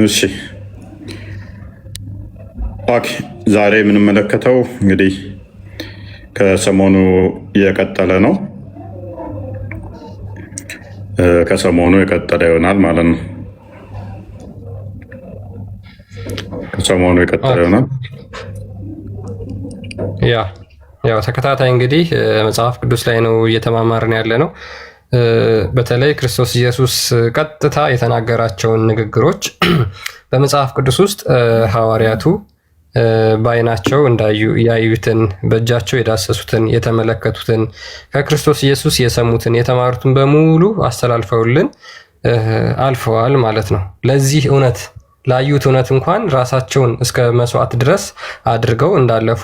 እሺ ኦኬ። ዛሬ የምንመለከተው እንግዲህ ከሰሞኑ የቀጠለ ነው። ከሰሞኑ የቀጠለ ይሆናል ማለት ነው። ከሰሞኑ የቀጠለ ይሆናል። ያው ተከታታይ እንግዲህ መጽሐፍ ቅዱስ ላይ ነው እየተማማርን ያለ ነው። በተለይ ክርስቶስ ኢየሱስ ቀጥታ የተናገራቸውን ንግግሮች በመጽሐፍ ቅዱስ ውስጥ ሐዋርያቱ በዓይናቸው ያዩትን፣ በእጃቸው የዳሰሱትን፣ የተመለከቱትን፣ ከክርስቶስ ኢየሱስ የሰሙትን፣ የተማሩትን በሙሉ አስተላልፈውልን አልፈዋል ማለት ነው። ለዚህ እውነት ላዩት እውነት እንኳን ራሳቸውን እስከ መስዋዕት ድረስ አድርገው እንዳለፉ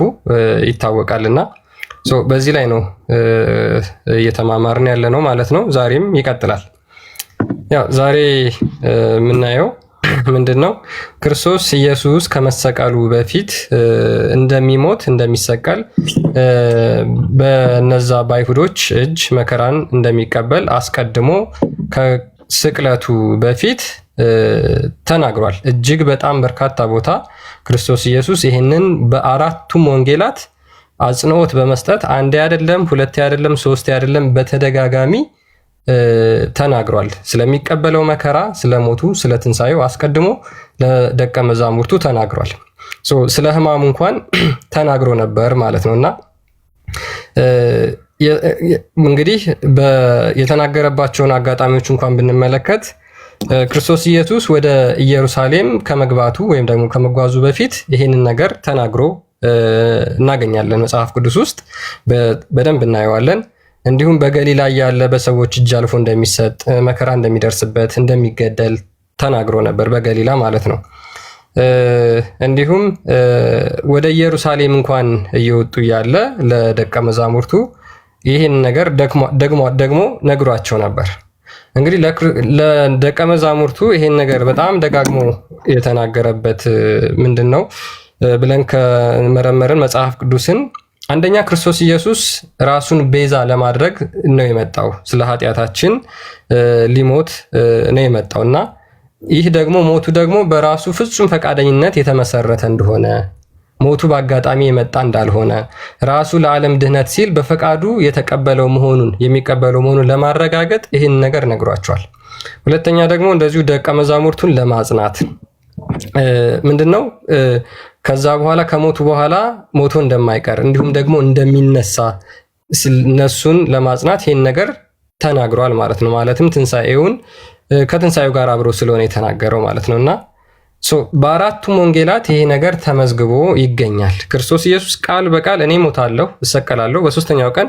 ይታወቃልና በዚህ ላይ ነው እየተማማርን ያለ ነው ማለት ነው። ዛሬም ይቀጥላል። ያው ዛሬ የምናየው ምንድን ነው? ክርስቶስ ኢየሱስ ከመሰቀሉ በፊት እንደሚሞት እንደሚሰቀል በነዛ በአይሁዶች እጅ መከራን እንደሚቀበል አስቀድሞ ከስቅለቱ በፊት ተናግሯል። እጅግ በጣም በርካታ ቦታ ክርስቶስ ኢየሱስ ይህንን በአራቱም ወንጌላት አጽንኦት በመስጠት አንዴ አይደለም፣ ሁለቴ አይደለም፣ ሶስቴ አይደለም፣ በተደጋጋሚ ተናግሯል። ስለሚቀበለው መከራ፣ ስለሞቱ፣ ስለ ትንሣኤው አስቀድሞ ለደቀ መዛሙርቱ ተናግሯል። ስለ ሕማሙ እንኳን ተናግሮ ነበር ማለት ነው እና እንግዲህ የተናገረባቸውን አጋጣሚዎች እንኳን ብንመለከት ክርስቶስ ኢየሱስ ወደ ኢየሩሳሌም ከመግባቱ ወይም ደግሞ ከመጓዙ በፊት ይህንን ነገር ተናግሮ እናገኛለን። መጽሐፍ ቅዱስ ውስጥ በደንብ እናየዋለን። እንዲሁም በገሊላ ያለ በሰዎች እጅ አልፎ እንደሚሰጥ፣ መከራ እንደሚደርስበት፣ እንደሚገደል ተናግሮ ነበር፣ በገሊላ ማለት ነው። እንዲሁም ወደ ኢየሩሳሌም እንኳን እየወጡ ያለ ለደቀ መዛሙርቱ ይህን ነገር ደግሞ ነግሯቸው ነበር። እንግዲህ ለደቀ መዛሙርቱ ይሄን ነገር በጣም ደጋግሞ የተናገረበት ምንድን ነው ብለን ከመረመርን መጽሐፍ ቅዱስን አንደኛ ክርስቶስ ኢየሱስ ራሱን ቤዛ ለማድረግ ነው የመጣው። ስለ ኃጢአታችን ሊሞት ነው የመጣው እና ይህ ደግሞ ሞቱ ደግሞ በራሱ ፍጹም ፈቃደኝነት የተመሰረተ እንደሆነ፣ ሞቱ በአጋጣሚ የመጣ እንዳልሆነ፣ ራሱ ለዓለም ድህነት ሲል በፈቃዱ የሚቀበለው መሆኑን ለማረጋገጥ ይህን ነገር ነግሯቸዋል። ሁለተኛ ደግሞ እንደዚሁ ደቀ መዛሙርቱን ለማጽናት ምንድነው ከዛ በኋላ ከሞቱ በኋላ ሞቶ እንደማይቀር እንዲሁም ደግሞ እንደሚነሳ እነሱን ለማጽናት ይህን ነገር ተናግሯል ማለት ነው። ማለትም ከትንሣኤው ጋር አብሮ ስለሆነ የተናገረው ማለት ነው እና በአራቱም ወንጌላት ይሄ ነገር ተመዝግቦ ይገኛል። ክርስቶስ ኢየሱስ ቃል በቃል እኔ ሞታለሁ፣ እሰቀላለሁ፣ በሶስተኛው ቀን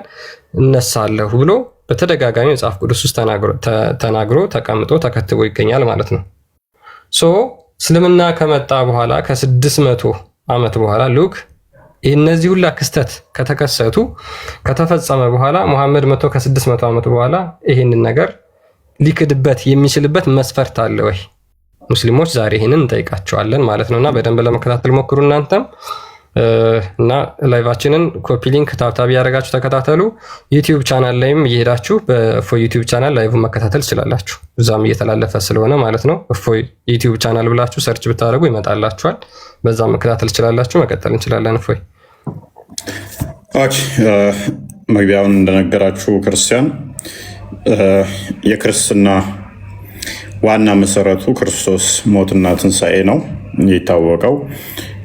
እነሳለሁ ብሎ በተደጋጋሚ መጽሐፍ ቅዱስ ውስጥ ተናግሮ ተቀምጦ ተከትቦ ይገኛል ማለት ነው። እስልምና ከመጣ በኋላ ከ600 ዓመት በኋላ ሉክ እነዚህ ሁላ ክስተት ከተፈጸመ በኋላ ሙሐመድ መጥቶ ከ600 ዓመት በኋላ ይህንን ነገር ሊክድበት የሚችልበት መስፈርት አለ ወይ? ሙስሊሞች ዛሬ ይህንን እንጠይቃቸዋለን ማለት ነው እና በደንብ ለመከታተል ሞክሩ እናንተም እና ላይቫችንን ኮፒ ሊንክ ታብታብ ያደረጋችሁ ተከታተሉ። ዩቲዩብ ቻናል ላይም እየሄዳችሁ በእፎይ ዩቲዩብ ቻናል ላይቭን መከታተል ትችላላችሁ። እዛም እየተላለፈ ስለሆነ ማለት ነው። እፎይ ዩቲዩብ ቻናል ብላችሁ ሰርች ብታደርጉ ይመጣላችኋል። በዛም መከታተል ትችላላችሁ። መቀጠል እንችላለን። እፎይ መግቢያውን እንደነገራችሁ ክርስቲያን የክርስትና ዋና መሰረቱ ክርስቶስ ሞትና ትንሣኤ ነው የሚታወቀው።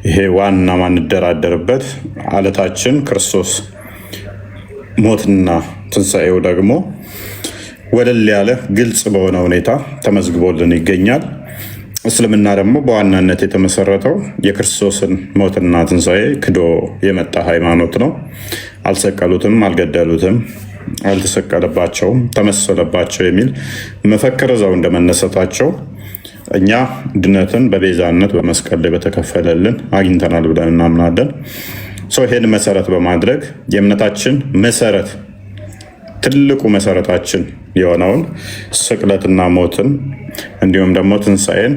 ይሄ ዋና ማንደራደርበት አለታችን ክርስቶስ ሞትና ትንሣኤው ደግሞ ወለል ያለ ግልጽ በሆነ ሁኔታ ተመዝግቦልን ይገኛል። እስልምና ደግሞ በዋናነት የተመሰረተው የክርስቶስን ሞትና ትንሣኤ ክዶ የመጣ ሃይማኖት ነው። አልሰቀሉትም፣ አልገደሉትም፣ አልተሰቀለባቸውም፣ ተመሰለባቸው የሚል መፈክር ይዘው እንደመነሳታቸው እኛ ድነትን በቤዛነት በመስቀል ላይ በተከፈለልን አግኝተናል ብለን እናምናለን። ይሄን መሰረት በማድረግ የእምነታችን መሰረት ትልቁ መሰረታችን የሆነውን ስቅለትና ሞትን እንዲሁም ደግሞ ትንሣኤን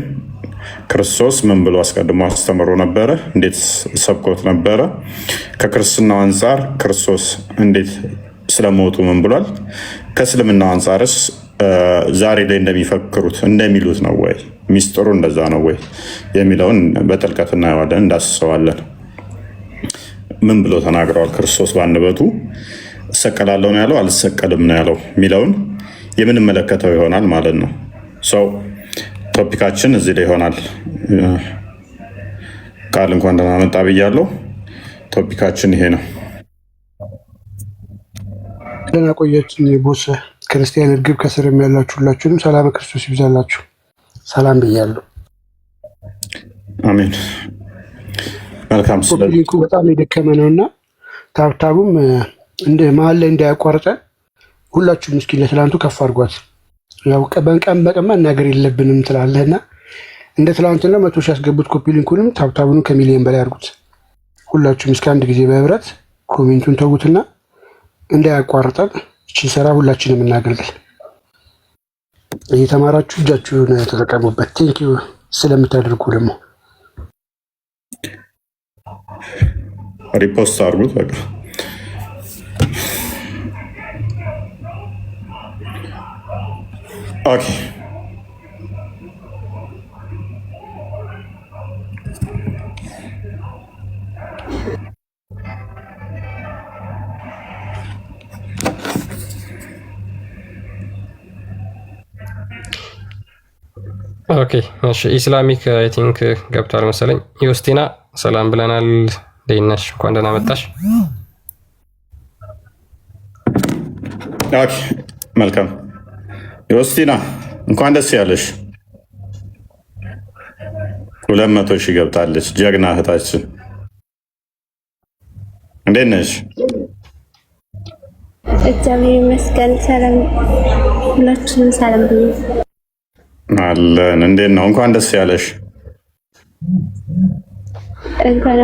ክርስቶስ ምን ብሎ አስቀድሞ አስተምሮ ነበረ? እንዴት ሰብኮት ነበረ? ከክርስትናው አንጻር ክርስቶስ እንዴት ስለሞቱ ምን ብሏል? ከእስልምናው አንጻርስ ዛሬ ላይ እንደሚፈክሩት እንደሚሉት ነው ወይ? ሚስጥሩ እንደዛ ነው ወይ የሚለውን በጥልቀት እናየዋለን፣ እንዳስሰዋለን። ምን ብሎ ተናግረዋል ክርስቶስ በአንደበቱ? እሰቀላለሁ ነው ያለው አልሰቀልም ነው ያለው የሚለውን የምንመለከተው ይሆናል ማለት ነው። ሰው ቶፒካችን እዚህ ላይ ይሆናል። ቃል እንኳን ደህና መጣ ብያለሁ። ቶፒካችን ይሄ ነው። ደህና ቆያችን ቦስ ክርስቲያን እርግብ ከስርም ያላችሁ ሁላችሁንም ሰላም ክርስቶስ ይብዛላችሁ። ሰላም ብያለሁ። አሜን። መልካም። ሊንኩ በጣም የደከመ ነው እና ታብታቡም እንደ መሀል ላይ እንዳያቋርጠን ሁላችሁም እስኪ ለትላንቱ ከፍ አድርጓት። ያው ቀን በቀን መናገር የለብንም ትላለህና እንደ ትላንትና 100 ሺህ ያስገቡት ኮፒ ሊንኩንም ታብታቡንም ከሚሊዮን በላይ አድርጉት። ሁላችሁም እስኪ አንድ ጊዜ በህብረት ኮሜንቱን ተውትና እንዳያቋርጠን እቺ ስራ ሁላችንም እናገልግል። እየተማራችሁ እጃችሁን ተጠቀሙበት። ቴንኪዩ ስለምታደርጉ ደግሞ ሪፖስት አድርጉት። በቃ ኦኬ። ኦኬ እሺ። ኢስላሚክ አይ ቲንክ ገብቷል መሰለኝ። ዮስቲና ሰላም ብለናል። ደህናሽ? እንኳን ደህና መጣሽ። ኦኬ መልካም። ዮስቲና እንኳን ደስ ያለሽ። 200 ሺህ ገብታለች። ጀግና እህታችን እንዴት ነሽ? እግዚአብሔር ይመስገን። ሰላም ሁላችንም ሰላም ብዬ አለን። እንዴት ነው? እንኳን ደስ ያለሽ። እንኳን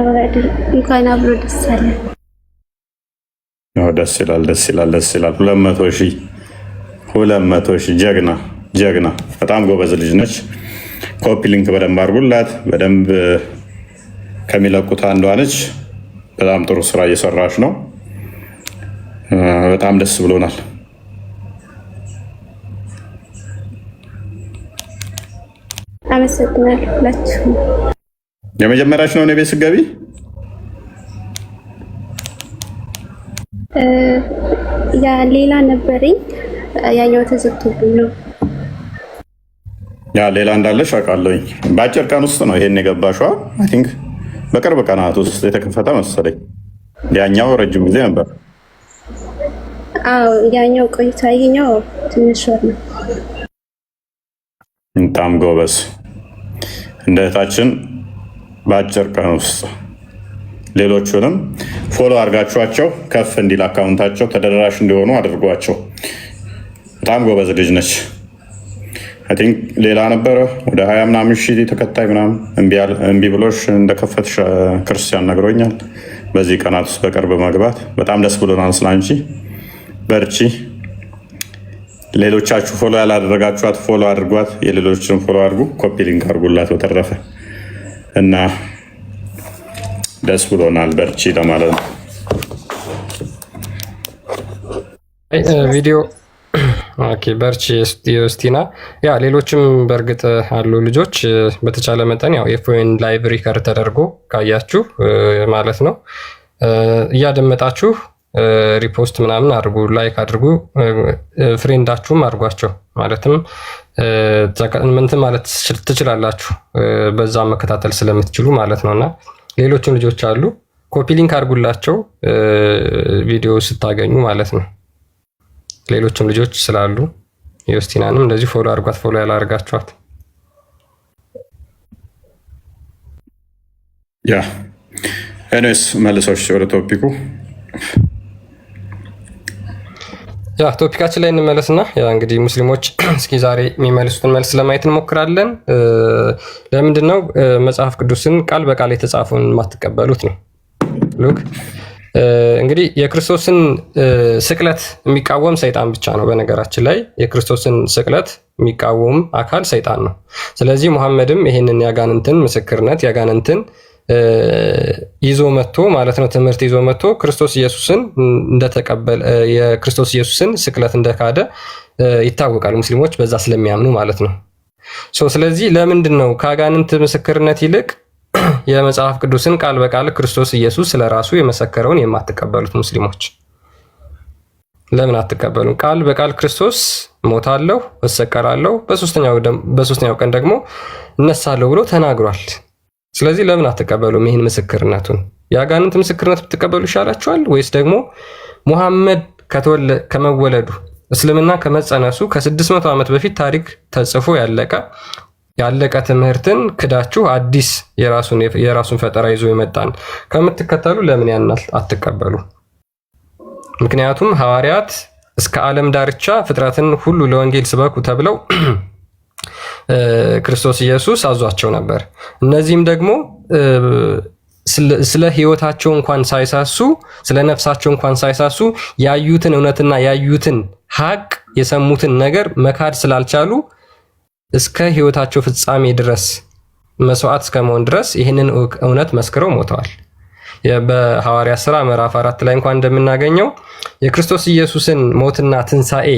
አብሮ ደስ ያለን። ደስ ይላል፣ ደስ ይላል፣ ደስ ይላል። 200 ሺህ ጀግና ጀግና። በጣም ጎበዝ ልጅ ነች። ኮፒ ሊንክ በደንብ አድርጉላት። በደንብ ከሚለቁት አንዷ ነች። በጣም ጥሩ ስራ እየሰራች ነው። በጣም ደስ ብሎናል። አመሰግናለሁ ሁላችሁም። የመጀመሪያሽ ነው ቤት ስትገቢ? ያ ሌላ ነበረኝ፣ ያኛው ተዘግቶብኝ ነው። ያ ሌላ እንዳለሽ አውቃለሁኝ። በአጭር ቀን ውስጥ ነው ይሄን የገባሽው? አይ ቲንክ በቅርብ ቀናት ውስጥ የተከፈተ መሰለኝ። ያኛው ረጅም ጊዜ ነበር። አዎ ያኛው ቆይታ፣ ይሄኛው ትንሽ ወር ነው። በጣም ጎበዝ። እንደ እህታችን በአጭር ቀን ውስጥ ሌሎቹንም ፎሎ አድርጋችኋቸው ከፍ እንዲል አካውንታቸው ተደራሽ እንዲሆኑ አድርጓቸው። በጣም ጎበዝ ልጅ ነች። አይ ቲንክ ሌላ ነበረ ወደ 20 ምናምን ሺህ ተከታይ ምናምን እምቢ ብሎሽ እንደከፈትሽ ክርስቲያን ነግሮኛል። በዚህ ቀናት ውስጥ በቅርብ መግባት በጣም ደስ ብሎናል። ስላንቺ በርቺ። ሌሎቻችሁ ፎሎ ያላደረጋችኋት ፎሎ አድርጓት፣ የሌሎችን ፎሎ አድርጉ፣ ኮፒ ሊንክ አድርጉላት በተረፈ እና ደስ ብሎናል። በርቺ ለማለት ነው። ቪዲዮ ኦኬ። በርቺ ዮስቲና። ያ ሌሎችም በእርግጥ አሉ ልጆች። በተቻለ መጠን ያው ኤፍኦኤን ላይቭ ሪከርድ ተደርጎ ካያችሁ ማለት ነው እያደመጣችሁ ሪፖስት ምናምን አድርጉ፣ ላይክ አድርጉ፣ ፍሬንዳችሁም አድርጓቸው። ማለትም እንትን ማለት ትችላላችሁ፣ በዛ መከታተል ስለምትችሉ ማለት ነው። እና ሌሎችም ልጆች አሉ፣ ኮፒ ሊንክ አድርጉላቸው ቪዲዮ ስታገኙ ማለት ነው። ሌሎችም ልጆች ስላሉ ዮስቲናንም እንደዚህ ፎሎ አድርጓት፣ ፎሎ ያላደርጋችኋት። ያ ኤኒዌይስ መልሶች ወደ ቶፒኩ። ያ ቶፒካችን ላይ እንመለስና ያ እንግዲህ ሙስሊሞች እስኪ ዛሬ የሚመልሱትን መልስ ለማየት እንሞክራለን። ለምንድን ነው መጽሐፍ ቅዱስን ቃል በቃል የተጻፈውን የማትቀበሉት ነው? ሉክ እንግዲህ የክርስቶስን ስቅለት የሚቃወም ሰይጣን ብቻ ነው። በነገራችን ላይ የክርስቶስን ስቅለት የሚቃወም አካል ሰይጣን ነው። ስለዚህ ሙሐመድም ይሄንን ያጋንንትን ምስክርነት ያጋንንትን ይዞ መጥቶ ማለት ነው ትምህርት ይዞ መጥቶ ክርስቶስ ኢየሱስን እንደተቀበለ የክርስቶስ ኢየሱስን ስቅለት እንደካደ ይታወቃል። ሙስሊሞች በዛ ስለሚያምኑ ማለት ነው። ስለዚህ ለምንድን ነው ከአጋንንት ምስክርነት ይልቅ የመጽሐፍ ቅዱስን ቃል በቃል ክርስቶስ ኢየሱስ ስለራሱ የመሰከረውን የማትቀበሉት? ሙስሊሞች ለምን አትቀበሉም? ቃል በቃል ክርስቶስ ሞታለሁ፣ እሰቀላለሁ፣ በሶስተኛው ቀን ደግሞ እነሳለሁ ብሎ ተናግሯል። ስለዚህ ለምን አትቀበሉም ይህን ምስክርነቱን? የአጋንንት ምስክርነት ብትቀበሉ ይሻላችኋል ወይስ ደግሞ ሙሐመድ ከመወለዱ እስልምና ከመጸነሱ ከ600 ዓመት በፊት ታሪክ ተጽፎ ያለቀ ትምህርትን ክዳችሁ አዲስ የራሱን ፈጠራ ይዞ የመጣን ከምትከተሉ ለምን ያናል አትቀበሉ? ምክንያቱም ሐዋርያት እስከ ዓለም ዳርቻ ፍጥረትን ሁሉ ለወንጌል ስበኩ ተብለው ክርስቶስ ኢየሱስ አዟቸው ነበር። እነዚህም ደግሞ ስለ ህይወታቸው እንኳን ሳይሳሱ ስለ ነፍሳቸው እንኳን ሳይሳሱ ያዩትን እውነትና ያዩትን ሀቅ የሰሙትን ነገር መካድ ስላልቻሉ እስከ ህይወታቸው ፍጻሜ ድረስ መስዋዕት እስከመሆን ድረስ ይህንን እውነት መስክረው ሞተዋል። በሐዋርያት ሥራ ምዕራፍ 4 ላይ እንኳን እንደምናገኘው የክርስቶስ ኢየሱስን ሞትና ትንሣኤ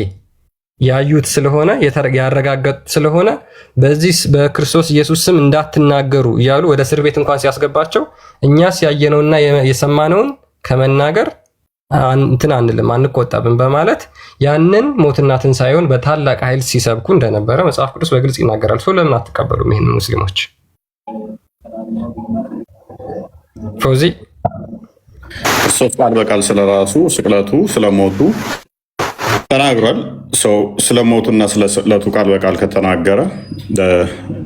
ያዩት ስለሆነ ያረጋገጡት ስለሆነ በዚህ በክርስቶስ ኢየሱስ ስም እንዳትናገሩ እያሉ ወደ እስር ቤት እንኳን ሲያስገባቸው እኛስ ያየነውና የሰማነውን ከመናገር እንትን አንልም አንቆጠብም በማለት ያንን ሞትና ትንሣኤውን በታላቅ ኃይል ሲሰብኩ እንደነበረ መጽሐፍ ቅዱስ በግልጽ ይናገራል። ሰው ለምን አትቀበሉም ይሄንን ሙስሊሞች? ፎዚ ክርስቶስ ቃል በቃል ስለራሱ ስቅለቱ ስለሞቱ ተናግሯል። ሰው ስለሞቱና ስለስቅለቱ ቃል በቃል ከተናገረ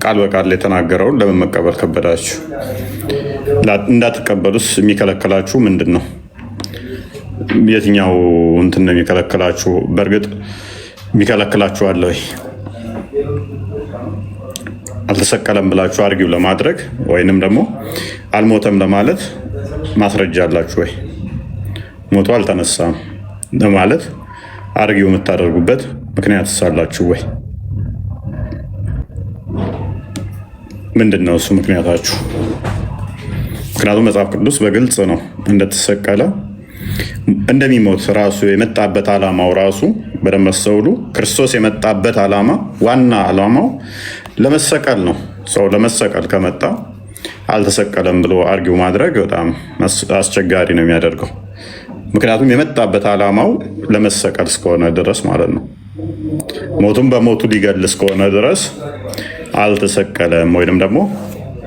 ቃል በቃል የተናገረውን ለምን መቀበል ከበዳችሁ? እንዳትቀበሉስ የሚከለክላችሁ ምንድን ነው? የትኛው እንትን ነው የሚከለክላችሁ? በእርግጥ የሚከለክላችሁ አለ ወይ? አልተሰቀለም ብላችሁ አርጊው ለማድረግ ወይንም ደግሞ አልሞተም ለማለት ማስረጃ አላችሁ ወይ? ሞቶ አልተነሳም ለማለት አርጊው የምታደርጉበት ምክንያት ሳላችሁ ወይ? ምንድን ነው እሱ ምክንያታችሁ? ምክንያቱም መጽሐፍ ቅዱስ በግልጽ ነው እንደተሰቀለ እንደሚሞት ራሱ የመጣበት ዓላማው ራሱ በደንብ አስተውሉ። ክርስቶስ የመጣበት ዓላማ ዋና ዓላማው ለመሰቀል ነው። ሰው ለመሰቀል ከመጣ አልተሰቀለም ብሎ አርጊው ማድረግ በጣም አስቸጋሪ ነው የሚያደርገው። ምክንያቱም የመጣበት ዓላማው ለመሰቀል እስከሆነ ድረስ ማለት ነው። ሞቱም በሞቱ ሊገል እስከሆነ ድረስ አልተሰቀለም ወይንም ደግሞ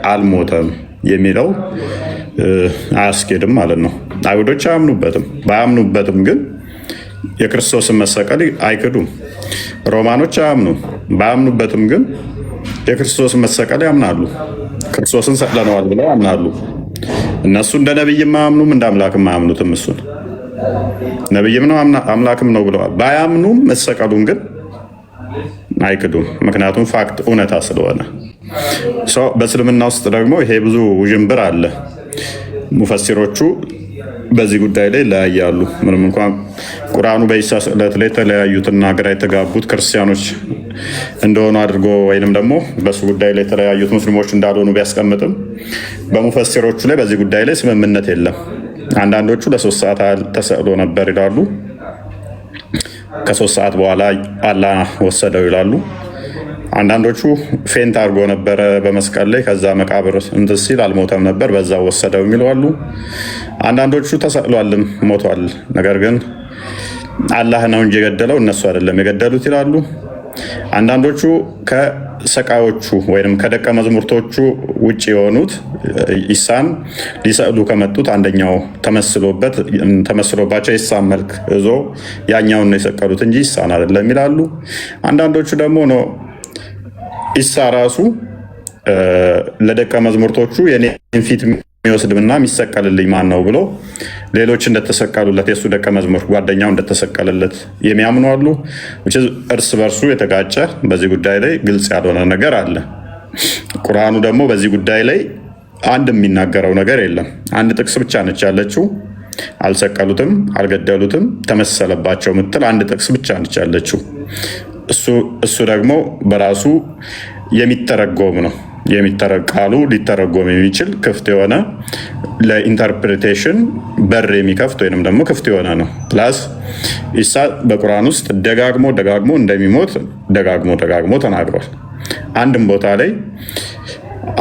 አልሞተም የሚለው አያስኬድም ማለት ነው። አይሁዶች አያምኑበትም። ባያምኑበትም ግን የክርስቶስን መሰቀል አይክዱም። ሮማኖች አያምኑም። ባያምኑበትም ግን የክርስቶስን መሰቀል ያምናሉ። ክርስቶስን ሰቅለነዋል ብለው ያምናሉ። እነሱ እንደ ነቢይም አያምኑም፣ እንደ አምላክም አያምኑትም። እሱን ነቢይም ነው አምላክም ነው ብለዋል። ባያምኑም መሰቀሉን ግን አይክዱም። ምክንያቱም ፋክት እውነታ ስለሆነ። በእስልምና ውስጥ ደግሞ ይሄ ብዙ ውዥንብር አለ። ሙፈሲሮቹ በዚህ ጉዳይ ላይ ይለያያሉ። ምንም እንኳን ቁርአኑ በኢሳ ስቅለት ላይ የተለያዩትና ግራ የተጋቡት ክርስቲያኖች እንደሆኑ አድርጎ ወይንም ደግሞ በሱ ጉዳይ ላይ የተለያዩት ሙስሊሞች እንዳልሆኑ ቢያስቀምጥም በሙፈሲሮቹ ላይ በዚህ ጉዳይ ላይ ስምምነት የለም። አንዳንዶቹ ለ3 ሰዓት ተሰቅሎ ነበር ይላሉ። ከ3 ሰዓት በኋላ አላህ ወሰደው ይላሉ። አንዳንዶቹ ፌንት አድርጎ ነበረ በመስቀል ላይ፣ ከዛ መቃብር እንትን ሲል አልሞተም ነበር በዛ ወሰደው የሚሉ አሉ። አንዳንዶቹ ተሰቅሏልም ሞቷል፣ ነገር ግን አላህ ነው እንጂ የገደለው እነሱ አይደለም የገደሉት ይላሉ። አንዳንዶቹ ከሰቃዮቹ ወይም ከደቀ መዝሙርቶቹ ውጭ የሆኑት ኢሳን ሊሰቅሉ ከመጡት አንደኛው ተመስሎባቸው የኢሳን መልክ ይዞ ያኛውን ነው የሰቀሉት እንጂ ኢሳን አይደለም ይላሉ። አንዳንዶቹ ደግሞ ነው ኢሳ ራሱ ለደቀ መዝሙርቶቹ የኔን ፊት የሚወስድና የሚሰቀልልኝ ማን ነው ብሎ ሌሎች እንደተሰቀሉለት የእሱ ደቀ መዝሙር ጓደኛው እንደተሰቀለለት የሚያምኑ አሉ። እርስ በርሱ የተጋጨ በዚህ ጉዳይ ላይ ግልጽ ያልሆነ ነገር አለ። ቁርአኑ ደግሞ በዚህ ጉዳይ ላይ አንድ የሚናገረው ነገር የለም። አንድ ጥቅስ ብቻ ነች ያለችው። አልሰቀሉትም፣ አልገደሉትም፣ ተመሰለባቸው ምትል አንድ ጥቅስ ብቻ ነች ያለችው። እሱ ደግሞ በራሱ የሚተረጎም ነው። ቃሉ ሊተረጎም የሚችል ክፍት የሆነ ለኢንተርፕሬቴሽን በር የሚከፍት ወይንም ደግሞ ክፍት የሆነ ነው። ፕላስ ኢሳ በቁርአን ውስጥ ደጋግሞ እንደሚሞት ደጋግሞ ተናግሯል። አንድም ቦታ ላይ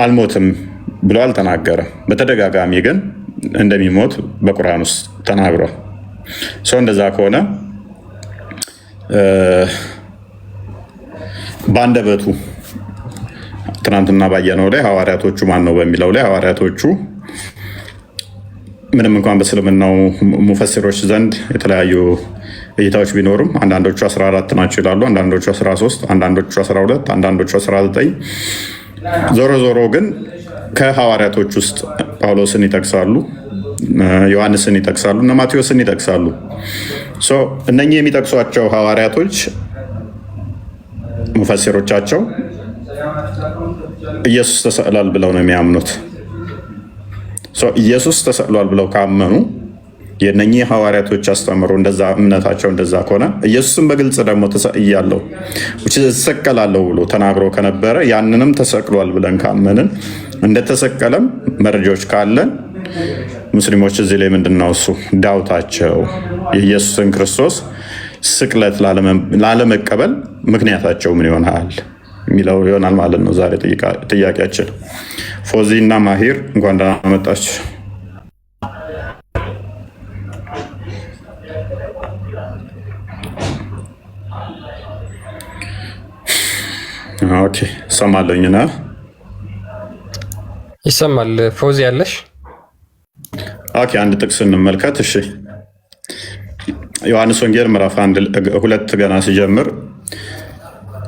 አልሞትም ብሎ አልተናገረም። በተደጋጋሚ ግን እንደሚሞት በቁርአን ውስጥ ተናግሯል። ሰው እንደዛ ከሆነ በአንደበቱ ትናንትና ባየነው ላይ ሐዋርያቶቹ ማን ነው በሚለው ላይ ሐዋርያቶቹ ምንም እንኳን በእስልምናው ሙፈሲሮች ዘንድ የተለያዩ እይታዎች ቢኖሩም አንዳንዶቹ 14 ናቸው ይላሉ፣ አንዳንዶቹ 13፣ አንዳንዶቹ 12፣ አንዳንዶቹ 19። ዞሮ ግን ከሐዋርያቶች ውስጥ ጳውሎስን ይጠቅሳሉ፣ ዮሐንስን ይጠቅሳሉ፣ እነ ማቴዎስን ይጠቅሳሉ። እነኚህ የሚጠቅሷቸው ሐዋርያቶች ሙፈሲሮቻቸው ኢየሱስ ተሰቅሏል ብለው ነው የሚያምኑት። ኢየሱስ ተሰቅሏል ብለው ካመኑ የእነኚህ ሐዋርያቶች አስተምሮ እንደዛ እምነታቸው እንደዛ ከሆነ ኢየሱስን በግልጽ ደግሞ ተሰቅያለሁ እሰቀላለሁ ብሎ ተናግሮ ከነበረ ያንንም ተሰቅሏል ብለን ካመንን እንደተሰቀለም መረጃዎች ካለን ሙስሊሞች እዚህ ላይ ምንድነው እሱ ዳውታቸው የኢየሱስን ክርስቶስ ስቅለት ላለመቀበል ምክንያታቸው ምን ይሆናል የሚለው ይሆናል ማለት ነው ዛሬ ጥያቄያችን። ፎዚ እና ማሂር እንኳን ደህና መጣችሁ። ኦኬ ሰማለኝና ይሰማል። ፎዚ ያለሽ? ኦኬ አንድ ጥቅስ እንመልከት። እሺ ዮሐንስ ወንጌል ምዕራፍ 1:2 ገና ሲጀምር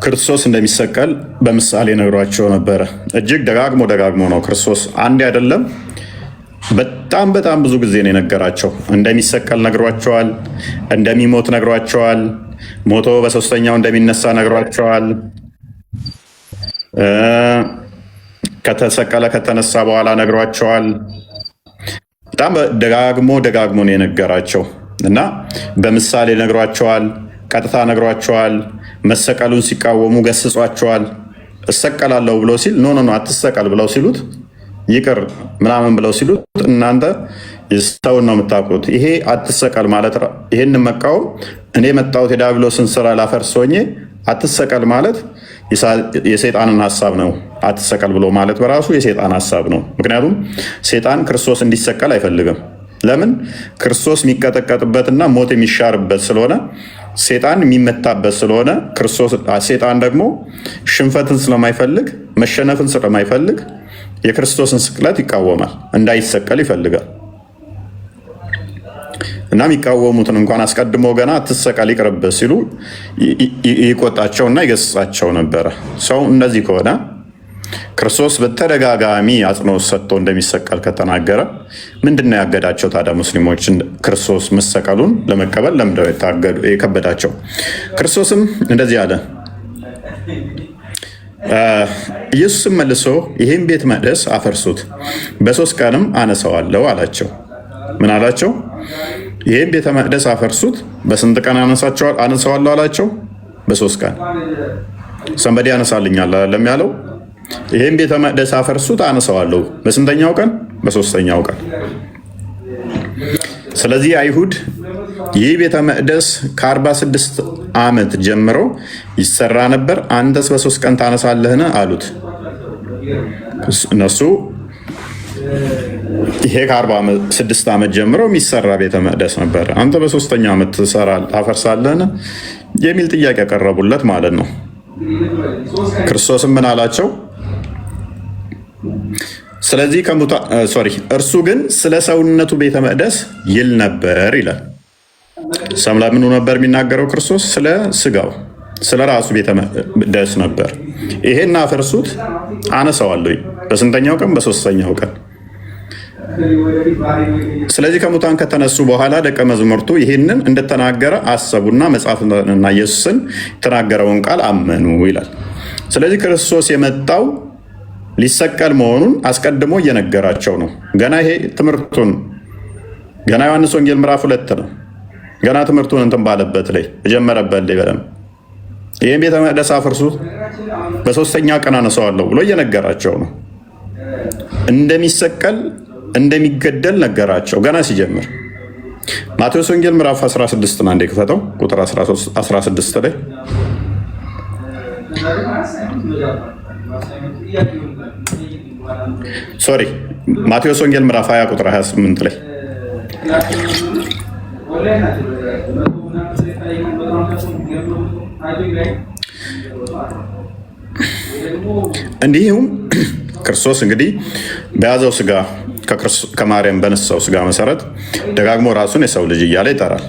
ክርስቶስ እንደሚሰቀል በምሳሌ ነግሯቸው ነበረ። እጅግ ደጋግሞ ነው ክርስቶስ አንድ አይደለም በጣም ብዙ ጊዜ ነው የነገራቸው። እንደሚሰቀል ነግሯቸዋል፣ እንደሚሞት ነግሯቸዋል፣ ሞቶ በሶስተኛው እንደሚነሳ ነግሯቸዋል፣ ከተሰቀለ ከተነሳ በኋላ ነግሯቸዋል። በጣም ደጋግሞ ነው የነገራቸው እና በምሳሌ ነግሯቸዋል፣ ቀጥታ ነግሯቸዋል። መሰቀሉን ሲቃወሙ ገስጿቸዋል። እሰቀላለሁ ብሎ ሲል ኖ አትሰቀል ብለው ሲሉት ይቅር ምናምን ብለው ሲሉት እናንተ ሰውን ነው የምታውቁት፣ ይሄ አትሰቀል ማለት ይሄን መቃወም እኔ መጣሁት የዲያብሎስን ስራ ላፈርስ ሆኜ አትሰቀል ማለት የሰይጣንን ሀሳብ ነው። አትሰቀል ብሎ ማለት በራሱ የሰይጣን ሀሳብ ነው። ምክንያቱም ሰይጣን ክርስቶስ እንዲሰቀል አይፈልግም። ለምን? ክርስቶስ የሚቀጠቀጥበትና ሞት የሚሻርበት ስለሆነ፣ ሰይጣን የሚመታበት ስለሆነ፣ ሰይጣን ደግሞ ሽንፈትን ስለማይፈልግ መሸነፍን ስለማይፈልግ የክርስቶስን ስቅለት ይቃወማል፣ እንዳይሰቀል ይፈልጋል። እና የሚቃወሙትን እንኳን አስቀድሞ ገና አትሰቀል ይቅርብህ ሲሉ ይቆጣቸውና ይገስጻቸው ነበረ። ሰው እንደዚህ ከሆነ ክርስቶስ በተደጋጋሚ አጽንኦት ሰጥቶ እንደሚሰቀል ከተናገረ ምንድነው ያገዳቸው ታዲያ ሙስሊሞችን ክርስቶስ መሰቀሉን ለመቀበል ለምንድነው የከበዳቸው? ክርስቶስም እንደዚህ አለ። ኢየሱስም መልሶ ይህን ቤተ መቅደስ አፈርሱት፣ በ3 ቀንም አነሳዋለሁ አላቸው። ምን አላቸው? ይህን ቤተ መቅደስ አፈርሱት፣ በስንት ቀን አነሳዋለሁ አላቸው? በ3 ቀን። ሰንበዴ ያነሳልኛል አለም ያለው። ይህን ቤተ መቅደስ አፈርሱት አነሳዋለሁ፣ በስንተኛው ቀን? በ3ኛው ቀን። ስለዚህ አይሁድ ይህ ቤተ መቅደስ ከ46 ዓመት ጀምሮ ይሰራ ነበር፣ አንተስ በ3 ቀን ታነሳለህን አሉት። እነሱ ይሄ ከ46 ዓመት ጀምሮ የሚሰራ ቤተ መቅደስ ነበር፣ አንተ በ3ኛው ዓመት ታፈርሳለህን የሚል ጥያቄ ያቀረቡለት ማለት ነው። ክርስቶስም ምን አላቸው? ስለዚህ እርሱ ግን ስለ ሰውነቱ ቤተ መቅደስ ይል ነበር ይላል። ስለምኑ ነበር የሚናገረው? ክርስቶስ ስለ ስጋው ስለ ራሱ ቤተ መቅደስ ነበር። ይሄን አፈርሱት አነሳዋለሁ፣ በስንተኛው ቀን? በ3ኛው ቀን። ስለዚህ ከሙታን ከተነሱ በኋላ ደቀ መዛሙርቱ ይህንን እንደተናገረ አሰቡና መጽሐፍና ኢየሱስን የተናገረውን ቃል አመኑ ይላል። ስለዚህ ክርስቶስ የመጣው ሊሰቀል መሆኑን አስቀድሞ እየነገራቸው ነው። ገና ይሄ ትምህርቱን ገና ዮሐንስ ወንጌል ምዕራፍ 2 ነው። ገና ትምህርቱን እንትን ባለበት ላይ የጀመረበት ላይ በደምብ ይህን ቤተ መቅደስ አፍርሱት፣ በሶስተኛ ቀን አነሳዋለሁ ብሎ እየነገራቸው ነው። እንደሚሰቀል እንደሚገደል ነገራቸው ገና ሲጀምር። ማቴዎስ ወንጌል ምዕራፍ 16 አንዴ ክፈተው፣ ቁጥር 16 ላይ ሶሪ ማቴዎስ ወንጌል ምዕራፍ 20 ቁጥር 28 ላይ እንዲሁም ክርስቶስ እንግዲህ በያዘው ስጋ ከማርያም በነሳው ስጋ መሰረት ደጋግሞ ራሱን የሰው ልጅ እያለ ይጠራል።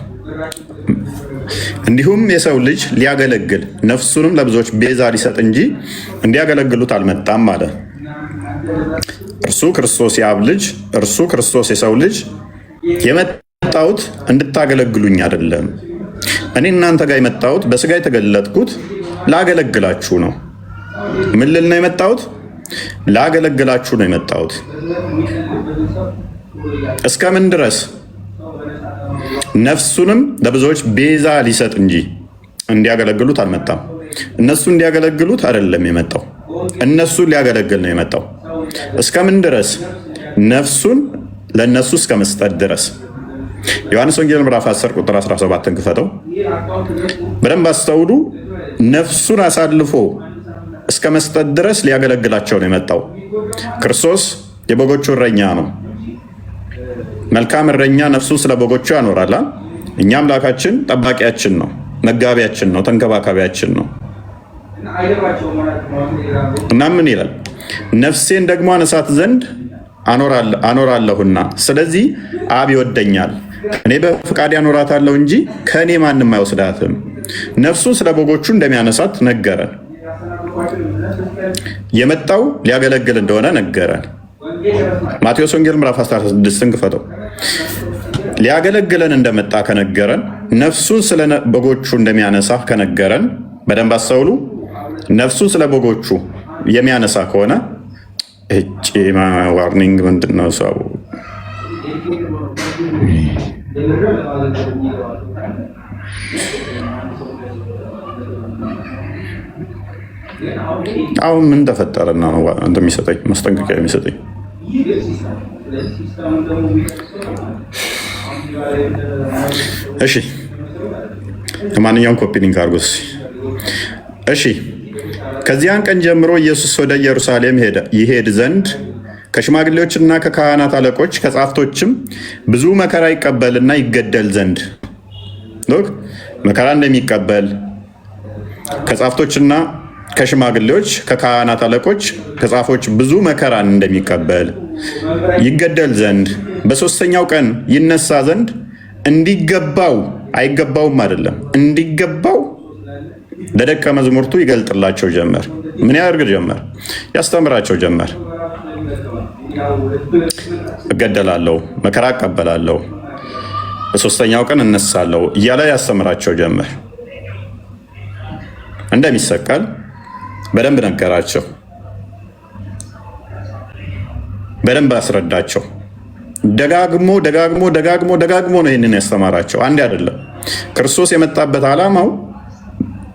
እንዲሁም የሰው ልጅ ሊያገለግል ነፍሱንም ለብዙዎች ቤዛ ሊሰጥ እንጂ እንዲያገለግሉት አልመጣም አለ። እርሱ ክርስቶስ የአብ ልጅ፣ እርሱ ክርስቶስ የሰው ልጅ የመጣሁት እንድታገለግሉኝ አይደለም፣ እኔ እናንተ ጋር የመጣሁት በስጋ የተገለጥኩት ላገለግላችሁ ነው። ምን ልል ነው የመጣሁት? ላገለግላችሁ ነው የመጣሁት። እስከምን ድረስ? ነፍሱንም ለብዙዎች ቤዛ ሊሰጥ እንጂ እንዲያገለግሉት አልመጣም። እነሱ እንዲያገለግሉት አይደለም የመጣው፣ እነሱ ሊያገለግል ነው የመጣው። እስከምን ድረስ? ነፍሱን ለእነሱ እስከ መስጠት ድረስ። ዮሐንስ ወንጌል ምዕራፍ 10 ቁጥር 17 ክፈተው፣ በደንብ አስተውሉ። ነፍሱን አሳልፎ እስከ መስጠት ድረስ ሊያገለግላቸው ነው የመጣው። ክርስቶስ የበጎቹ እረኛ ነው። መልካም እረኛ ነፍሱን ስለ በጎቹ ያኖራል። እኛ አምላካችን ጠባቂያችን ነው፣ መጋቢያችን ነው፣ ተንከባካቢያችን ነው። እና ምን ይላል? ነፍሴን ደግሞ አነሳት ዘንድ አኖራለሁና ስለዚህ አብ ይወደኛል፣ እኔ በፍቃድ ያኖራታለሁ እንጂ ከእኔ ማንም አይወስዳትም። ነፍሱን ስለ በጎቹ እንደሚያነሳት ነገረን። የመጣው ሊያገለግል እንደሆነ ነገረን። ማቴዎስ ወንጌል ምዕራፍ 16 ክፈተው። ሊያገለግለን እንደመጣ ከነገረን፣ ነፍሱን ስለ በጎቹ እንደሚያነሳ ከነገረን፣ በደንብ አስተውሉ። ነፍሱን ስለ በጎቹ የሚያነሳ ከሆነ ዋርኒንግ ምንድን ነው? ሰው አሁን ምን ተፈጠረና ነው እንደሚሰጠኝ ማስጠንቀቂያ የሚሰጠኝ? እሺ ለማንኛውም ኮፒ ሊንክ አድርጉት። እሺ ከዚያን ቀን ጀምሮ ኢየሱስ ወደ ኢየሩሳሌም ይሄድ ዘንድ ከሽማግሌዎችና ከካህናት አለቆች ከጻፍቶችም ብዙ መከራ ይቀበልና ይገደል ዘንድ መከራ እንደሚቀበል ከጻፍቶችና ከሽማግሌዎች ከካህናት አለቆች ከጻፎች ብዙ መከራን እንደሚቀበል ይገደል ዘንድ በሶስተኛው ቀን ይነሳ ዘንድ እንዲገባው አይገባውም አይደለም እንዲገባው ለደቀ መዛሙርቱ ይገልጥላቸው ጀመር። ምን ያደርግ ጀመር? ያስተምራቸው ጀመር። እገደላለሁ፣ መከራ እቀበላለሁ፣ በሶስተኛው ቀን እነሳለሁ እያለ ያስተምራቸው ጀመር። እንደሚሰቀል በደንብ ነገራቸው፣ በደንብ አስረዳቸው። ደጋግሞ ደጋግሞ ደጋግሞ ደጋግሞ ነው ይህንን ያስተማራቸው። አንድ አይደለም። ክርስቶስ የመጣበት ዓላማው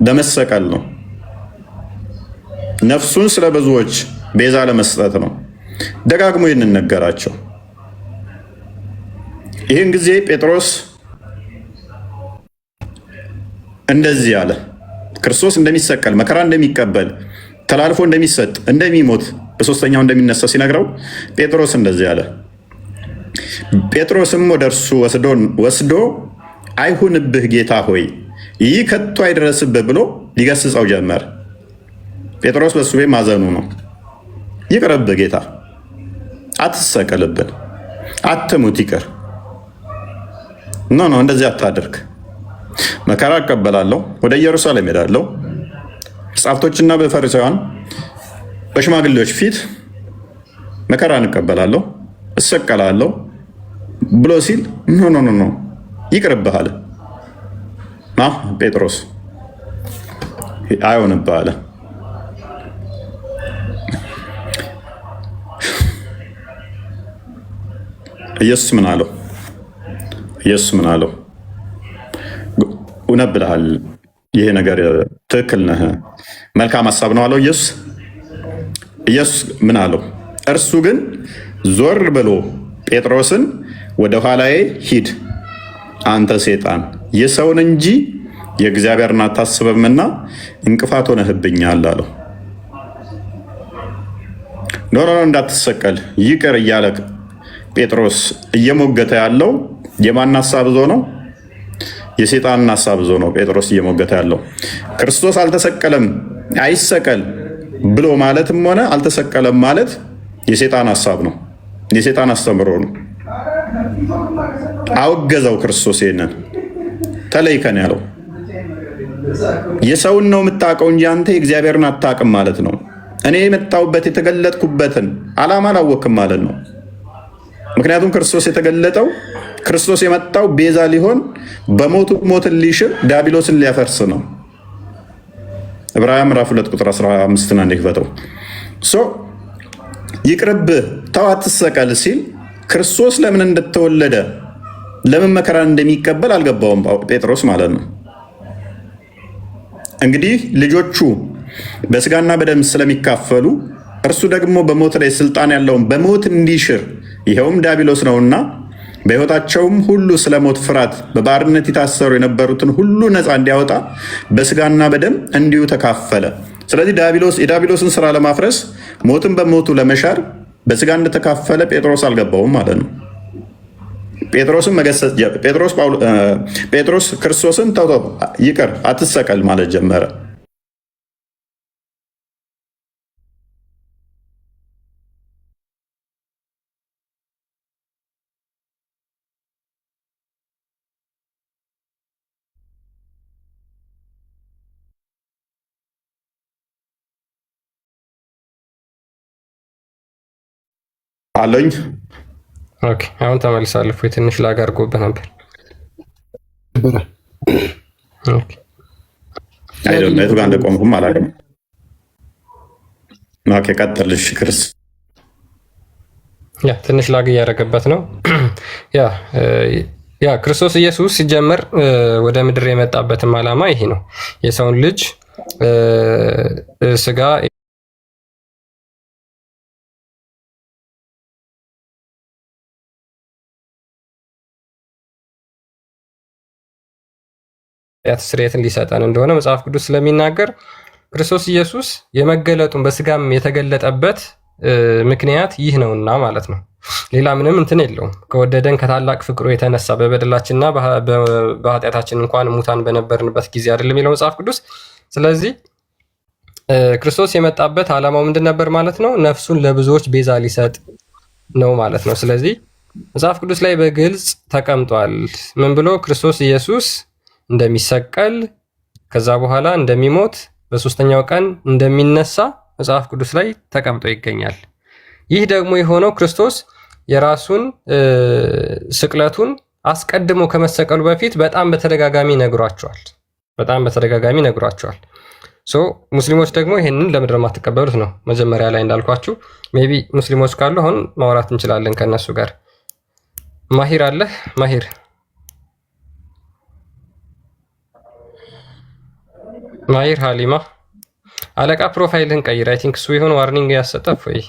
ለመሰቀል ነው። ነፍሱን ስለ ብዙዎች ቤዛ ለመስጠት ነው። ደጋግሞ ይህንን ነገራቸው። ይህን ጊዜ ጴጥሮስ እንደዚህ አለ። ክርስቶስ እንደሚሰቀል መከራ እንደሚቀበል ተላልፎ እንደሚሰጥ እንደሚሞት በሶስተኛው እንደሚነሳ ሲነግረው ጴጥሮስ እንደዚህ አለ። ጴጥሮስም ወደ እርሱ ወስዶ አይሁንብህ ጌታ ሆይ ይህ ከቶ አይደረስብህ ብሎ ሊገስጸው ጀመር። ጴጥሮስ በሱ ቤት ማዘኑ ነው። ይቅርብህ ጌታ፣ አትሰቀልብን፣ አትሙት፣ ይቅር ኖ እንደዚህ አታድርግ። መከራ እቀበላለሁ፣ ወደ ኢየሩሳሌም ሄዳለሁ፣ ጻፍቶችና በፈሪሳውያን በሽማግሌዎች ፊት መከራን እቀበላለሁ፣ እሰቀላለሁ ብሎ ሲል ኖ ይቅርብህ አለ። ጴጥሮስ አይሆንብህ አለ። ኢየሱስ ምን አለው? ኢየሱስ ምን አለው? እውነት ብለሃል፣ ይሄ ነገር ትክክል ነህ፣ መልካም ሀሳብ ነው አለው ኢየሱስ። ኢየሱስ ምን አለው? እርሱ ግን ዞር ብሎ ጴጥሮስን ወደ ኋላዬ ሂድ አንተ ሴጣን፣ የሰውን እንጂ የእግዚአብሔርን አታስብምና እንቅፋት ሆነህብኛል አለው። ኖ እንዳትሰቀል ይቅር እያለ ጴጥሮስ እየሞገተ ያለው የማን ሀሳብ ይዞ ነው? የሴጣንን ሀሳብ ይዞ ነው ጴጥሮስ እየሞገተ ያለው። ክርስቶስ አልተሰቀለም አይሰቀል ብሎ ማለትም ሆነ አልተሰቀለም ማለት የሴጣን ሀሳብ ነው፣ የሴጣን አስተምሮ ነው። አወገዘው ክርስቶስ። ይሄንን ተለይከን ያለው የሰውን ነው የምታውቀው እንጂ አንተ የእግዚአብሔርን አታውቅም ማለት ነው። እኔ የመጣሁበት የተገለጥኩበትን ዓላማ አላወቅም ማለት ነው። ምክንያቱም ክርስቶስ የተገለጠው ክርስቶስ የመጣው ቤዛ ሊሆን በሞቱ ሞትን ሊሽር ዲያብሎስን ሊያፈርስ ነው። ዕብራውያን ምዕራፍ 2 ቁጥር 15 እና እንደክፈተው ይቅርብህ ተው አትሰቀል ሲል ክርስቶስ ለምን እንደተወለደ ለምን መከራን እንደሚቀበል አልገባውም ጴጥሮስ ማለት ነው። እንግዲህ ልጆቹ በስጋና በደም ስለሚካፈሉ እርሱ ደግሞ በሞት ላይ ስልጣን ያለውን በሞት እንዲሽር ይኸውም ዲያብሎስ ነውና በሕይወታቸውም ሁሉ ስለ ሞት ፍርሃት በባርነት የታሰሩ የነበሩትን ሁሉ ነፃ እንዲያወጣ በስጋና በደም እንዲሁ ተካፈለ። ስለዚህ የዲያብሎስን ስራ ለማፍረስ ሞትን በሞቱ ለመሻር በስጋ እንደተካፈለ ጴጥሮስ አልገባውም ማለት ነው። ጴጥሮስን መገሰጽ ጴጥሮስ ክርስቶስን ተው ይቅር አትሰቀል ማለት ጀመረ። አለኝ። ኦኬ አሁን ተመልሳለሁ። ትንሽ ላግ አድርጎብህ ነበር። ኦኬ አይደለም የቱ ጋር እንደቆምኩም አላውቅም። ኦኬ ቀጥልሽ ክርስ ትንሽ ላግ እያደረገበት ነው። ክርስቶስ ኢየሱስ ሲጀመር ወደ ምድር የመጣበትም ዓላማ ይሄ ነው። የሰውን ልጅ ስጋ ስርየትን ሊሰጠን እንደሆነ መጽሐፍ ቅዱስ ስለሚናገር ክርስቶስ ኢየሱስ የመገለጡን በስጋም የተገለጠበት ምክንያት ይህ ነውና ማለት ነው። ሌላ ምንም እንትን የለውም። ከወደደን ከታላቅ ፍቅሩ የተነሳ በበደላችንና በኃጢአታችን እንኳን ሙታን በነበርንበት ጊዜ አይደለም የሚለው መጽሐፍ ቅዱስ። ስለዚህ ክርስቶስ የመጣበት ዓላማው ምንድን ነበር ማለት ነው? ነፍሱን ለብዙዎች ቤዛ ሊሰጥ ነው ማለት ነው። ስለዚህ መጽሐፍ ቅዱስ ላይ በግልጽ ተቀምጧል። ምን ብሎ? ክርስቶስ ኢየሱስ እንደሚሰቀል ከዛ በኋላ እንደሚሞት በሶስተኛው ቀን እንደሚነሳ መጽሐፍ ቅዱስ ላይ ተቀምጦ ይገኛል። ይህ ደግሞ የሆነው ክርስቶስ የራሱን ስቅለቱን አስቀድሞ ከመሰቀሉ በፊት በጣም በተደጋጋሚ ነግሯቸዋል። ሙስሊሞች ደግሞ ይሄንን ለምንድን ነው የማትቀበሉት ነው። መጀመሪያ ላይ እንዳልኳችሁ ሜይ ቢ ሙስሊሞች ካሉ አሁን ማውራት እንችላለን ከነሱ ጋር። ማሂር አለህ? ማሂር ሀሊማ አለቃ ፕሮፋይልህን ቀይር። አይ ቲንክ እሱ ይሆን ዋርኒንግ ያሰጠፍ ወይ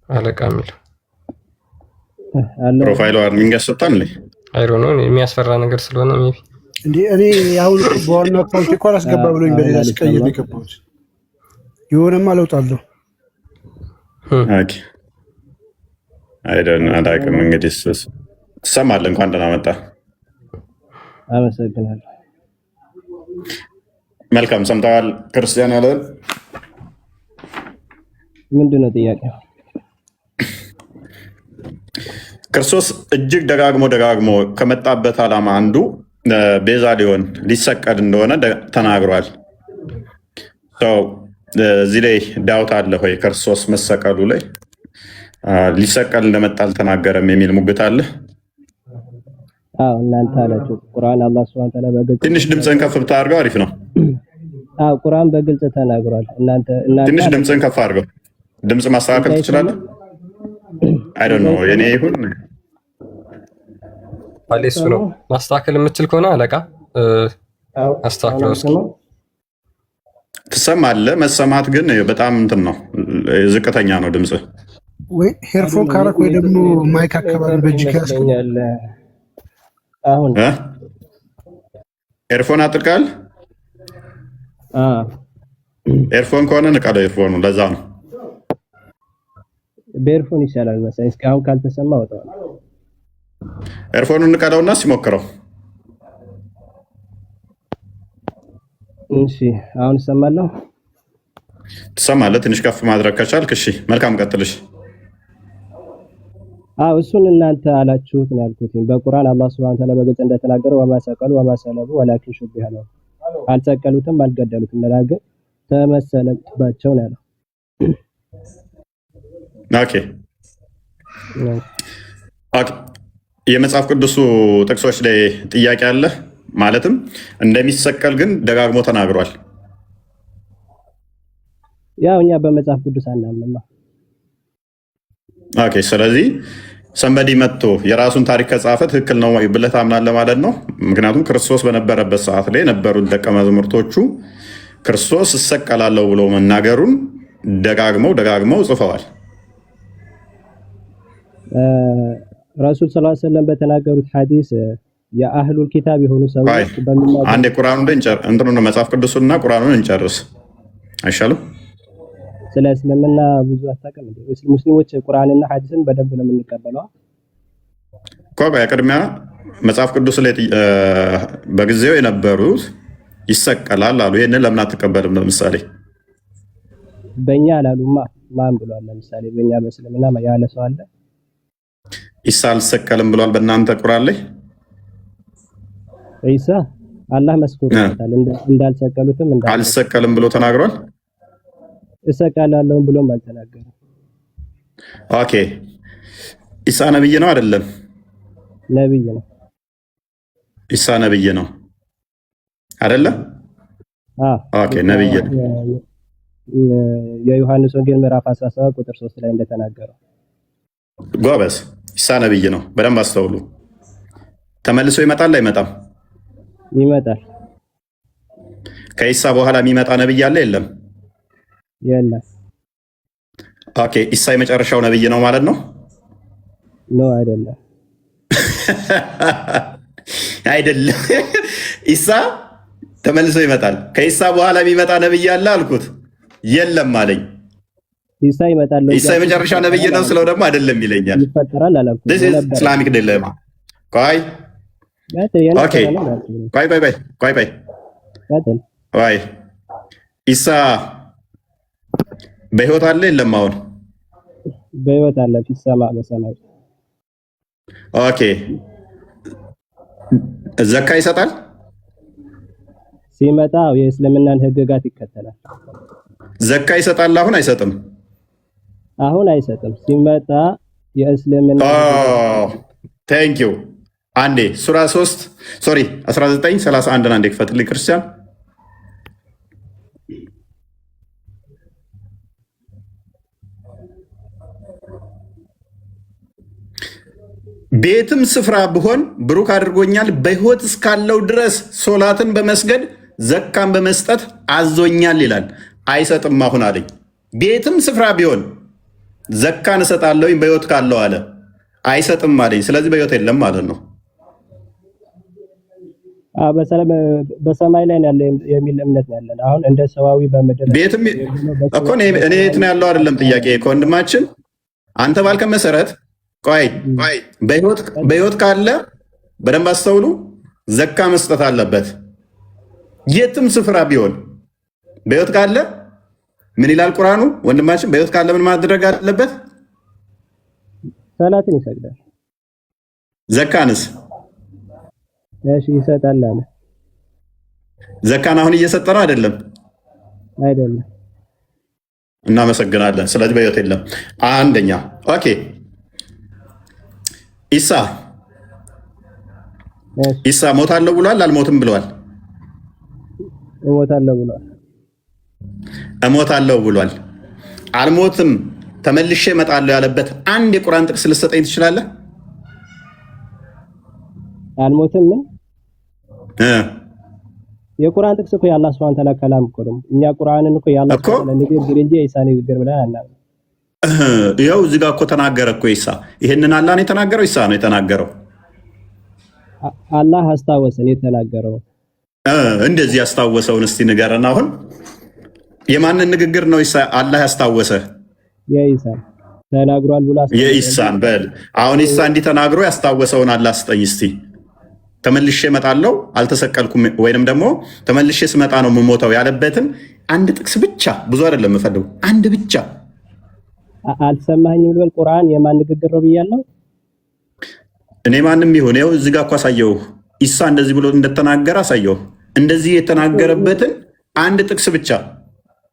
አለቃ የሚለው ፕሮፋይል ዋርኒንግ ያሰጣል። አይ ዶንት ኖ የሚያስፈራ ነገር ስለሆነ ሜይ ቢ እንዴ እኔ አሁን በዋና አካውንት እኮ አላስገባ ብሎኝ በሌላ ስቀይር የገባሁት የሆነማ ለውጣለሁ። ኦኬ አይደን አላውቅም። እንግዲህ ትሰማለህ። እንኳን ደህና መጣ። አመሰግናለሁ። መልካም ሰምተዋል። ክርስቲያን ያለን ምንድነው ጥያቄው? ክርስቶስ እጅግ ደጋግሞ ከመጣበት ዓላማ አንዱ ቤዛ ሊሆን ሊሰቀል እንደሆነ ተናግሯል። እዚህ ላይ ዳውት አለ ወይ? ክርስቶስ መሰቀሉ ላይ ሊሰቀል እንደመጣ አልተናገረም የሚል ሙግት አለ። እናንተ አላችሁ ቁርአን አላህ Subhanahu Wa Ta'ala በግልጽ ትንሽ ድምፅን ከፍ ብታደርገው አሪፍ ነው። ቁርአን በግልጽ ተናግሯል። እናንተ ትንሽ ድምፅን ከፍ አድርገው። ድምፅ ማስተካከል ትችላለህ? አይ ዶንት ኖ የኔ ይሁን አለ እሱ ነው ማስተካከል የምትችል ከሆነ አለቃ አስተካክለው እስኪ። ትሰማለህ? መሰማት ግን በጣም እንትን ነው፣ ዝቅተኛ ነው ድምጽ። ወይ ሄርፎን ካረክ ወይ ደግሞ ማይክ አካባቢ በእጅ ከያዝክ አሁን ኤርፎን አጥልቃል። ኤርፎን ከሆነ ንቀለው ኤርፎኑ። ለዛ ነው በኤርፎን ይሻላል መሰለኝ። እስኪ አሁን ካልተሰማ ወጣው። ኤርፎኑን ንቀለውና ሲሞክረው። እሺ አሁን ሰማለሁ። ትሰማለህ? ትንሽ ከፍ ማድረግ ከቻልክ እሺ። መልካም ቀጥልሽ። እሱን እናንተ አላችሁት ነው ያልኩት። በቁርአን አላህ Subhanahu Ta'ala በግልጽ እንደተናገረው ወማሰቀሉ ወማሰለቡ ወላኪን ሹቢሃ ነው። አልሰቀሉትም አልገደሉትም፣ ነገር ግን ተመሰለባቸው ነው ያለው። ኦኬ የመጽሐፍ ቅዱሱ ጥቅሶች ላይ ጥያቄ አለ። ማለትም እንደሚሰቀል ግን ደጋግሞ ተናግሯል። ያው እኛ በመጽሐፍ ቅዱስ አናምንማ። ኦኬ ስለዚህ ሰንበዲ መጥቶ የራሱን ታሪክ ከጻፈ ትክክል ነው ብለህ ታምናለህ ማለት ነው። ምክንያቱም ክርስቶስ በነበረበት ሰዓት ላይ የነበሩት ደቀ መዛሙርቶቹ ክርስቶስ እሰቀላለሁ ብሎ መናገሩን ደጋግመው ጽፈዋል። ረሱል ሰለላሁ ዐለይሂ ወሰለም በተናገሩት ሐዲስ የአህሉል ኪታብ የሆኑ ሰዎች አንድ ቁርአኑን እንትኑን መጽሐፍ ቅዱስና ቁርአኑን እንጨርስ አይሻልም? ስለ እስልምና ብዙ አታውቅም እንዴ? ሙስሊሞች ቁርአንና ሐዲስን በደንብ ነው የምንቀበለው። ቅድሚያ መጽሐፍ ቅዱስ ላይ በጊዜው የነበሩት ይሰቀላል አሉ። ይሄንን ለምን አትቀበልም? ለምሳሌ በእኛ አላሉማ። ማን ብሏል? ለምሳሌ በእኛ በእስልምና ያለ ሰው አለ? ኢሳ አልሰቀልም ብሏል በእናንተ ቁርአን ላይ? ኢሳ አላህ መስክሮታል እንዳልሰቀሉትም አልሰቀልም ብሎ ተናግሯል። እሰቀላለሁ ብሎም አልተናገረም። ኦኬ ኢሳ ነብይ ነው አይደለም? ነብይ ነው። ኢሳ ነብይ ነው አይደለም? ኦኬ ነብይ ነው። የዮሐንስ ወንጌል ምዕራፍ 17 ቁጥር 3 ላይ እንደተናገረው ጎበዝ፣ ኢሳ ነብይ ነው። በደንብ አስተውሉ። ተመልሶ ይመጣል አይመጣም? ይመጣል። ከኢሳ በኋላ የሚመጣ ነብይ አለ የለም? የለም። ኦኬ ኢሳ የመጨረሻው ነብይ ነው ማለት ነው? አይደለም። አይደለም። ኢሳ ተመልሶ ይመጣል። ከኢሳ በኋላ የሚመጣ ነብይ አለ አልኩት። የለም አለኝ። ኢሳ ይመጣል። ኢሳ የመጨረሻ ነብይ ነው ስለው ደግሞ አይደለም ይለኛል። ይፈጠራል አላልኩም። ኢስላሚክ ዲሌማ። ቆይ ኢሳ በህይወት አለ የለም? አሁን በህይወት አለ። ፊሰማ በሰማይ። ኦኬ ዘካ ይሰጣል? ሲመጣ የእስልምናን ህግጋት ይከተላል። ዘካ ይሰጣል? አሁን አይሰጥም። አሁን አይሰጥም። ሲመጣ የእስልምና ቴንክ ዩ። አንዴ ሱራ 19:31 አንዴ ክፈትልኝ ክርስቲያን። ቤትም ስፍራ ብሆን ብሩክ አድርጎኛል፣ በህይወት እስካለው ድረስ ሶላትን በመስገድ ዘካን በመስጠት አዞኛል ይላል። አይሰጥም አሁን አለኝ። ቤትም ስፍራ ቢሆን ዘካን እሰጣለሁኝ በህይወት ካለው አለ። አይሰጥም አለኝ። ስለዚህ በህይወት የለም ማለት ነው። በሰማይ ላይ ያለ የሚል እምነት ነው ያለን። አሁን እንደ ሰዋዊ በምድር ቤትም እኮ እኔ የት ነው ያለው አይደለም ጥያቄ ከወንድማችን አንተ ባልከ መሰረት ቆይ በህይወት ካለ በደንብ አስተውሉ፣ ዘካ መስጠት አለበት። የትም ስፍራ ቢሆን በህይወት ካለ ምን ይላል ቁርአኑ? ወንድማችን በህይወት ካለ ምን ማድረግ አለበት? ሰላትን ይሰግዳል። ዘካንስ? እሺ ይሰጣል አለ። ዘካን አሁን እየሰጠ ነው አይደለም? አይደለም። እናመሰግናለን። ስለዚህ በህይወት የለም። አንደኛ ኦኬ። ኢሳ ሞታለሁ ብሏል አልሞትም ብሏል? እሞታለሁ ብሏል። እሞታለሁ ብሏል። አልሞትም ተመልሼ እመጣለሁ ያለበት አንድ የቁርአን ጥቅስ ልትሰጠኝ ትችላለህ? አልሞትም ምን የቁርአን ጥቅስ እኮ የአላህ Subhanahu Ta'ala ከላም እኮ ነው። እኛ ቁርአንን እኮ የአላህ Ta'ala ንግግር እንጂ የኢሳ ንግግር ብለን አናምንም። ይኸው እዚህ ጋር እኮ ተናገረ እኮ ኢሳ። ይሄንን አላህ ነው የተናገረው? ኢሳ ነው የተናገረው? አላህ አስታወሰን የተናገረው። እንደዚህ ያስታወሰውን እስቲ ንገረን። አሁን የማንን ንግግር ነው ኢሳ አላህ ያስታወሰ? የኢሳ ተናግሯል ብሎ የኢሳን በል። አሁን ኢሳ እንዲህ ተናግሮ ያስታወሰውን አላህ ስጠኝ እስቲ። ተመልሼ እመጣለሁ አልተሰቀልኩም፣ ወይንም ደግሞ ተመልሼ ስመጣ ነው የምሞተው ያለበትን አንድ ጥቅስ ብቻ፣ ብዙ አይደለም የምፈልገው፣ አንድ ብቻ። አልሰማኸኝም ልበል? ቁርአን የማን ንግግር ነው ብያለሁ? እኔ ማንም ይሁን ይኸው እዚህ ጋር እኮ አሳየው። ኢሳ እንደዚህ ብሎ እንደተናገረ አሳየው። እንደዚህ የተናገረበትን አንድ ጥቅስ ብቻ።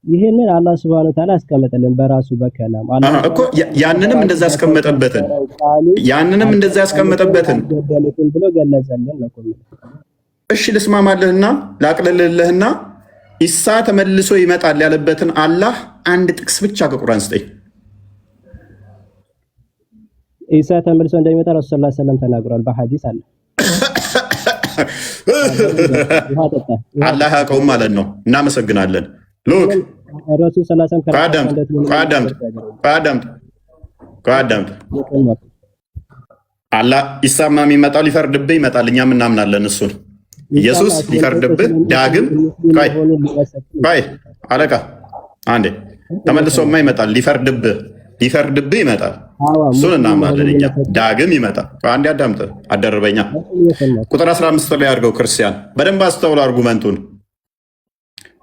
ይሄንን አላህ Subhanahu Ta'ala አስቀመጠልን በራሱ በከላም እኮ ያንንም እንደዛ ያስቀመጠበትን ብሎ ገለጸልን ነው። እሺ ልስማማልህና ላቅልልልህና ኢሳ ተመልሶ ይመጣል ያለበትን አላህ አንድ ጥቅስ ብቻ ከቁርአን ስጠኝ። ኢሳ ተመልሶ እንደሚመጣ ረሱል ሰለላሁ ዐለይሂ ወሰለም ተናግሯል በሐዲስ አለ። አላህ ያውቀውም ማለት ነው። እናመሰግናለን። ሉክ ረሱል ሰለላሁ ዐለይሂ ወሰለም ከአዳምት አላህ ኢሳማ የሚመጣው ሊፈርድብህ ይመጣል። እኛም እናምናለን እሱን። ኢየሱስ ሊፈርድብህ ዳግም ቆይ አለቃ አንዴ ተመልሶማ ይመጣል። ሊፈርድብህ ይመጣል። እሱን እናምናለን እኛ። ዳግም ይመጣል። አንዴ አዳምጥ፣ አደረበኛ ቁጥር 15 ላይ አድርገው። ክርስቲያን በደንብ አስተውሉ፣ አርጉመንቱን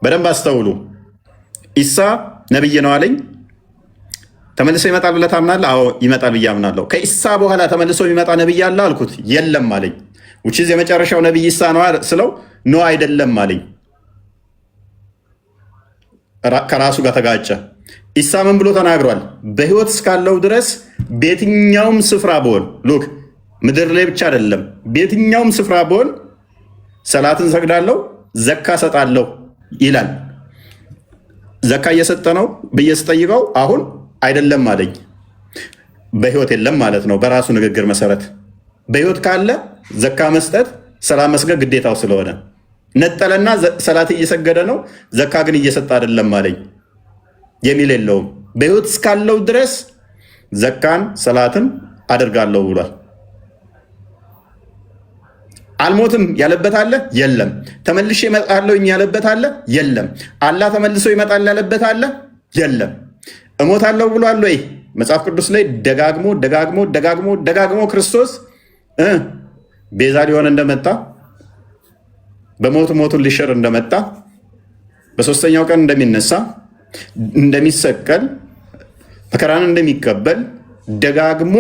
በደንብ አስተውሉ። ኢሳ ነብይ ነው አለኝ። ተመልሶ ይመጣል ብለህ ታምናለህ? አዎ ይመጣል ብዬ አምናለሁ። ከኢሳ በኋላ ተመልሶ የሚመጣ ነብይ አለ አልኩት። የለም አለኝ። which is የመጨረሻው ነብይ ኢሳ ነው ስለው ኖ አይደለም አለኝ። ከራሱ ጋር ተጋጨ። ኢሳ ምን ብሎ ተናግሯል? በህይወት እስካለው ድረስ በየትኛውም ስፍራ ብሆን፣ ሉክ ምድር ላይ ብቻ አይደለም፣ በየትኛውም ስፍራ ብሆን ሰላትን ሰግዳለሁ፣ ዘካ ሰጣለሁ ይላል። ዘካ እየሰጠ ነው ብዬ ስጠይቀው አሁን አይደለም አለኝ። በህይወት የለም ማለት ነው። በራሱ ንግግር መሰረት በህይወት ካለ ዘካ መስጠት፣ ሰላት መስገድ ግዴታው ስለሆነ ነጠለና ሰላት እየሰገደ ነው፣ ዘካ ግን እየሰጠ አይደለም አለኝ። የሚል የለውም። በህይወት እስካለው ድረስ ዘካን ሰላትን አደርጋለሁ ብሏል። አልሞትም ያለበት አለ? የለም። ተመልሼ እመጣለሁ ያለበት አለ? የለም። አላህ ተመልሶ ይመጣል ያለበት አለ? የለም። እሞታለሁ ብሏል ወይ? መጽሐፍ ቅዱስ ላይ ደጋግሞ ክርስቶስ ቤዛ ሊሆን እንደመጣ፣ በሞቱ ሞቱን ሊሽር እንደመጣ፣ በሶስተኛው ቀን እንደሚነሳ፣ እንደሚሰቀል፣ መከራን እንደሚቀበል ደጋግሞ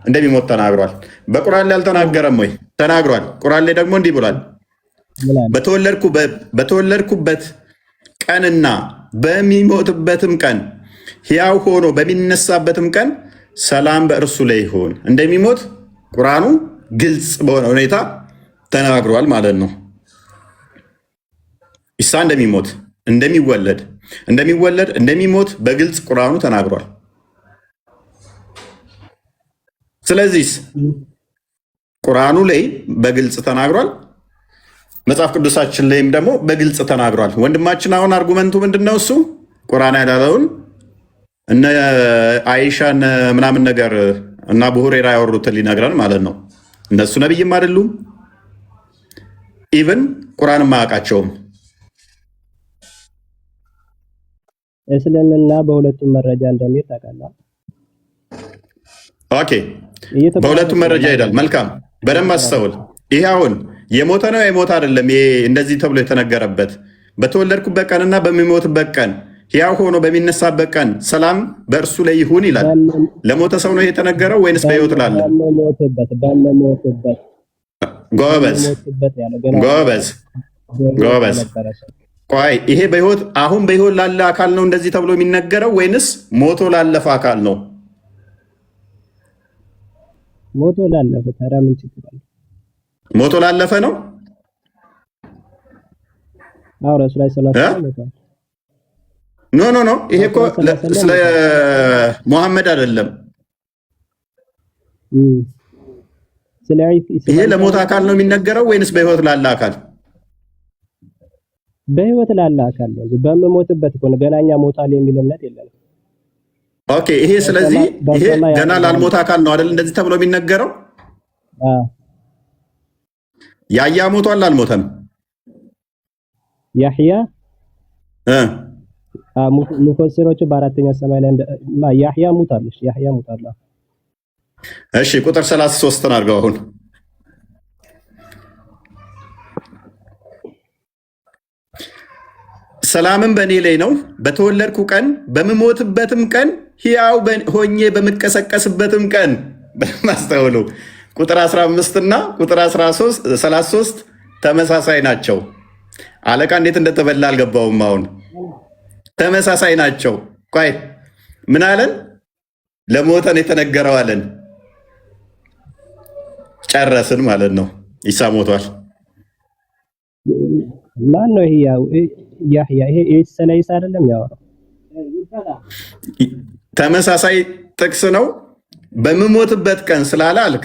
እንደሚሞት ተናግሯል። በቁርአን ላይ አልተናገረም ወይ? ተናግሯል። ቁርአን ላይ ደግሞ እንዲህ ብሏል፣ በተወለድኩበት ቀንና በሚሞትበትም ቀን ሕያው ሆኖ በሚነሳበትም ቀን ሰላም በእርሱ ላይ ይሁን። እንደሚሞት ቁርአኑ ግልጽ በሆነ ሁኔታ ተናግሯል ማለት ነው። ኢሳ እንደሚሞት፣ እንደሚሞት በግልጽ ቁርአኑ ተናግሯል። ስለዚህ ቁርአኑ ላይ በግልጽ ተናግሯል፣ መጽሐፍ ቅዱሳችን ላይም ደግሞ በግልጽ ተናግሯል። ወንድማችን አሁን አርጉመንቱ ምንድነው? እሱ ቁርአን ያላለውን እነ አይሻን ምናምን ነገር እና አቡ ሁረይራ ያወሩትን ሊነግረን ማለት ነው። እነሱ ነብይም አይደሉም፣ ኢቭን ቁርአን ማያውቃቸውም። እስልምና በሁለቱም መረጃ እንደሚሄድ ታውቃለህ። ኦኬ፣ በሁለቱም መረጃ ይሄዳል። መልካም፣ በደንብ አስተውል። ይሄ አሁን የሞተ ነው የሞተ አይደለም። ይሄ እንደዚህ ተብሎ የተነገረበት በተወለድኩበት ቀንና በሚሞትበት ቀን ሕያው ሆኖ በሚነሳበት ቀን ሰላም በእርሱ ላይ ይሁን ይላል። ለሞተ ሰው ነው የተነገረው ወይንስ በሕይወት ላለ? ጎበዝ። ቆይ ይሄ አሁን በሕይወት ላለ አካል ነው እንደዚህ ተብሎ የሚነገረው ወይንስ ሞቶ ላለፈ አካል ነው? ሞቶ ላለፈ። ታዲያ ምን ችግር አለ? ሞቶ ላለፈ ነው። አዎ ረሱል ላይ ሰለላሁ ዐለይሂ ወሰለም ኖ ይሄ እኮ ስለ ሙሐመድ አይደለም። ይሄ ለሞት አካል ነው የሚነገረው ወይንስ በህይወት ላለ አካል? በህይወት ላለ አካል ነው። በመሞትበት እኮ ነው። ገናኛ ሞታል የሚል እምነት የለንም። ኦኬ ይሄ ስለዚህ ይሄ ገና ላልሞት አካል ነው አይደል እንደዚህ ተብሎ የሚነገረው? ያህያ ሞቷል አልሞተም? ያህያ ሙፈሲሮቹ በአራተኛው ሰማይ ላይ ያህያ ሞታለሽ። ያህያ ሞታል። እሺ ቁጥር 33 አድርገው አሁን ሰላምን በእኔ ላይ ነው በተወለድኩ ቀን በምሞትበትም ቀን ሕያው ሆኜ በምቀሰቀስበትም ቀን ማስተውሉ። ቁጥር 15 እና ቁጥር 33 ተመሳሳይ ናቸው። አለቃ እንዴት እንደተበላ አልገባውም። አሁን ተመሳሳይ ናቸው። ቆይ ምን አለን? ለሞተን የተነገረው አለን። ጨረስን ማለት ነው። ኢሳ ሞቷል። ማን ነው ይሄ? ያህያ ይሄ ስለ ኢሳ አይደለም ያወራው። ተመሳሳይ ጥቅስ ነው። በምሞትበት ቀን ስላለ አልክ፣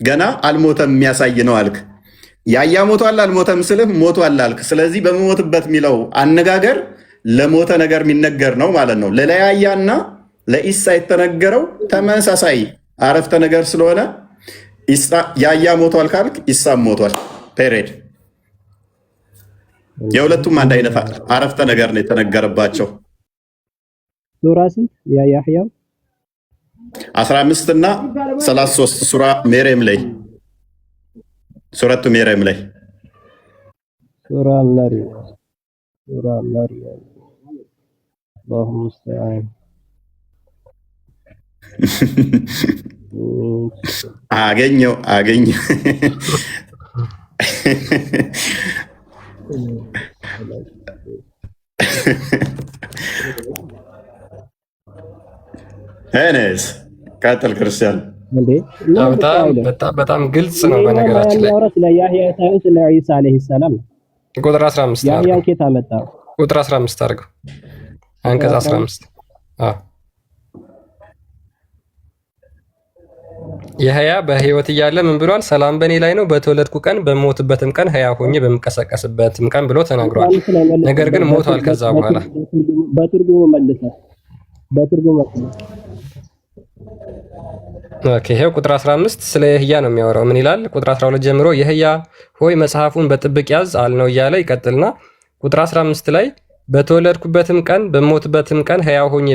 ገና አልሞተም የሚያሳይ ነው አልክ። ያህያ ሞቷል አልሞተም ስልህ ሞቷል አልክ። ስለዚህ በምሞትበት የሚለው አነጋገር ለሞተ ነገር የሚነገር ነው ማለት ነው። ለያህያና ለኢሳ የተነገረው ተመሳሳይ አረፍተ ነገር ስለሆነ ያህያ ሞቷል ካልክ ኢሳም ሞቷል። ፔሬድ። የሁለቱም አንድ አይነት አረፍተ ነገር ነው የተነገረባቸው። ሱራ ስንት? ያህያው 15 እና 33 ሱራ መርየም ላይ ሱረቱ መርየም ላይ ሱራ መርየም اللهم استعان አገኘው እኔስ ቀጥል ክርስቲያን። በጣም ግልጽ ነው። በነገራችን ላይ ለያህያ ሳይንስ ለኢሳ አለይሂ ሰላም ቁጥር 15 ያህያን ኬታ መጣ። ቁጥር 15 አድርገው አንቀጽ 15 ያህያ በህይወት እያለ ምን ብሏል? ሰላም በእኔ ላይ ነው በተወለድኩ ቀን በሞትበትም ቀን ሕያው ሆኜ በምቀሰቀስበትም ቀን ብሎ ተናግሯል። ነገር ግን ሞቷል። ከዛ በኋላ በትርጉሙ መልሰ ኦኬ ይሄው ቁጥር 15 ስለ ያህያ ነው የሚያወራው። ምን ይላል? ቁጥር 12 ጀምሮ ያህያ ሆይ መጽሐፉን በጥብቅ ያዝ አልነው እያለ ይቀጥልና ቁጥር 15 ላይ በተወለድኩበትም ቀን በሞትበትም ቀን ሕያው ሆኜ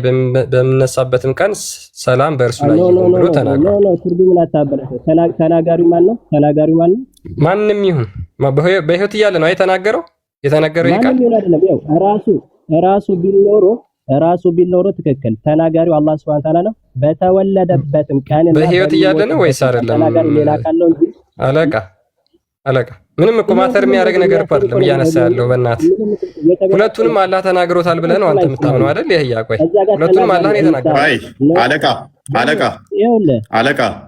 በምነሳበትም ቀን ሰላም በእርሱ ላይ ይሁን ብሎ ተናግሯል። ትርጉሙን አታበላሽ። ተናጋሪው ማን ነው? ማንም ይሁን በህይወት እያለ ነው የተናገረው ይሄ ቃል ራሱ ቢኖሮ ትክክል። ተናጋሪው አላህ Subhanahu Ta'ala ነው። በተወለደበትም ቀን በህይወት እያለ ነው ወይስ አይደለም? ተናጋሪው ሌላ ካለው እንጂ አለቃ ምንም እኮ ማተር የሚያደርግ ነገር እኮ አይደለም እያነሳ ያለው። በእናትህ ሁለቱንም አላህ ተናግሮታል ብለህ ነው አንተ የምታምነው አይደል? ይሄያ ቆይ ሁለቱንም አላህ ነው የተናገረው። አይ አለቃ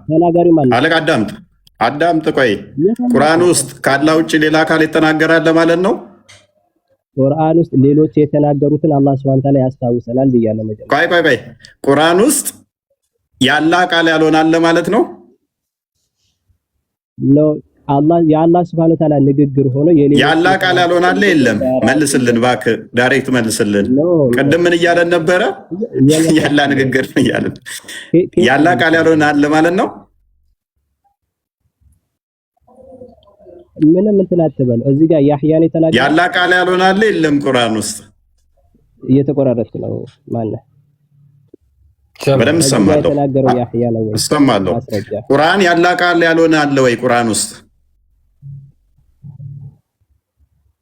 ተናጋሪው ማለት አለቃ አዳምጥ። ቆይ ቁርአን ውስጥ ካላህ ውጭ ሌላ አካል የተናገረ አለ ማለት ነው? ቁርአን ውስጥ ሌሎች የተናገሩትን አላህ Subhanahu Ta'ala ያስታውሰናል ብያለሁ መጀመሪያ። ቆይ ቁርአን ውስጥ ያላ ቃል ያልሆነ አለ ማለት ነው? የአላህ Subhanahu Ta'ala ንግግር ሆኖ ያላ ቃል ያልሆነ አለ የለም? መልስልን እባክህ፣ ዳይሬክት መልስልን። ቅድም ምን እያለን ነበረ? ያላ ንግግር ነው እያለን። ያላ ቃል ያልሆነ አለ ማለት ነው? ምንም እንትን አትበል። እዚህ ጋር ያህያን የተናገረ ያላ ቃል ያልሆነ አለ የለም? ቁርአን ውስጥ እየተቆራረጥክ ነው ማለት በደምብ ሰማለሁ። የተናገረው ያህያ ነው ወይ? ሰማለሁ። ቁርአን ያላ ቃል ያልሆነ አለ ወይ ቁርአን ውስጥ?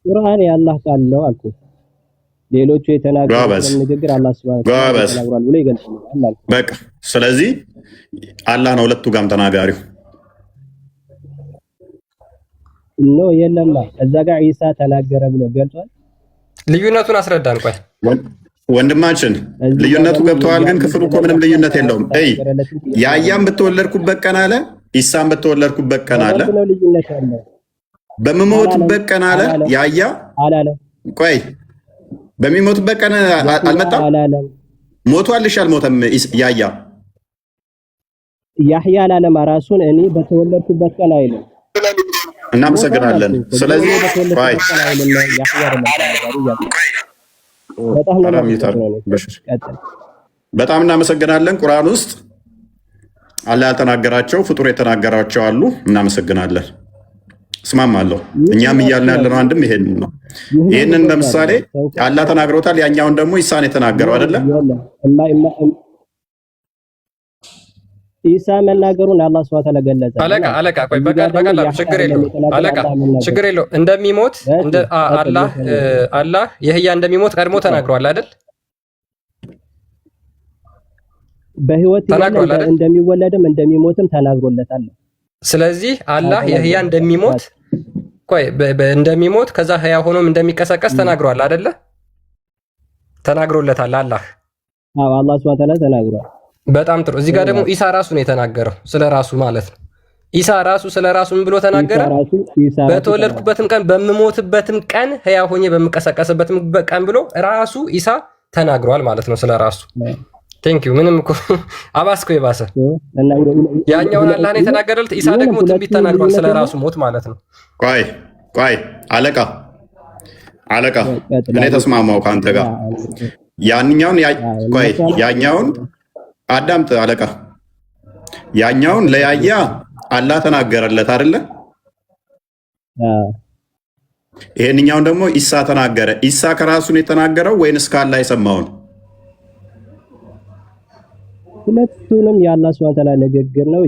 ቁርአን የአላህ ቃል ነው አልኩ። ሌሎቹ የተናገሩት ንግግር አላህ Subhanahu Ta'ala ተናግሯል ብሎ ይገልጻል። በቃ ስለዚህ አላህ ነው ሁለቱ ጋርም ተናጋሪው ነው። የለም እዛ ጋር ኢሳ ተናገረ ብሎ ገልጿል። ልዩነቱን አስረዳን። ቆይ ወንድማችን ልዩነቱ ገብተዋል። ግን ክፍሉ እኮ ምንም ልዩነት የለውም። ያህያም በተወለድኩበት ቀን አለ፣ ኢሳም በተወለድኩበት ቀን አለ። በምሞትበት ቀን አለ ያህያ አላለም። ቆይ በሚሞትበት ቀን አልመጣም? ሞቷል። እሺ አልሞተም ያህያ? ያህያ ላለማ ራሱን እኔ በተወለድኩበት ቀን አይልም። እናመሰግናለን። ስለዚህ በጣም እናመሰግናለን። ቁርአን ውስጥ አላህ ያልተናገራቸው ፍጡር የተናገራቸው አሉ። እናመሰግናለን። እስማማለሁ። እኛም እያልን ያለነው አንድም ይሄንን ነው። ይህንን ለምሳሌ አላህ ተናግሮታል፣ ያኛውን ደግሞ ኢሳን የተናገረው አይደለም። ኢሳ መናገሩን አላህ ሱብሃነሁ ወተዓላ ገለጸ። አለቃ ቆይ በቀላሉ ችግር የለውም። እንደሚሞት አላህ የህያ እንደሚሞት ቀድሞ ተናግሯል አይደል? በህይወት እንደሚወለድም እንደሚሞትም ተናግሮለታል። ስለዚህ አላህ የህያ እንደሚሞት ከዛ ህያ ሆኖም እንደሚቀሰቀስ ተናግሯል አይደለ? ተናግሮለታል አላህ። አዎ አላህ ሱብሃነሁ ወተዓላ ተናግሯል። በጣም ጥሩ። እዚህ ጋር ደግሞ ኢሳ ራሱ ነው የተናገረው ስለ ራሱ ማለት ነው። ኢሳ ራሱ ስለ ራሱ ምን ብሎ ተናገረ? በተወለድኩበትም ቀን በምሞትበትም ቀን ህያ ሆኜ በምቀሰቀስበትም ቀን ብሎ ራሱ ኢሳ ተናግሯል ማለት ነው ስለ ራሱ። ቴንኪው። ምንም እኮ አባስኮ የባሰ ያኛውን አላህ ነው የተናገረለት። ኢሳ ደግሞ ትንቢት ተናግሯል ስለ ራሱ ሞት ማለት ነው። ቆይ አለቃ እኔ ተስማማው ከአንተ ጋር ያኛውን አዳምጥ አለቃ። ያኛውን ለያያ አላህ ተናገረለት አይደለ? ይሄንኛውን ደግሞ ኢሳ ተናገረ። ኢሳ ከራሱ ነው የተናገረው ወይንስ ከአላህ የሰማውን? ሁለቱንም የአላህ ሱብሃነሁ ወተዓላ ንግግር ነው።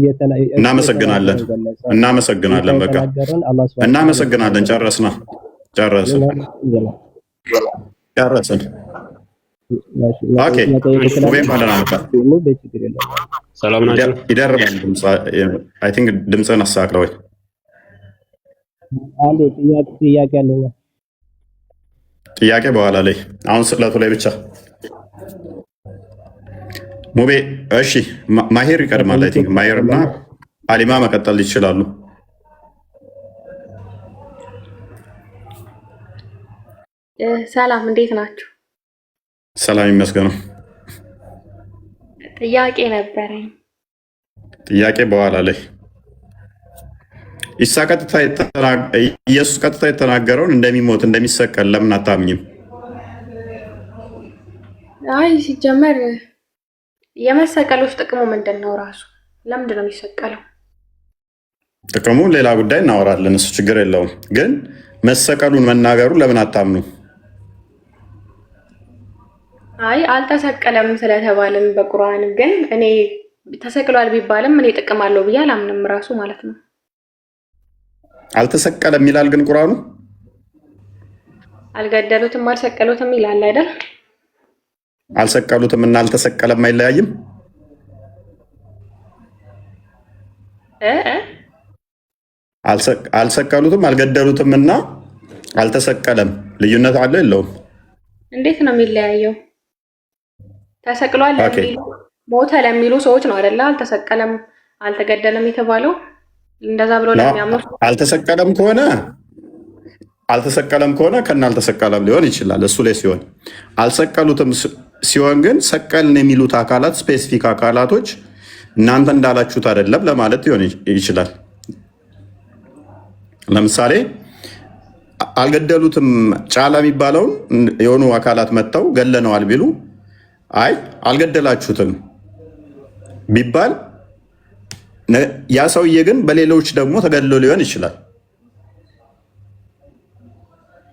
እናመሰግናለን። በቃ እናመሰግናለን። ጨረስን። ኦኬ ሰላም ናቸው። ይደርባል። አይ ቲንክ ድምፅህን አስተካክለው። አንዴ ጥያቄ አለኝ። ጥያቄ በኋላ ላይ፣ አሁን ስዕለቱ ላይ ብቻ ሙቤ። እሺ ማሄር ይቀድማል። አይ ቲንክ ማሄር እና አሊማ መቀጠል ይችላሉ። ሰላም፣ እንዴት ናችሁ? ሰላም ይመስገነው። ጥያቄ ነበረኝ። ጥያቄ በኋላ ላይ። ኢየሱስ ቀጥታ የተናገረውን እንደሚሞት እንደሚሰቀል ለምን አታምኝም? አይ ሲጀመር የመሰቀሉስ ጥቅሙ ምንድን ነው? ራሱ ለምንድን ነው የሚሰቀለው? ጥቅሙ ሌላ ጉዳይ እናወራለን፣ እሱ ችግር የለውም። ግን መሰቀሉን መናገሩ ለምን አታምኑ? አይ አልተሰቀለም ስለተባለም በቁርአን ግን እኔ ተሰቅሏል ቢባልም እኔ ጥቅም አለው ብዬ አላምንም ራሱ ማለት ነው። አልተሰቀለም ይላል ግን ቁርአኑ። አልገደሉትም አልሰቀሉትም ይላል አይደል? አልሰቀሉትም እና አልተሰቀለም አይለያይም። አልሰቀሉትም አልገደሉትም እና አልተሰቀለም ልዩነት አለው የለውም? እንዴት ነው የሚለያየው? ተሰቅሏል ለሚሉ ሞተ ለሚሉ ሰዎች ነው አይደለ? አልተሰቀለም አልተገደለም የተባለው እንደዛ ብሎ ለሚያምኑ። አልተሰቀለም ከሆነ ከና አልተሰቀለም ሊሆን ይችላል እሱ ላይ ሲሆን፣ አልሰቀሉትም ሲሆን ግን ሰቀልን የሚሉት አካላት ስፔሲፊክ አካላቶች እናንተ እንዳላችሁት አይደለም ለማለት ሊሆን ይችላል። ለምሳሌ አልገደሉትም ጫላ የሚባለውን የሆኑ አካላት መጥተው ገለነዋል ቢሉ አይ አልገደላችሁትም ቢባል ያ ሰውዬ ግን በሌሎች ደግሞ ተገድሎ ሊሆን ይችላል።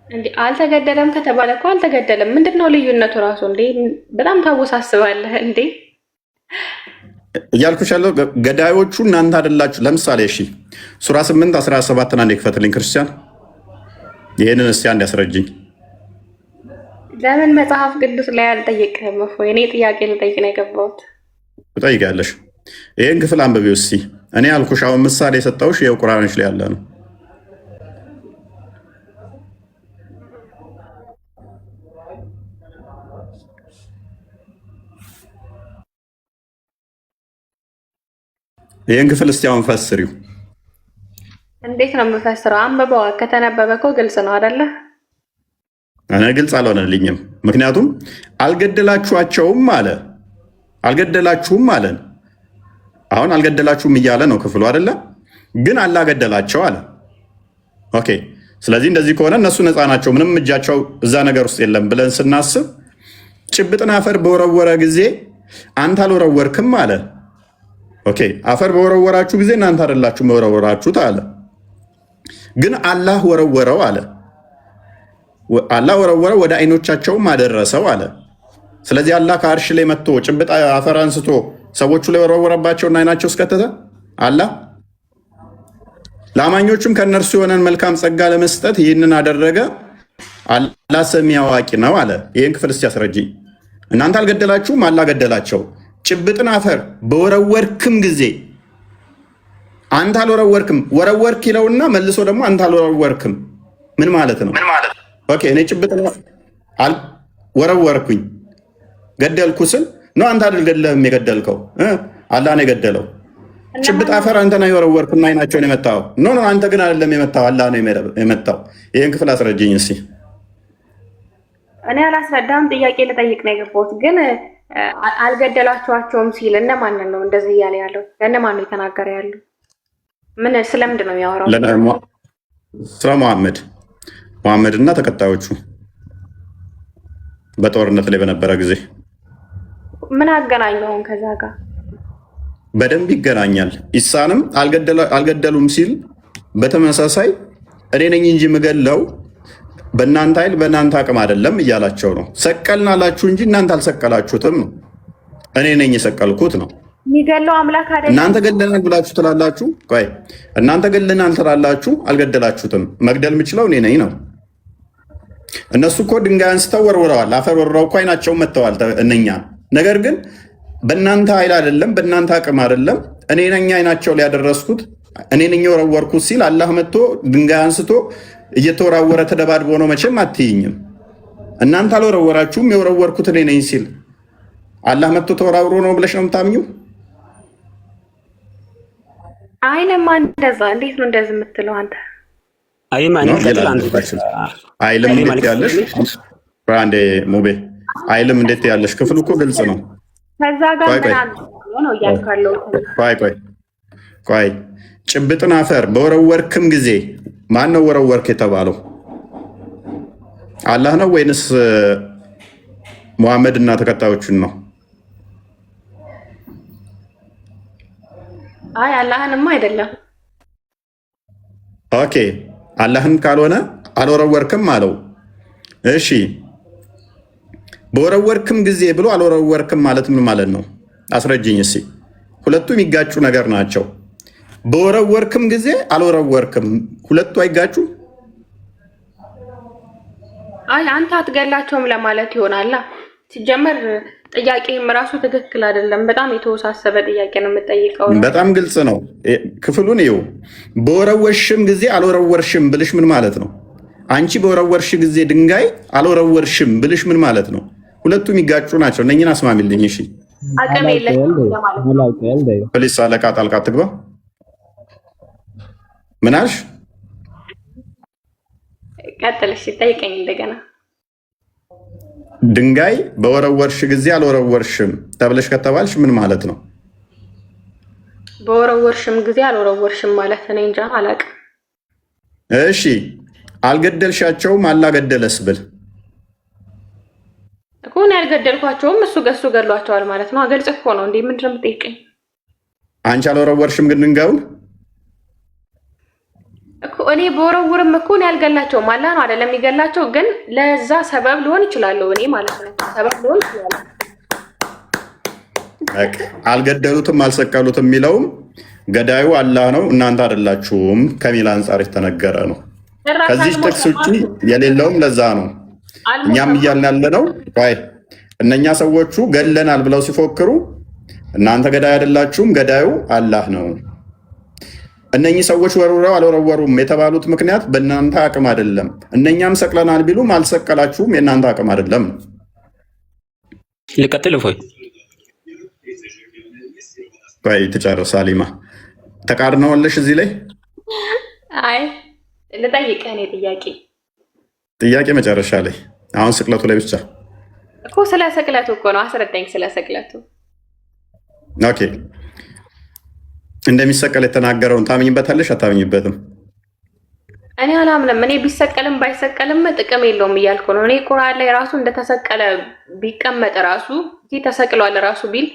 እንዴ አልተገደለም ከተባለ እኮ አልተገደለም። ምንድነው ልዩነቱ ራሱ? እንዴ በጣም ታወሳስባለህ እንዴ እያልኩሽ ያለው ገዳዮቹ እናንተ አይደላችሁ። ለምሳሌ እሺ ሱራ 8 17 አንዴ ክፈትልኝ ክርስቲያን። ይሄንን እስቲ አንድ ያስረጅኝ። ለምን መጽሐፍ ቅዱስ ላይ አልጠየቅህም? እፎይ እኔ ጥያቄ ልጠይቅ ነው የገባሁት። ትጠይቂያለሽ። ይሄን ክፍል አንብቢው እስቲ። እኔ ያልኩሽ አሁን ምሳሌ የሰጠሁሽ ይኸው ቁርአንሽ ላይ ያለ ነው። ይሄን ክፍል እስቲ አሁን ፈስሪው። እንዴት ነው የምፈስረው? አንብበዋ። ከተነበበ እኮ ግልጽ ነው አይደለ? እኔ ግልጽ አልሆነልኝም። ምክንያቱም አልገደላችኋቸውም አለ። አልገደላችሁም አለን። አሁን አልገደላችሁም እያለ ነው ክፍሉ አይደለ? ግን አላህ ገደላቸው አለ። ኦኬ። ስለዚህ እንደዚህ ከሆነ እነሱ ነፃ ናቸው፣ ምንም እጃቸው እዛ ነገር ውስጥ የለም ብለን ስናስብ ጭብጥን አፈር በወረወረ ጊዜ አንተ አልወረወርክም አለ። ኦኬ። አፈር በወረወራችሁ ጊዜ እናንተ አይደላችሁም የወረወራችሁት አለ። ግን አላህ ወረወረው አለ። አላህ ወረወረው ወደ አይኖቻቸውም አደረሰው አለ። ስለዚህ አላህ ከአርሽ ላይ መጥቶ ጭብጥ አፈር አንስቶ ሰዎቹ ላይ ወረወረባቸውና አይናቸው እስከተተ አላህ ለአማኞቹም ከእነርሱ የሆነን መልካም ጸጋ ለመስጠት ይህንን አደረገ። አላህ ሰሚ አዋቂ ነው አለ። ይህን ክፍል እስቲ አስረጅኝ። እናንተ አልገደላችሁም፣ አላህ ገደላቸው። ጭብጥን አፈር በወረወርክም ጊዜ አንተ አልወረወርክም፣ ወረወርክ ይለውና መልሶ ደግሞ አንተ አልወረወርክም። ምን ማለት ነው? ኦኬ እኔ ጭብጥን ወረወርኩኝ ገደልኩ ስል ነው አንተ አይደለም የገደልከው፣ አላህ ነው የገደለው። ጭብጥ አፈር አንተ ነው የወረወርኩና አይናቸውን የመታው። ኖ አንተ ግን አይደለም የመታው፣ አላህ ነው የመታው። ይህን ክፍል አስረጅኝ እስኪ። እኔ አላስረዳም፣ ጥያቄ ልጠይቅ ነው የገባሁት። ግን አልገደላችኋቸውም ሲል እነማንን ነው እንደዚህ እያለ ያለው? ለእነማን ነው የተናገረ ያለው? ምን ስለምንድን ነው የሚያወራው? ስለ ሙሐመድ እና ተከታዮቹ በጦርነት ላይ በነበረ ጊዜ። ምን አገናኘውን ከዛ ጋር? በደንብ ይገናኛል። ኢሳንም አልገደሉም ሲል በተመሳሳይ እኔ ነኝ እንጂ የምገለው በእናንተ ኃይል በእናንተ አቅም አይደለም እያላቸው ነው። ሰቀልን አላችሁ እንጂ እናንተ አልሰቀላችሁትም ነው። እኔ ነኝ የሰቀልኩት ነው። የሚገለው አምላክ አይደለም። እናንተ ገለናል ብላችሁ ትላላችሁ። ቆይ እናንተ ገለናል ትላላችሁ፣ አልገደላችሁትም። መግደል የምችለው እኔ ነኝ ነው። እነሱ እኮ ድንጋይ አንስተው ወርውረዋል፣ አፈር ወርውረው እኮ አይናቸውን መጥተዋል እነኛ። ነገር ግን በእናንተ ኃይል አይደለም፣ በእናንተ አቅም አይደለም፣ እኔ ነኝ አይናቸው ላይ ያደረስኩት፣ እኔ ነኝ የወረወርኩት ሲል አላህ መጥቶ ድንጋይ አንስቶ እየተወራወረ ተደባድቦ ነው። መቼም አትይኝም። እናንተ አልወረወራችሁም፣ የወረወርኩት እኔ ነኝ ሲል አላህ መጥቶ ተወራውሮ ነው ብለሽ ነው የምታምኙ? አይለማ እንደዛ። እንዴት ነው እንደዚህ የምትለው አንተ? አይልም እንዴት ያለሽ አንዴ ሙቤ አይልም እንዴት ያለሽ? ክፍሉ እኮ ግልጽ ነው። ከዛ ጋር ምን ነው እያልካለው? ቆይ ጭብጥን አፈር በወረወርክም ጊዜ ማን ነው ወረወርክ የተባለው? አላህ ነው ወይንስ ሙሐመድ እና ተከታዮቹን ነው? አይ አላህንማ አይደለም። ኦኬ አላህን ካልሆነ አልወረወርክም አለው። እሺ በወረወርክም ጊዜ ብሎ አልወረወርክም ማለት ምን ማለት ነው? አስረጅኝ እስኪ። ሁለቱም የሚጋጩ ነገር ናቸው። በወረወርክም ጊዜ አልወረወርክም፣ ሁለቱ አይጋጩ? አይ አንተ አትገላቸውም ለማለት ይሆናል። ሲጀመር ጥያቄም ራሱ ትክክል አይደለም። በጣም የተወሳሰበ ጥያቄ ነው የምጠይቀው። በጣም ግልጽ ነው። ክፍሉን ይኸው። በወረወርሽም ጊዜ አልወረወርሽም ብልሽ ምን ማለት ነው? አንቺ በወረወርሽ ጊዜ ድንጋይ አልወረወርሽም ብልሽ ምን ማለት ነው? ሁለቱም የሚጋጩ ናቸው። እነኝን አስማሚልኝ። እሺ አቅም የለሽም ፕሊስ። አለቃ ጣልቃ ትግባ። ምን አልሽ? ቀጥልሽ ጠይቀኝ እንደገና። ድንጋይ በወረወርሽ ጊዜ አልወረወርሽም ተብለሽ ከተባልሽ ምን ማለት ነው? በወረወርሽም ጊዜ አልወረወርሽም ማለት እኔ እንጃ አላውቅም። እሺ አልገደልሻቸውም አላገደለስ ብል እኮ እኔ አልገደልኳቸውም እሱ ገድሏቸዋል ማለት ነው። አገልጽ እኮ ነው እንዴ? ምንድን ነው የምጠይቀኝ? አንቺ አልወረወርሽም ግን ድንጋዩን እኮ እኔ በወረውርም እኮ እኔ አልገላቸውም። አላህ ነው አይደለም የሚገላቸው፣ ግን ለዛ ሰበብ ሊሆን ይችላል እኔ ማለት ነው። ሰበብ ሊሆን ይችላል። አልገደሉትም አልሰቀሉትም የሚለውም ገዳዩ አላህ ነው እናንተ አይደላችሁም ከሚል አንጻር የተነገረ ነው። ከዚህ ጥቅስ ውጭ የሌለውም ለዛ ነው። እኛም እያልን ያለ ነው። እነኛ ሰዎቹ ገለናል ብለው ሲፎክሩ እናንተ ገዳይ አይደላችሁም፣ ገዳዩ አላህ ነው። እነኚህ ሰዎች ወርውረው አልወረወሩም የተባሉት ምክንያት በእናንተ አቅም አይደለም። እነኛም ሰቅለናል ቢሉም አልሰቀላችሁም፣ የእናንተ አቅም አይደለም። ልቀጥል ፎይ ትጨርስ። አሊማ ተቃርነዋለሽ እዚህ ላይ? አይ ልጠይቅህ እኔ ጥያቄ መጨረሻ ላይ አሁን ስቅለቱ ላይ ብቻ እኮ ስለ ስቅለቱ እኮ ነው። አስረዳኝ ስለ ስቅለቱ። ኦኬ እንደሚሰቀል የተናገረውን ታምኝበታለሽ አታምኝበትም? እኔ አላምንም። እኔ ቢሰቀልም ባይሰቀልም ጥቅም የለውም እያልኩ ነው። እኔ ቁርአን ላይ ራሱ እንደተሰቀለ ቢቀመጥ ራሱ እዚህ ተሰቅሏል ራሱ ቢል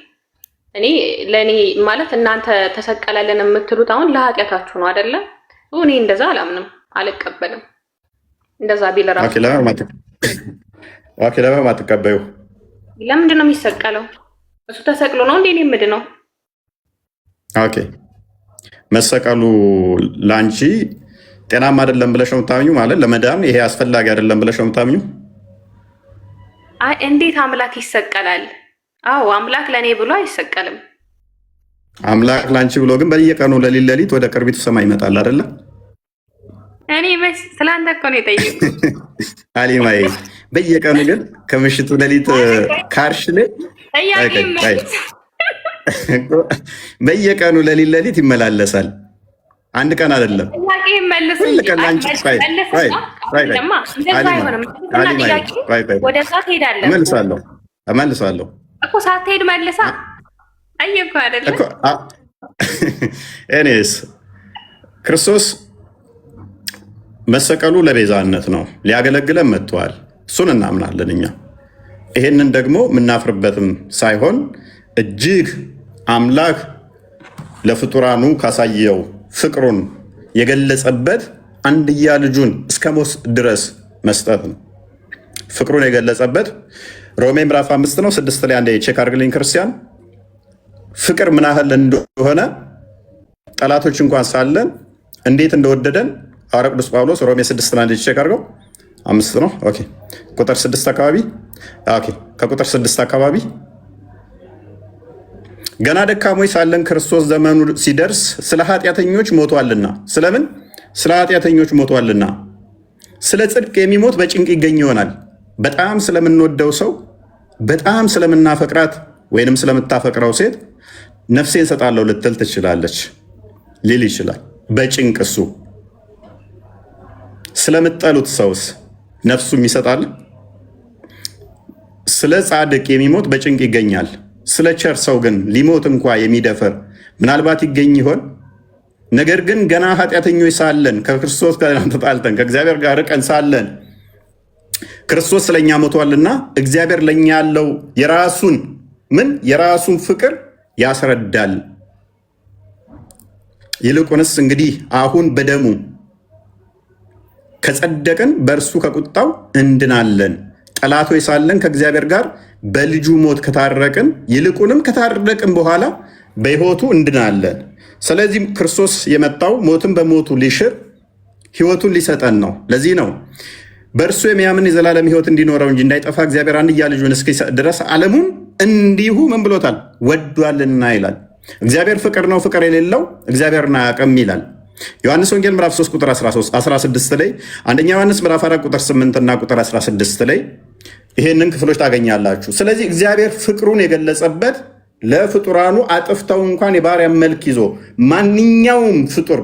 እኔ ለእኔ ማለት እናንተ ተሰቀለልን የምትሉት አሁን ለኃጢአታችሁ ነው አይደለ? እኔ እንደዛ አላምንም፣ አልቀበልም። እንደዛ ቢል ራሱ ለምን አትቀበዩ? ለምንድን ነው የሚሰቀለው? እሱ ተሰቅሎ ነው እንዴ የምድነው? ኦኬ መሰቀሉ ላንቺ ጤናማ አይደለም ብለሽ ነው የምታምኚው? ማለት ለመዳን ይሄ አስፈላጊ አይደለም ብለሽ ነው የምታምኚው? አይ እንዴት አምላክ ይሰቀላል? አዎ አምላክ ለኔ ብሎ አይሰቀልም። አምላክ ላንቺ ብሎ ግን በየቀኑ ለሊት ወደ ቅርቢቱ ሰማይ ይመጣል አይደለ? እኔ ስላንተ እኮ ነው የጠየኩት አሊማዬ። በየቀኑ ግን ከምሽቱ ለሊት ካርሽ ላይ በየቀኑ ለሊት ይመላለሳል። አንድ ቀን አይደለም። እመልሳለሁ እኮ ሳትሄድ መልሳ አየኩ አይደለም። እኔስ ክርስቶስ መሰቀሉ ለቤዛነት ነው፣ ሊያገለግለን መጥቷል። እሱን እናምናለን እኛ። ይሄንን ደግሞ የምናፍርበትም ሳይሆን እጅግ አምላክ ለፍጡራኑ ካሳየው ፍቅሩን የገለጸበት አንድያ ልጁን እስከ ሞት ድረስ መስጠት ነው። ፍቅሩን የገለጸበት ሮሜ ምዕራፍ 5 ነው 6 ላይ አንዴ ቼክ አድርግልኝ ክርስቲያን። ፍቅር ምን ያህል እንደሆነ ጠላቶች እንኳን ሳለን እንዴት እንደወደደን ሐዋርያው ቅዱስ ጳውሎስ ሮሜ 6 ላይ አንዴ ቼክ አድርገው 5 ነው። ኦኬ ቁጥር 6 አካባቢ ኦኬ ከቁጥር 6 አካባቢ ገና ደካሞች ሳለን ክርስቶስ ዘመኑ ሲደርስ ስለ ኃጢአተኞች ሞቷልና። ስለምን? ስለ ኃጢአተኞች ሞቷልና። ስለ ጽድቅ የሚሞት በጭንቅ ይገኝ ይሆናል። በጣም ስለምንወደው ሰው፣ በጣም ስለምናፈቅራት ወይንም ስለምታፈቅረው ሴት ነፍሴን ሰጣለሁ ልትል ትችላለች፣ ሊል ይችላል። በጭንቅ እሱ ስለምጠሉት ሰውስ ነፍሱም ይሰጣል። ስለ ጻድቅ የሚሞት በጭንቅ ይገኛል። ስለ ቸር ሰው ግን ሊሞት እንኳ የሚደፈር ምናልባት ይገኝ ይሆን? ነገር ግን ገና ኃጢአተኞች ሳለን ከክርስቶስ ጋር ተጣልተን ከእግዚአብሔር ጋር ርቀን ሳለን ክርስቶስ ስለኛ ሞቷልና እግዚአብሔር ለኛ ያለው የራሱን ፍቅር ያስረዳል። ይልቁንስ እንግዲህ አሁን በደሙ ከጸደቅን በእርሱ ከቁጣው እንድናለን። ጠላቶች ሳለን ከእግዚአብሔር ጋር በልጁ ሞት ከታረቅን ይልቁንም ከታረቅን በኋላ በሕይወቱ እንድናለን። ስለዚህ ክርስቶስ የመጣው ሞትን በሞቱ ሊሽር ሕይወቱን ሊሰጠን ነው። ለዚህ ነው በእርሱ የሚያምን የዘላለም ሕይወት እንዲኖረው እንጂ እንዳይጠፋ እግዚአብሔር አንድያ ልጁን እስኪሰጥ ድረስ ዓለሙን እንዲሁ ምን ብሎታል? ወዷልና ይላል። እግዚአብሔር ፍቅር ነው፣ ፍቅር የሌለው እግዚአብሔርን አያውቅም ይላል። ዮሐንስ ወንጌል ምዕራፍ 3 ቁጥር 16 ላይ፣ አንደኛ ዮሐንስ ምዕራፍ 4 ቁጥር 8 እና ቁጥር 16 ላይ ይሄንን ክፍሎች ታገኛላችሁ። ስለዚህ እግዚአብሔር ፍቅሩን የገለጸበት ለፍጡራኑ አጥፍተው እንኳን የባሪያን መልክ ይዞ ማንኛውም ፍጡር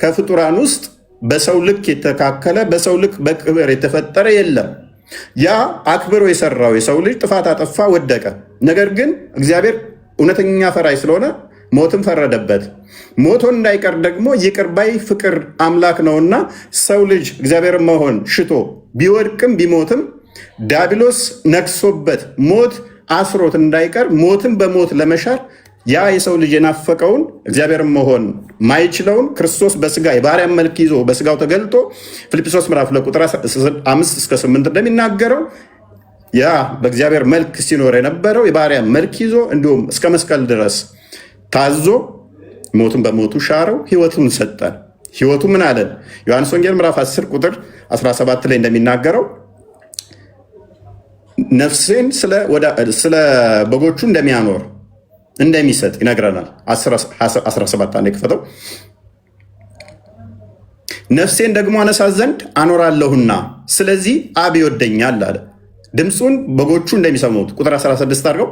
ከፍጡራን ውስጥ በሰው ልክ የተካከለ በሰው ልክ በክብር የተፈጠረ የለም። ያ አክብሮ የሰራው የሰው ልጅ ጥፋት አጠፋ፣ ወደቀ። ነገር ግን እግዚአብሔር እውነተኛ ፈራጅ ስለሆነ ሞትን ፈረደበት። ሞቶ እንዳይቀር ደግሞ ይቅር ባይ ፍቅር አምላክ ነውና ሰው ልጅ እግዚአብሔር መሆን ሽቶ ቢወድቅም ቢሞትም ዲያብሎስ ነግሶበት ሞት አስሮት እንዳይቀር ሞትን በሞት ለመሻር ያ የሰው ልጅ የናፈቀውን እግዚአብሔር መሆን ማይችለውን ክርስቶስ በስጋ የባሪያን መልክ ይዞ በስጋው ተገልጦ ፊልጵስዩስ ምዕራፍ 2 ቁጥር 5-8 እንደሚናገረው ያ በእግዚአብሔር መልክ ሲኖር የነበረው የባሪያን መልክ ይዞ እንዲሁም እስከ መስቀል ድረስ ታዞ ሞቱን በሞቱ ሻረው፣ ህይወቱን ሰጠን። ህይወቱ ምን አለን? ዮሐንስ ወንጌል ምዕራፍ 10 ቁጥር 17 ላይ እንደሚናገረው ነፍሴን ስለ በጎቹ እንደሚያኖር እንደሚሰጥ ይነግረናል። 17 አንዴ ክፈተው። ነፍሴን ደግሞ አነሳት ዘንድ አኖራለሁና ስለዚህ አብ ይወደኛል አለ። ድምፁን በጎቹ እንደሚሰሙት ቁጥር 16 አድርገው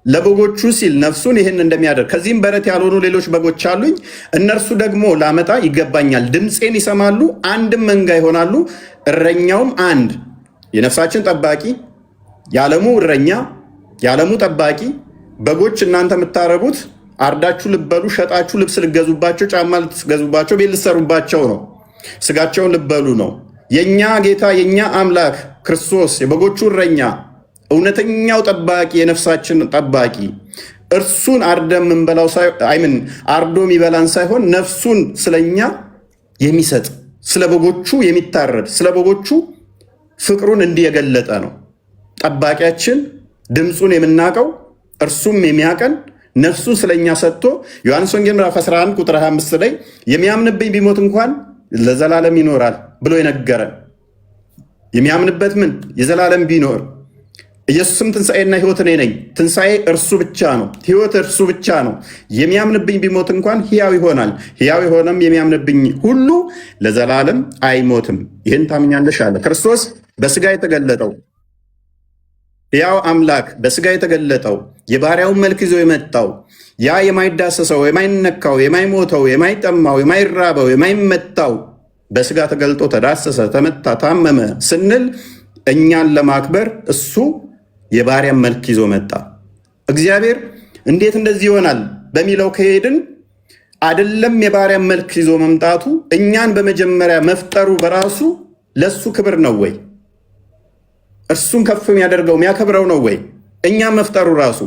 ለበጎቹ ሲል ነፍሱን ይህን እንደሚያደርግ ከዚህም በረት ያልሆኑ ሌሎች በጎች አሉኝ፣ እነርሱ ደግሞ ላመጣ ይገባኛል። ድምፄን ይሰማሉ፣ አንድም መንጋ ይሆናሉ፣ እረኛውም አንድ። የነፍሳችን ጠባቂ፣ የዓለሙ እረኛ፣ የዓለሙ ጠባቂ። በጎች እናንተ የምታረጉት አርዳችሁ ልበሉ፣ ሸጣችሁ ልብስ ልገዙባቸው፣ ጫማ ልትገዙባቸው፣ ቤት ልትሰሩባቸው ነው። ስጋቸውን ልበሉ ነው። የእኛ ጌታ የእኛ አምላክ ክርስቶስ የበጎቹ እረኛ፣ እውነተኛው ጠባቂ፣ የነፍሳችን ጠባቂ እርሱን አርዶ የሚበላን ሳይሆን ነፍሱን ስለኛ የሚሰጥ ስለ በጎቹ የሚታረድ ስለ በጎቹ ፍቅሩን እንዲህ የገለጠ ነው። ጠባቂያችን ድምፁን የምናውቀው እርሱም የሚያቀን ነፍሱን ስለኛ ሰጥቶ ዮሐንስ ወንጌል ምዕራፍ 11 ቁጥር 25 ላይ የሚያምንብኝ ቢሞት እንኳን ለዘላለም ይኖራል ብሎ የነገረን የሚያምንበት ምን የዘላለም ቢኖር ኢየሱስም ትንሣኤና ሕይወት እኔ ነኝ። ትንሣኤ እርሱ ብቻ ነው፣ ሕይወት እርሱ ብቻ ነው። የሚያምንብኝ ቢሞት እንኳን ሕያው ይሆናል። ሕያው የሆነም የሚያምንብኝ ሁሉ ለዘላለም አይሞትም። ይህን ታምኛለሽ አለ። ክርስቶስ በስጋ የተገለጠው ሕያው አምላክ በስጋ የተገለጠው የባሪያውን መልክ ይዞ የመጣው ያ የማይዳሰሰው የማይነካው የማይሞተው የማይጠማው የማይራበው የማይመታው በስጋ ተገልጦ ተዳሰሰ፣ ተመታ፣ ታመመ ስንል እኛን ለማክበር እሱ የባሪያን መልክ ይዞ መጣ። እግዚአብሔር እንዴት እንደዚህ ይሆናል በሚለው ከሄድን አይደለም የባሪያን መልክ ይዞ መምጣቱ እኛን በመጀመሪያ መፍጠሩ በራሱ ለሱ ክብር ነው ወይ? እርሱን ከፍ የሚያደርገው የሚያከብረው ነው ወይ? እኛን መፍጠሩ ራሱ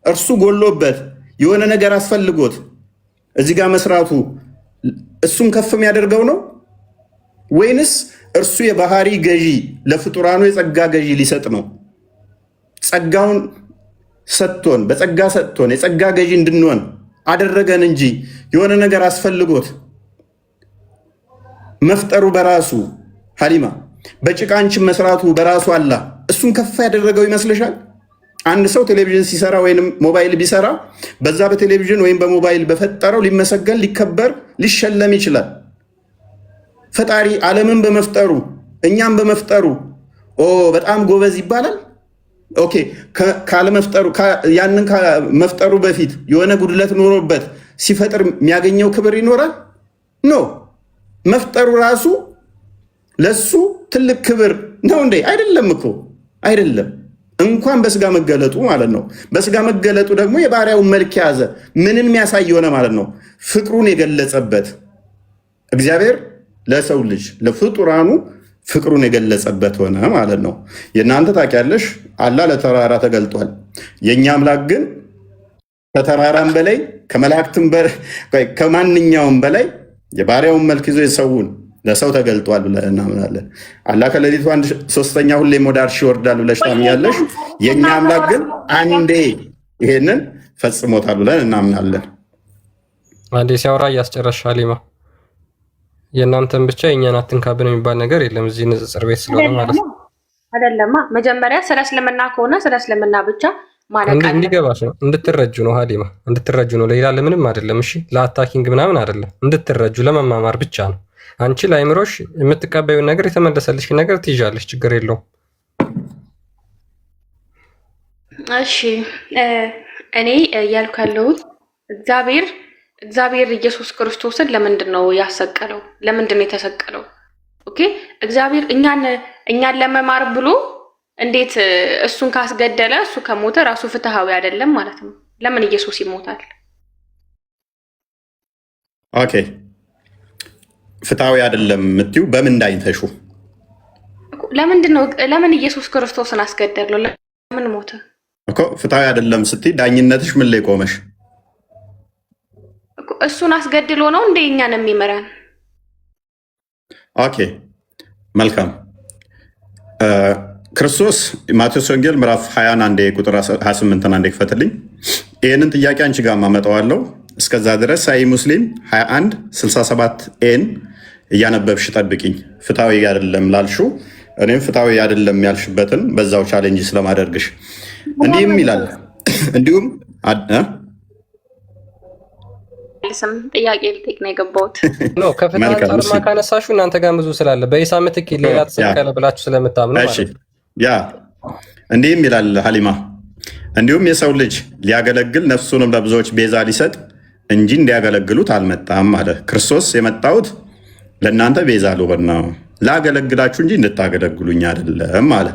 እርሱ ጎሎበት የሆነ ነገር አስፈልጎት እዚህ ጋር መስራቱ እሱን ከፍ የሚያደርገው ነው ወይንስ እርሱ የባህሪ ገዢ ለፍጡራኑ የጸጋ ገዢ ሊሰጥ ነው? ጸጋውን ሰጥቶን በጸጋ ሰጥቶን የጸጋ ገዢ እንድንሆን አደረገን እንጂ የሆነ ነገር አስፈልጎት መፍጠሩ በራሱ ሀሊማ በጭቃንችን መስራቱ በራሱ አላ እሱን ከፍ ያደረገው ይመስልሻል? አንድ ሰው ቴሌቪዥን ሲሰራ ወይም ሞባይል ቢሰራ በዛ በቴሌቪዥን ወይም በሞባይል በፈጠረው ሊመሰገን፣ ሊከበር፣ ሊሸለም ይችላል። ፈጣሪ ዓለምን በመፍጠሩ እኛም በመፍጠሩ በጣም ጎበዝ ይባላል? ኦኬ ያንን ከመፍጠሩ በፊት የሆነ ጉድለት ኖሮበት ሲፈጥር የሚያገኘው ክብር ይኖራል? ኖ መፍጠሩ ራሱ ለሱ ትልቅ ክብር ነው እንዴ? አይደለም እኮ አይደለም። እንኳን በስጋ መገለጡ ማለት ነው። በስጋ መገለጡ ደግሞ የባሪያውን መልክ የያዘ ምንን የሚያሳይ የሆነ ማለት ነው፣ ፍቅሩን የገለጸበት እግዚአብሔር ለሰው ልጅ ለፍጡራኑ ፍቅሩን የገለጸበት ሆነ ማለት ነው። የእናንተ ታውቂያለሽ አላህ ለተራራ ተገልጧል። የእኛ አምላክ ግን ከተራራም በላይ ከመላእክትም ከማንኛውም በላይ የባሪያውን መልክ ይዞ የሰውን ለሰው ተገልጧል ብለን እናምናለን። አላህ ከሌሊቱ 1/3 ሁሌም ወደ አርሽ ይወርዳል ብለሽ ታምኛለሽ። የእኛ አምላክ ግን አንዴ ይሄንን ፈጽሞታል ብለን እናምናለን። አንዴ ሲያወራ እያስጨረሻ ሊማ የእናንተን ብቻ የእኛን አትንካብን የሚባል ነገር የለም እዚህ ንጽጽር ቤት ስለሆነ ማለት ነው። አይደለማ መጀመሪያ ስለ እስልምና ከሆነ ስለ እስልምና ብቻ ማለት እንዲገባሽ ነው፣ እንድትረጁ ነው ሀሊማ፣ እንድትረጁ ነው። ሌላ ለምንም አይደለም። እሺ ለአታኪንግ ምናምን አይደለም፣ እንድትረጁ ለመማማር ብቻ ነው። አንቺ ለአይምሮሽ የምትቀበዩን ነገር የተመለሰልሽ ነገር ትይዣለሽ፣ ችግር የለውም። እሺ እኔ እያልኩ ያለሁት እግዚአብሔር ኢየሱስ ክርስቶስን ለምንድን ነው ያሰቀለው? ለምንድን ነው የተሰቀለው? ኦኬ እግዚአብሔር እኛን ለመማር ብሎ እንዴት እሱን ካስገደለ እሱ ከሞተ ራሱ ፍትሃዊ አይደለም ማለት ነው። ለምን ኢየሱስ ይሞታል? ኦኬ ፍትሃዊ አይደለም የምትይው በምን እንዳይተሹ? ለምን ኢየሱስ ክርስቶስን አስገደለው? ለምን ሞተ እኮ ፍትሃዊ አይደለም ስትይ ዳኝነትሽ ምን ላይ ቆመሽ? እሱን አስገድሎ ነው እንደ እኛን የሚመራን? ኦኬ መልካም። ክርስቶስ ማቴዎስ ወንጌል ምዕራፍ 21 ቁጥር 28 አንዴ ክፈትልኝ። ይህንን ጥያቄ አንቺ ጋር ማመጣዋለሁ። እስከዛ ድረስ ሳይ ሙስሊም 21 67 ኤን እያነበብሽ ጠብቂኝ። ፍትሃዊ አይደለም ላልሽው እኔም ፍትሃዊ አይደለም ያልሽበትን በዛው ቻሌንጅ ስለማደርግሽ እንዲህም ይላል። እንዲሁም ስም ጥያቄ ልጠይቅ ነው የገባሁት። ከፍትህ አንጻርማ ካነሳሹ እናንተ ጋር ብዙ ስላለ በኢሳ ምትክ ሌላ ተሰቀለ ብላችሁ ስለምታምኑ ያ እንዲህም ይላል ሀሊማ፣ እንዲሁም የሰው ልጅ ሊያገለግል ነፍሱንም ለብዙዎች ቤዛ ሊሰጥ እንጂ እንዲያገለግሉት አልመጣም አለ። ክርስቶስ የመጣሁት ለእናንተ ቤዛ ልሆን ነው፣ ላገለግላችሁ እንጂ እንድታገለግሉኝ አይደለም አለ።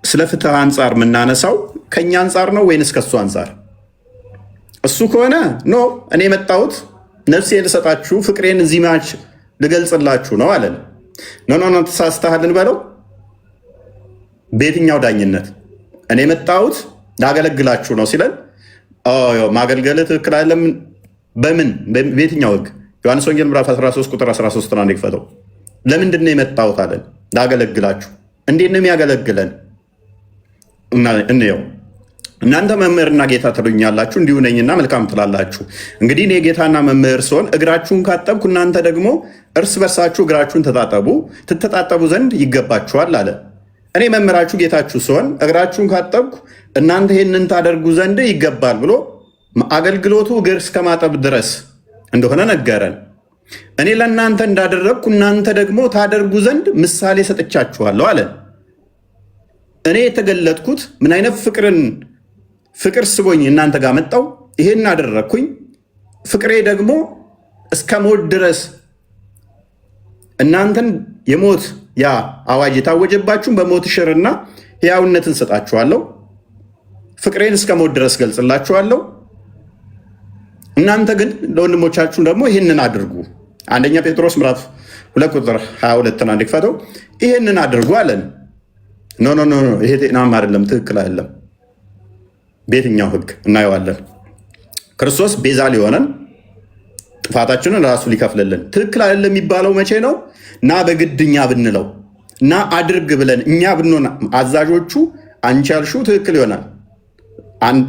ስለ ፍትህ አንጻር የምናነሳው ከእኛ አንጻር ነው ወይንስ ከሱ አንጻር? እሱ ከሆነ ኖ እኔ የመጣሁት ነፍሴን ልሰጣችሁ ፍቅሬን እዚህ ማች ልገልጽላችሁ ነው አለን። ኖ ተሳስተሃልን በለው። በየትኛው ዳኝነት እኔ የመጣሁት ላገለግላችሁ ነው ሲለን ማገልገል ትክክል አይደለም። በምን በየትኛው ህግ? ዮሐንስ ወንጌል ምዕራፍ 13 ቁጥር 13 ነው አንክፈተው። ለምንድን ነው የመጣሁት አለን? ላገለግላችሁ። እንዴት ነው የሚያገለግለን? እንየው። እናንተ መምህርና ጌታ ትሉኛላችሁ፣ እንዲሁ ነኝና መልካም ትላላችሁ። እንግዲህ እኔ ጌታና መምህር ስሆን እግራችሁን ካጠብኩ እናንተ ደግሞ እርስ በርሳችሁ እግራችሁን ትተጣጠቡ ዘንድ ይገባችኋል አለ። እኔ መምህራችሁ ጌታችሁ ስሆን እግራችሁን ካጠብኩ እናንተ ይህንን ታደርጉ ዘንድ ይገባል ብሎ አገልግሎቱ እግር እስከ ማጠብ ድረስ እንደሆነ ነገረን። እኔ ለእናንተ እንዳደረግኩ እናንተ ደግሞ ታደርጉ ዘንድ ምሳሌ ሰጥቻችኋለሁ አለ። እኔ የተገለጥኩት ምን አይነት ፍቅር ስቦኝ እናንተ ጋር መጣው፣ ይሄን አደረግኩኝ። ፍቅሬ ደግሞ እስከ ሞት ድረስ እናንተን የሞት ያ አዋጅ የታወጀባችሁን በሞት ሽርና ሕያውነትን ሰጣችኋለሁ። ፍቅሬን እስከ ሞት ድረስ ገልጽላችኋለሁ። እናንተ ግን ለወንድሞቻችሁ ደግሞ ይህንን አድርጉ። አንደኛ ጴጥሮስ ምዕራፍ 2 ቁጥር 22 አንድክፈተው። ይህንን አድርጉ አለን። ኖ ይሄ ጤናማ አይደለም፣ ትክክል አይደለም። በየትኛው ህግ እናየዋለን? ክርስቶስ ቤዛ ሊሆነን ጥፋታችንን ራሱ ሊከፍልልን ትክክል አይደለም የሚባለው መቼ ነው? እና በግድ እኛ ብንለው እና አድርግ ብለን እኛ ብንሆን አዛዦቹ አንቺ ያልሺው ትክክል ይሆናል።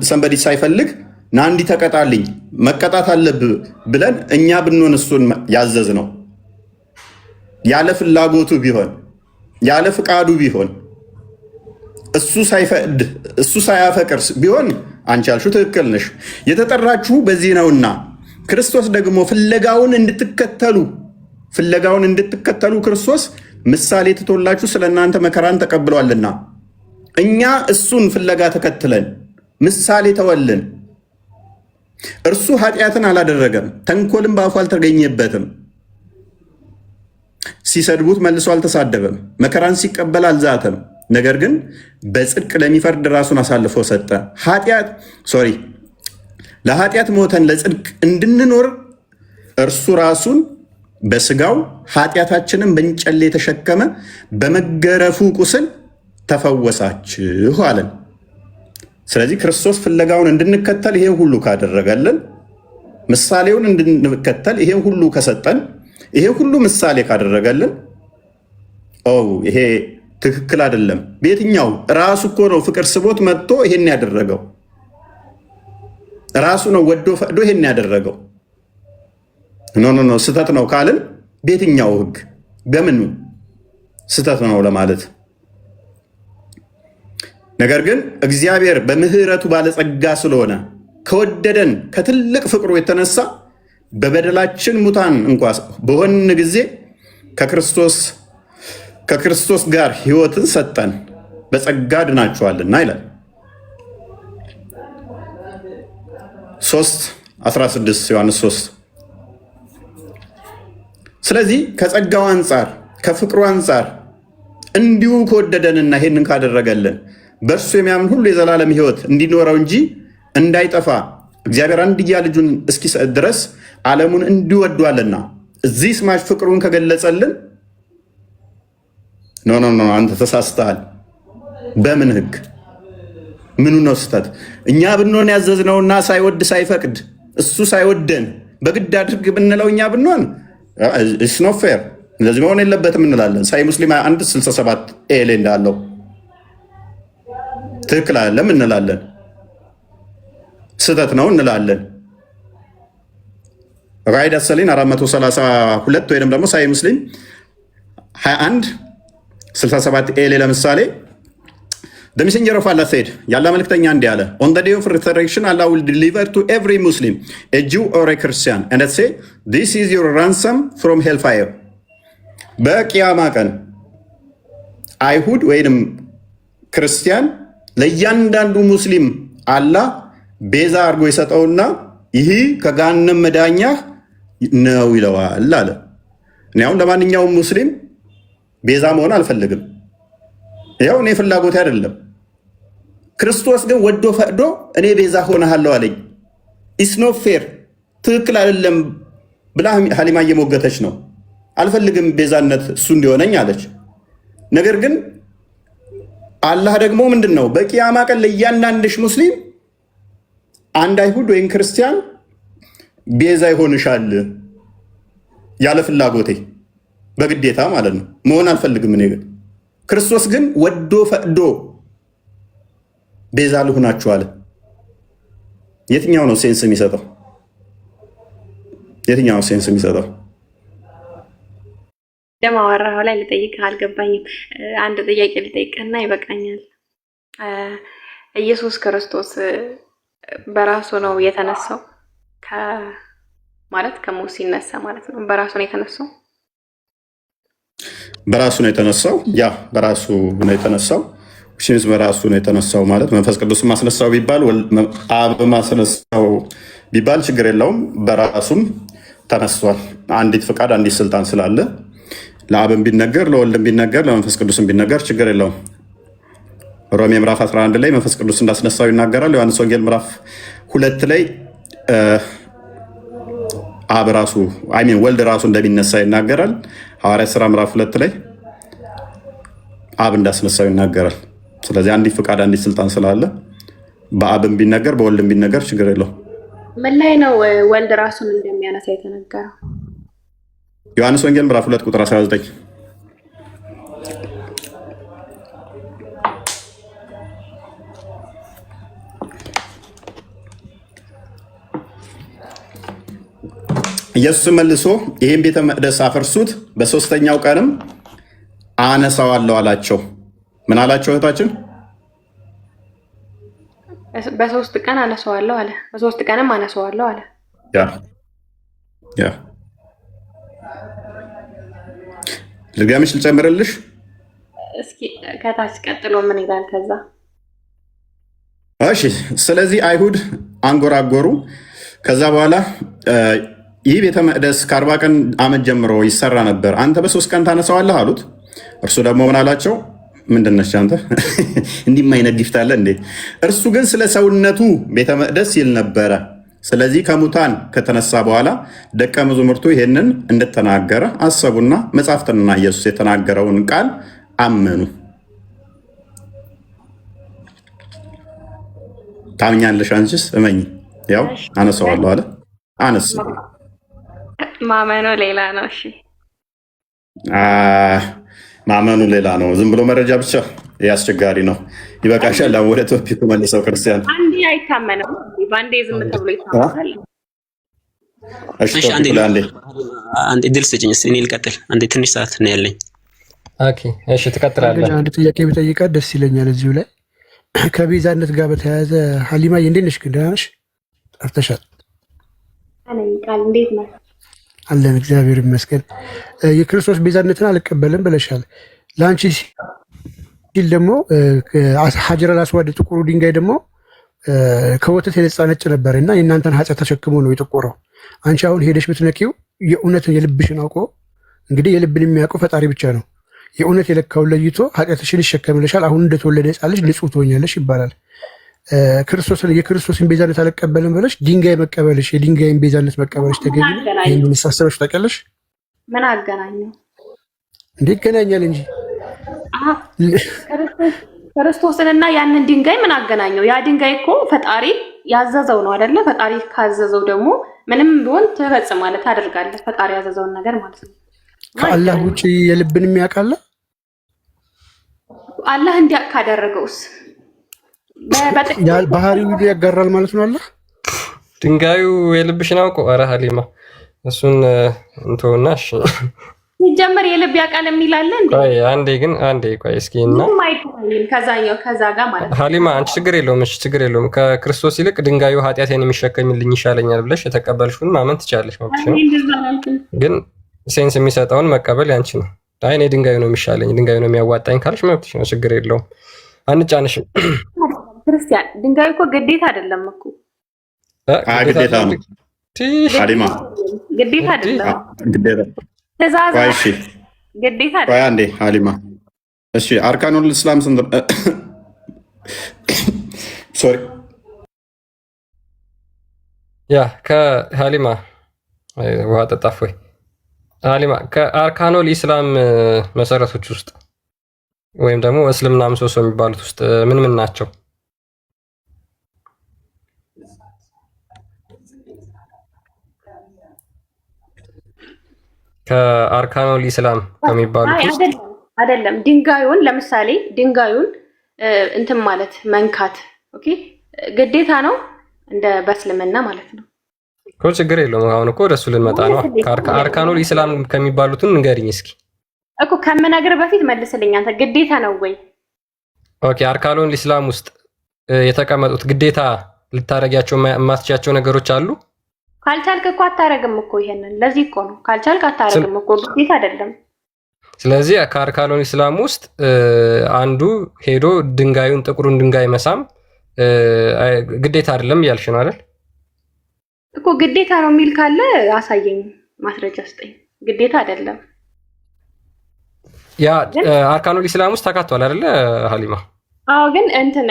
ሰንበዲ ሳይፈልግ ና እንዲህ ተቀጣልኝ መቀጣት አለብህ ብለን እኛ ብንሆን እሱን ያዘዝ ነው። ያለ ፍላጎቱ ቢሆን ያለ ፍቃዱ ቢሆን እሱ ሳይፈቅድ እሱ ሳያፈቅር ቢሆን አንቺ ያልሺው ትክክል ነሽ። የተጠራችሁ በዚህ ነውና ክርስቶስ ደግሞ ፍለጋውን እንድትከተሉ ክርስቶስ ምሳሌ ትቶላችሁ ስለ እናንተ መከራን ተቀብሏልና እኛ እሱን ፍለጋ ተከትለን ምሳሌ ተወልን። እርሱ ኃጢአትን አላደረገም፣ ተንኮልም በአፉ አልተገኘበትም። ሲሰድቡት መልሶ አልተሳደበም፣ መከራን ሲቀበል አልዛተም። ነገር ግን በጽድቅ ለሚፈርድ ራሱን አሳልፎ ሰጠ። ለኃጢአት ሞተን ለጽድቅ እንድንኖር እርሱ ራሱን በስጋው ኃጢአታችንን በእንጨሌ የተሸከመ በመገረፉ ቁስል ተፈወሳችሁ አለን። ስለዚህ ክርስቶስ ፍለጋውን እንድንከተል ይሄን ሁሉ ካደረገልን፣ ምሳሌውን እንድንከተል ይሄን ሁሉ ከሰጠን፣ ይሄን ሁሉ ምሳሌ ካደረገልን ይሄ ትክክል አይደለም። በየትኛው ራሱ እኮ ነው ፍቅር ስቦት መጥቶ ይሄን ያደረገው። ራሱ ነው ወዶ ፈቅዶ ይሄን ያደረገው። ኖ ስህተት ነው ካልን በየትኛው ህግ በምኑ ስህተት ነው ለማለት? ነገር ግን እግዚአብሔር በምህረቱ ባለጸጋ ስለሆነ ከወደደን ከትልቅ ፍቅሩ የተነሳ በበደላችን ሙታን እንኳ በሆን ጊዜ ከክርስቶስ ጋር ህይወትን ሰጠን፣ በጸጋ ድናችኋልና ይላል 3:16 ዮሐንስ 3። ስለዚህ ከጸጋው አንጻር ከፍቅሩ አንጻር እንዲሁ ከወደደንና ይሄንን ካደረገልን በእርሱ የሚያምን ሁሉ የዘላለም ህይወት እንዲኖረው እንጂ እንዳይጠፋ እግዚአብሔር አንድያ ልጁን እስኪሰጥ ድረስ ዓለሙን እንዲወዷልና እዚህ ስማሽ ፍቅሩን ከገለጸልን ኖ አንተ ተሳስተሃል። በምን ህግ? ምኑ ነው ስህተት? እኛ ብንሆን ያዘዝነውና ሳይወድ ሳይፈቅድ እሱ ሳይወደን በግድ አድርግ ብንለው እኛ ብንሆን ኢትስ ኖት ፌር፣ እንደዚህ መሆን የለበትም እንላለን። ሳይ ሙስሊም 1:67 ኤሌ እንዳለው ትክክል አይደለም እንላለን፣ ስህተት ነው እንላለን። ራይድ አሰሊን 432 ወይም ደግሞ ሳይ ሙስሊም 21:67 ኤሌ ለምሳሌ The messenger of Allah said, ያላ መልክተኛ እንዲህ አለ, on the day of resurrection Allah will deliver to every Muslim, a Jew or a Christian, and say, this is your ransom from hellfire. በቂያማ ቀን አይሁድ ወይንም ክርስቲያን ለእያንዳንዱ ሙስሊም አላህ ቤዛ አድርጎ የሰጠውና ይህ ከገሃነም መዳኛህ ነው ይለዋል አለ። እኔ አሁን ለማንኛውም ሙስሊም ቤዛ መሆን አልፈልግም። ያው እኔ ፍላጎት አይደለም። ክርስቶስ ግን ወዶ ፈቅዶ እኔ ቤዛ ሆነሃለሁ አለኝ። ኢስኖ ፌር ትክክል አይደለም ብላ ሀሊማ እየሞገተች ነው። አልፈልግም ቤዛነት እሱ እንዲሆነኝ አለች። ነገር ግን አላህ ደግሞ ምንድን ነው በቂያማ ቀን ለእያንዳንድሽ ሙስሊም አንድ አይሁድ ወይም ክርስቲያን ቤዛ ይሆንሻል ያለ ፍላጎቴ በግዴታ ማለት ነው። መሆን አልፈልግም እኔ ግን ክርስቶስ ግን ወዶ ፈቅዶ ቤዛ ልሁናችሁ አለ። የትኛው ነው ሴንስ የሚሰጠው? የትኛው ሴንስ የሚሰጠው? ለማወራው ላይ ልጠይቅህ አልገባኝም። አንድ ጥያቄ ልጠይቅህና ይበቃኛል። ኢየሱስ ክርስቶስ በራሱ ነው የተነሳው? ማለት ከሞት ሲነሳ ማለት ነው በራሱ ነው የተነሳው? በራሱ ነው የተነሳው። ያ በራሱ ነው የተነሳው። ሲንስ በራሱ ነው የተነሳው ማለት መንፈስ ቅዱስ ማስነሳው ቢባል አብ ማስነሳው ቢባል ችግር የለውም። በራሱም ተነስቷል። አንዲት ፍቃድ አንዲት ስልጣን ስላለ ለአብም ቢነገር ለወልድም ቢነገር ለመንፈስ ቅዱስም ቢነገር ችግር የለውም። ሮሜ ምዕራፍ 11 ላይ መንፈስ ቅዱስ እንዳስነሳው ይናገራል። ዮሐንስ ወንጌል ምዕራፍ 2 ላይ አብ ራሱ ወልድ ራሱ እንደሚነሳ ይናገራል። ሐዋርያት ሥራ ምዕራፍ 2 ላይ አብ እንዳስነሳው ይናገራል። ስለዚህ አንዲት ፍቃድ አንዲት ስልጣን ስላለ በአብም ቢነገር በወልድም ቢነገር ችግር የለውም። ምን ላይ ነው ወልድ ራሱን እንደሚያነሳ የተነገረው? ዮሐንስ ወንጌል ምዕራፍ 2 ቁጥር 19 ኢየሱስ መልሶ ይህን ቤተ መቅደስ አፈርሱት፣ በሶስተኛው ቀንም አነሳዋለሁ አላቸው። ምን አላቸው እህታችን? በሶስት ቀን አነሳዋለሁ አለ። በሶስት ቀንም አነሳዋለሁ አለ። ያ ልጋምሽ ልጨምርልሽ። እስኪ ከታች ቀጥሎ ምን ይላል? ከዛ እሺ፣ ስለዚህ አይሁድ አንጎራጎሩ። ከዛ በኋላ ይህ ቤተ መቅደስ ከ40 ቀን ዓመት ጀምሮ ይሰራ ነበር፣ አንተ በ3 ቀን ታነሳዋለህ አሉት። እርሱ ደግሞ ምን አላቸው? ምንድነች አንተ እንዲህ አይነት ጊፍት አለ እንዴ? እርሱ ግን ስለ ሰውነቱ ቤተ መቅደስ ይል ነበረ። ስለዚህ ከሙታን ከተነሳ በኋላ ደቀ መዛሙርቱ ይሄንን እንደተናገረ አሰቡና መጻሕፍትንና ኢየሱስ የተናገረውን ቃል አመኑ። ታምኛለሽ? አንቺስ? እመኝ። ያው አነሳዋለሁ አለ። አነሳ። ማመኑ ሌላ ነው። እሺ፣ ማመኑ ሌላ ነው። ዝም ብሎ መረጃ ብቻ አስቸጋሪ ነው። ይበቃሻል። ወደ ቶፒኩ መልሰው። ክርስቲያን አንዴ አይታመንም፣ በአንዴ ዝም ተብሎ ይታመናል። እሺ፣ አንዴ ድል ስጭኝ እስኪ እኔ ልቀጥል። አንዴ ትንሽ ሰዓት ነው ያለኝ። ኦኬ፣ እሺ፣ ትቀጥላለህ። አንድ ጥያቄ ብጠይቃት ደስ ይለኛል። እዚሁ ላይ ከቤዛነት ጋር በተያያዘ ሀሊማዬ እንዴት ነሽ? ግን ደህና ነሽ? ጠፍተሻል። ቃል እንዴት ነው? አለን፣ እግዚአብሔር ይመስገን። የክርስቶስ ቤዛነትን አልቀበልም ብለሻል። ለአንቺ ሲል ደግሞ ሀጀረል አስዋድ ጥቁሩ ድንጋይ ደግሞ ከወተት የነጻ ነጭ ነበር እና የእናንተን ኃጢአት ተሸክሞ ነው የጠቆረው። አንቺ አሁን ሄደሽ ብትነኪው የእውነትን የልብሽን አውቆ፣ እንግዲህ የልብን የሚያውቀው ፈጣሪ ብቻ ነው። የእውነት የለካውን ለይቶ ኃጢአትሽን ይሸከምልሻል። አሁን እንደተወለደ ሕፃን ልጅ ንጹሕ ትሆኛለሽ ይባላል። የክርስቶስን ቤዛነት አልቀበልም ብለሽ ድንጋይ መቀበልሽ፣ የድንጋይን ቤዛነት መቀበልሽ ተገቢ ነው? ይህን መሳሰበሽ ታውቂያለሽ? ምን አገናኘው? እንዴ ይገናኛል እንጂ ክርስቶስንና ያንን ድንጋይ ምን አገናኘው? ያ ድንጋይ እኮ ፈጣሪ ያዘዘው ነው አይደለ? ፈጣሪ ካዘዘው ደግሞ ምንም ቢሆን ትፈጽማለህ፣ ታደርጋለህ። ፈጣሪ ያዘዘውን ነገር ማለት ነው። ከአላህ ውጭ የልብን የሚያውቃለ? አላህ እንዲያውቅ ካደረገውስ ባህሪውን ያጋራል ማለት ነው። አላህ ድንጋዩ የልብሽን አውቆ። ኧረ ሀሊማ እሱን እንተውና እሺ። ሲጀመር የልብ ያውቃል የሚል አለ እንዴ? አንዴ ቆይ እስኪ እና ከዛ ጋር ማለት ነው። ሀሊማ አንቺ ችግር የለውም እሺ፣ ችግር የለውም። ከክርስቶስ ይልቅ ድንጋዩ ኃጢአቴን የሚሸከምልኝ ይሻለኛል ብለሽ የተቀበልሽውን ማመን ትችላለሽ ማለት ነው። ግን ሴንስ የሚሰጠውን መቀበል ያንቺ ነው። አይ እኔ ድንጋዩ ነው የሚሻለኝ፣ ድንጋዩ ነው የሚያዋጣኝ ካልሽ መብትሽ ነው፣ ችግር የለውም። አንጫንሽም። ክርስቲያን ድንጋዩ እኮ ግዴታ አይደለም እኮ። ግዴታ ነው ሀሊማ፣ ግዴታ አይደለም። ትእዛዝ ግዴታ አይደለም። ቆይ አንዴ ሀሊማ። እሺ አርካኑል እስላም ስንት? ሶሪ ያ ከሀሊማ ውሃ ጠጣፍ ወይ ሀሊማ ከአርካኖል ኢስላም መሰረቶች ውስጥ ወይም ደግሞ እስልምና ምሰሶ የሚባሉት ውስጥ ምን ምን ናቸው? ከአርካኖል ኢስላም ከሚባሉት ውስጥ አይደለም። ድንጋዩን ለምሳሌ ድንጋዩን እንትን ማለት መንካት ኦኬ ግዴታ ነው እንደ በእስልምና ማለት ነው እኮ። ችግር የለውም። አሁን እኮ ወደሱ ልንመጣ ነው። አርካኖል ኢስላም ከሚባሉትን ንገሪኝ እስኪ እኮ ከምነግር በፊት መልስልኝ አንተ። ግዴታ ነው ወይ? ኦኬ አርካኖል ኢስላም ውስጥ የተቀመጡት ግዴታ ልታረጊያቸው የማትችያቸው ነገሮች አሉ? ካልቻልክ እኮ አታረግም እኮ። ይሄንን ለዚህ እኮ ነው ካልቻልክ አታረግም እኮ፣ ግዴታ አይደለም። ስለዚህ ከአርካኖል ኢስላም ውስጥ አንዱ ሄዶ ድንጋዩን ጥቁሩን ድንጋይ መሳም ግዴታ አይደለም እያልሽ ነው አይደል? እኮ ግዴታ ነው የሚል ካለ አሳየኝ፣ ማስረጃ ስጠኝ። ግዴታ አይደለም። ያ አርካኖል ኢስላም ውስጥ ተካቷል አይደለ ሀሊማ? አዎ፣ ግን እንትን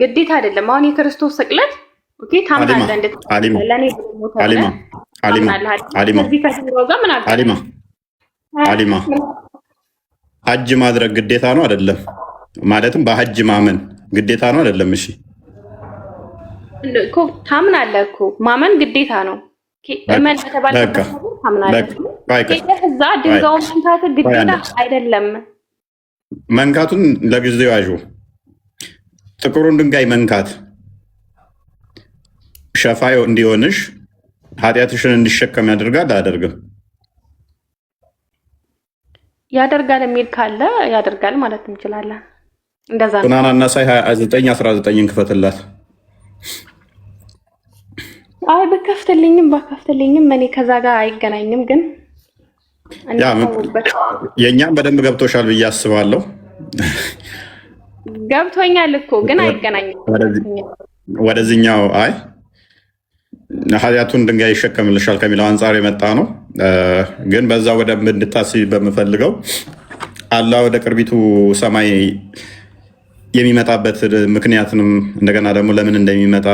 ግዴታ አይደለም። አሁን የክርስቶስ ስቅለት ኦኬ ታምናለህ? ሀሊማ ሀጅ ማድረግ ግዴታ ነው አይደለም? ማለትም በሀጅ ማመን ግዴታ ነው አይደለም? እሺ እኮ ታምናለህ እኮ ማመን ግዴታ ነው። እመን በተባለበት ታምናለህ። እዛ ድንጋዩን መንካት ግዴታ አይደለም። መንካቱን ለጊዜው ያዡ። ጥቁሩን ድንጋይ መንካት ሸፋዩ እንዲሆንሽ ኃጢአትሽን እንዲሸከም ያደርጋል አያደርግም? ያደርጋል የሚል ካለ ያደርጋል ማለት እንችላለን። እንደዛ ነው። ሱናን አናሳይ 29:19 ክፈትላት። አይ በከፍትልኝም ባከፍትልኝም እኔ ከዛ ጋር አይገናኝም። ግን የእኛም በደንብ ገብቶሻል ብዬ አስባለሁ። ገብቶኛል እኮ ግን አይገናኝም። ወደዚህኛው አይ ኃጢአቱን ድንጋይ ይሸከምልሻል ከሚለው አንጻር የመጣ ነው። ግን በዛ ወደ እንድታስቢ በምፈልገው አላህ ወደ ቅርቢቱ ሰማይ የሚመጣበት ምክንያትንም እንደገና ደግሞ ለምን እንደሚመጣ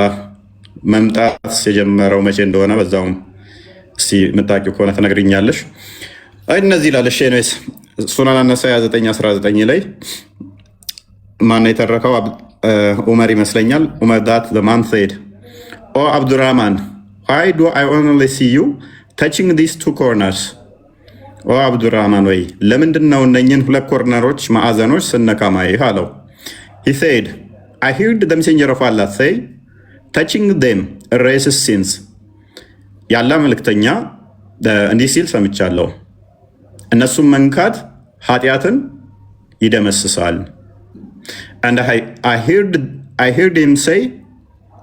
መምጣት የጀመረው መቼ እንደሆነ በዛውም እስኪ የምታውቂው ከሆነ ትነግሪኛለሽ። እነዚህ ላለሽ ኔስ ሱናን አነሳኢ 29:19 ላይ ማነው የተረከው? ኡመር ይመስለኛል። ኡመር ዳት ማን ሴድ ኦ አብዱራህማን ዋይ ዱ አይ ኦንሊ ሲ ዩ ታቺንግ ዲስ ቱ ኮርነርስ። ኦ አብዱራህማን ወይ ለምንድን ነው እነኝን ሁለት ኮርነሮች ማዕዘኖች ስነካ ማየህ አለው። ሂ ሴድ አይ ሂርድ ዘ ሜሴንጀር ኦፍ አላህ ሴይ ታቺንግ ዴም ኢሬዝስ ሲንስ። ያለ መልእክተኛ እንዲህ ሲል ሰምቻለሁ፣ እነሱም መንካት ኃጢአትን ይደመስሳል። And I heard him say